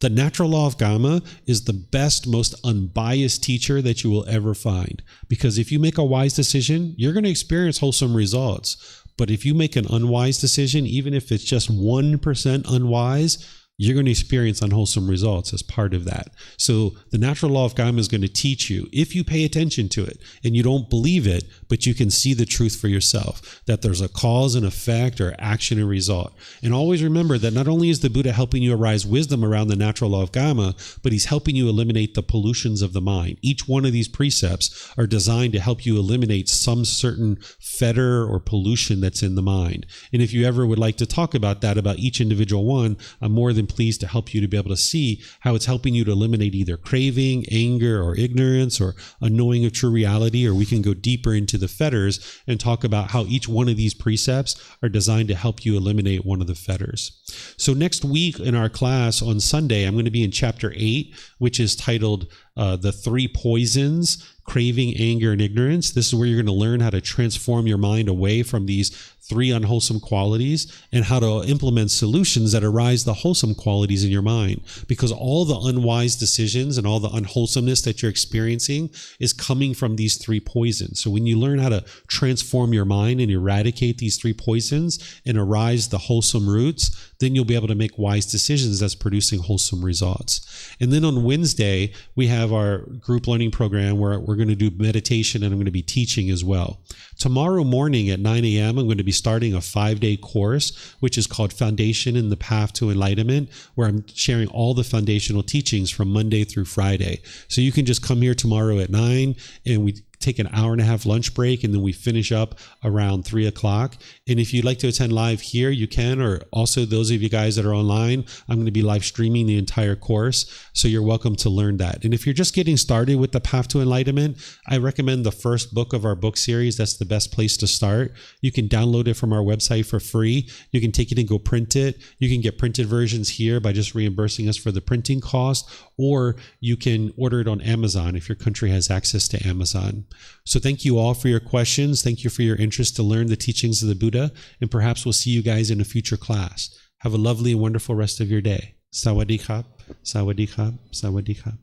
The Natural Law of Kamma is the best, most unbiased teacher that you will ever find. Because if you make a wise decision, you're going to experience wholesome results. But if you make an unwise decision, even if it's just 1% unwise, you're going to experience unwholesome results as part of that. So the Natural Law of Kamma is going to teach you, if you pay attention to it and you don't believe it, but you can see the truth for yourself, that there's a cause and effect or action and result. And always remember that not only is the Buddha helping you arise wisdom around the Natural Law of Kamma, but he's helping you eliminate the pollutions of the mind. Each one of these precepts are designed to help you eliminate some certain fetter or pollution that's in the mind. And if you ever would like to talk about that, about each individual one, I'm more than pleased to help you to be able to see how it's helping you to eliminate either craving, anger, or ignorance, or a knowing of true reality, or we can go deeper into the fetters and talk about how each one of these precepts are designed to help you eliminate one of the fetters. So next week in our class on Sunday, I'm going to be in chapter 8, which is titled The 3 Poisons. craving, anger, and ignorance. This is where you're going to learn how to transform your mind away from these 3 unwholesome qualities and how to implement solutions that arise the wholesome qualities in your mind. Because all the unwise decisions and all the unwholesomeness that you're experiencing is coming from these 3 poisons. So when you learn how to transform your mind and eradicate these 3 poisons and arise the wholesome roots, then you'll be able to make wise decisions that's producing wholesome results. And then on Wednesday, we have our group learning program where we're going to do meditation and I'm going to be teaching as well. Tomorrow morning at 9 a.m., I'm going to be starting a 5-day course, which is called Foundation in the Path to Enlightenment, where I'm sharing all the foundational teachings from Monday through Friday. So you can just come here tomorrow at 9 and we take an hour-and-a-half lunch break, and then we finish up around 3 o'clock. And if you'd like to attend live here, you can, or also those of you guys that are online, I'm going to be live streaming the entire course, so you're welcome to learn that. And if you're just getting started with the Path to Enlightenment, I recommend the first book of our book series. That's the best place to start. You can download it from our website for free. You can take it and go print it. You can get printed versions here by just reimbursing us for the printing cost, or you can order it on Amazon if your country has access to Amazon. So thank you all for your questions. Thank you for your interest to learn the teachings of the Buddha, and perhaps we'll see you guys in a future class. Have a lovely and wonderful rest of your day. Sawadee krap, sawadee krap, sawadee krap.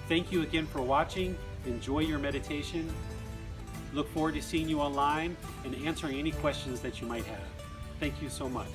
Thank you again for watching. Enjoy your meditation. Look forward to seeing you online and answering any questions that you might have. Thank you so much.